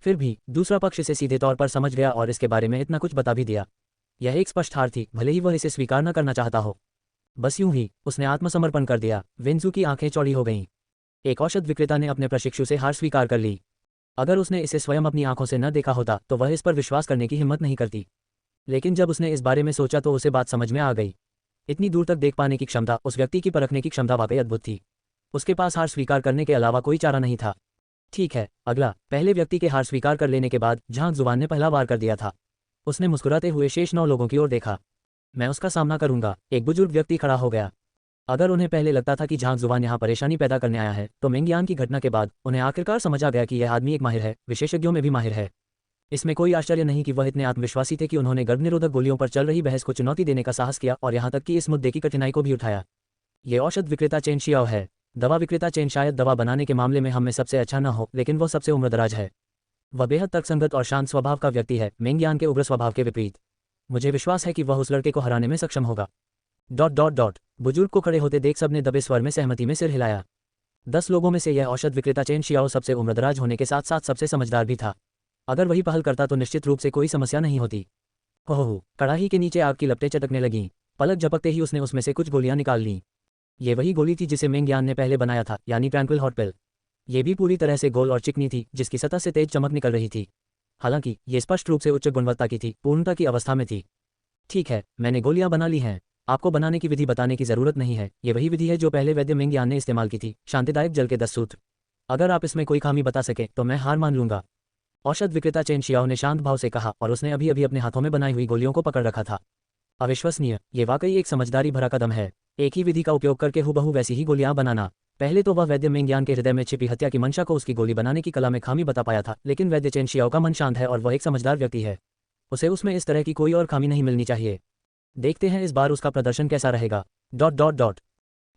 फिर भी दूसरा पक्ष इसे सीधे तौर पर समझ गया और इसके बारे में इतना कुछ बता भी दिया। यह एक स्पष्ट हार थी, भले ही वह इसे स्वीकार न करना चाहता हो। बस यूं ही उसने आत्मसमर्पण कर दिया। वेंजू की आंखें चौड़ी हो गईं। एक औषध विक्रेता ने अपने प्रशिक्षु से हार स्वीकार कर ली। अगर उसने इसे स्वयं अपनी आंखों से न देखा होता तो वह इस पर विश्वास करने की हिम्मत नहीं करती। लेकिन जब उसने इस बारे में सोचा तो उसे बात समझ में आ गई। इतनी दूर तक देख पाने की क्षमता, उस व्यक्ति की परखने की क्षमता वाकई अद्भुत थी। उसके पास हार स्वीकार करने के अलावा कोई चारा नहीं था। ठीक है, अगला। पहले व्यक्ति के हार स्वीकार कर लेने के बाद झांग जुबान ने पहला वार कर दिया था। उसने मुस्कुराते हुए शेष 9 लोगों की ओर देखा। मैं उसका सामना करूंगा। एक बुजुर्ग व्यक्ति खड़ा हो गया। अगर उन्हें पहले लगता था कि झांग जुबान यहाँ परेशानी पैदा करने आया है, तो मेंग यान की घटना के बाद उन्हें आखिरकार समझ आ गया कि यह आदमी एक माहिर है, विशेषज्ञों में भी माहिर है। इसमें कोई आश्चर्य नहीं कि वह इतने आत्मविश्वासी थे कि उन्होंने गर्भनिरोधक गोलियों पर चल रही बहस को चुनौती देने का साहस किया और यहाँ तक कि इस मुद्दे की कठिनाई को भी उठाया। ये औषध विक्रेता चेन शियाओ है। दवा विक्रेता चेन शायद दवा बनाने के मामले में हम में सबसे अच्छा न हो, लेकिन वह सबसे उम्रदराज है। वह बेहद तर्कसंगत और शांत स्वभाव का व्यक्ति है, मेंग यान के उग्र स्वभाव के विपरीत। मुझे विश्वास है कि वह उस लड़के को हराने में सक्षम होगा। बुजुर्ग को खड़े होते देख सबने दबे स्वर में सहमति में सिर हिलाया। 10 लोगों में से यह औषध विक्रेता चेन शियाओ सबसे उम्रदराज होने के साथ साथ सबसे समझदार भी था। अगर वही पहल करता तो निश्चित रूप से कोई समस्या नहीं होती। हो, कड़ाही के नीचे आग की लपटें चटकने लगीं। पलक झपकते ही उसने उसमें से कुछ गोलियां निकाल लीं। ये वही गोली थी जिसे मेंग यान ने पहले बनाया था, यानी ट्रैंक्विल हॉट पिल। ये भी पूरी तरह से गोल और चिकनी थी, जिसकी सतह से तेज चमक निकल रही थी। हालांकि ये स्पष्ट रूप से उच्च गुणवत्ता की थी, पूर्णता की अवस्था में थी। ठीक है, मैंने गोलियां बना ली हैं। आपको बनाने की विधि बताने की जरूरत नहीं है। ये वही विधि है जो पहले वैद्य मेंग यान ने इस्तेमाल की थी, शांतिदायक जल के 10 सूत्र। अगर आप इसमें कोई खामी बता सके तो मैं हार मान लूंगा। औषध विक्रेता चेन शियाओ ने शांत भाव से कहा और उसने अभी अभी अपने हाथों में बनाई हुई गोलियों को पकड़ रखा था। अविश्वसनीय, ये वाकई एक समझदारी भरा कदम है। एक ही विधि का उपयोग करके हूबहू वैसी ही गोलियां बनाना। पहले तो वह वैद्य मेंग यान के हृदय में छिपी हत्या की मंशा को उसकी गोली बनाने की कला में खामी बता पाया था, लेकिन वैद्य चेन शियाओ का मन शांत है और वह एक समझदार व्यक्ति है। उसे उसमें इस तरह की कोई और खामी नहीं मिलनी चाहिए। देखते हैं इस बार उसका प्रदर्शन कैसा रहेगा।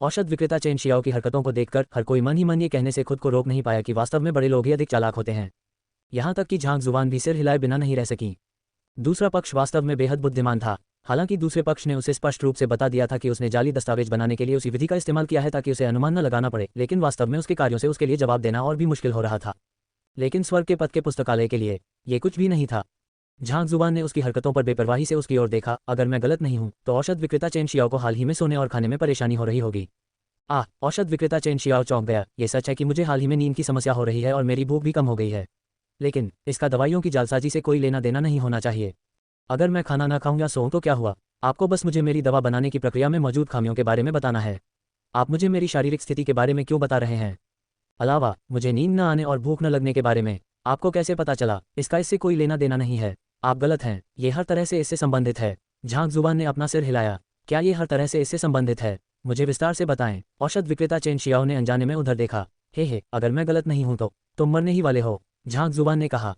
औषध विक्रेता चेन शियाओ की हरकतों को देखकर हर कोई मन ही मन ये कहने से खुद को रोक नहीं पाया कि वास्तव में बड़े लोग ही अधिक चालाक होते हैं। यहाँ तक कि झांग जुबान भी सिर हिलाए बिना नहीं रह सकी। दूसरा पक्ष वास्तव में बेहद बुद्धिमान था। हालांकि दूसरे पक्ष ने उसे स्पष्ट रूप से बता दिया था कि उसने जाली दस्तावेज बनाने के लिए उसी विधि का इस्तेमाल किया है ताकि उसे अनुमान न लगाना पड़े, लेकिन वास्तव में उसके कार्यों से उसके लिए जवाब देना और भी मुश्किल हो रहा था। लेकिन स्वर्ग के पथ के पुस्तकालय के लिए ये कुछ भी नहीं था। झांग जुबान ने उसकी हरकतों पर बेपरवाही से उसकी ओर देखा। अगर मैं गलत नहीं हूं तो औषध विक्रेता चेन शियाओ को हाल ही में सोने और खाने में परेशानी हो रही होगी। औषध विक्रेता चेन शियाओ चौंक गया। ये सच है कि मुझे हाल ही में नींद की समस्या हो रही है और मेरी भूख भी कम हो गई है, लेकिन इसका दवाइयों की जालसाजी से कोई लेना देना नहीं होना चाहिए। अगर मैं खाना ना खाऊं या सोऊं तो क्या हुआ? आपको बस मुझे मेरी दवा बनाने की प्रक्रिया में मौजूद खामियों के बारे में बताना है। आप मुझे मेरी शारीरिक स्थिति के बारे में क्यों बता रहे हैं? अलावा मुझे नींद न आने और भूख न लगने के बारे में आपको कैसे पता चला? इसका इससे कोई लेना देना नहीं है। आप गलत हैं। ये हर तरह से इससे संबंधित है। झांग जुबान ने अपना सिर हिलाया। क्या ये हर तरह से इससे संबंधित है? मुझे विस्तार से बताएं। औषध विक्रेता चेन शियाओ ने अनजाने में उधर देखा। हे, अगर मैं गलत नहीं हूं तो तुम मरने ही वाले हो, झांग जुबान ने कहा।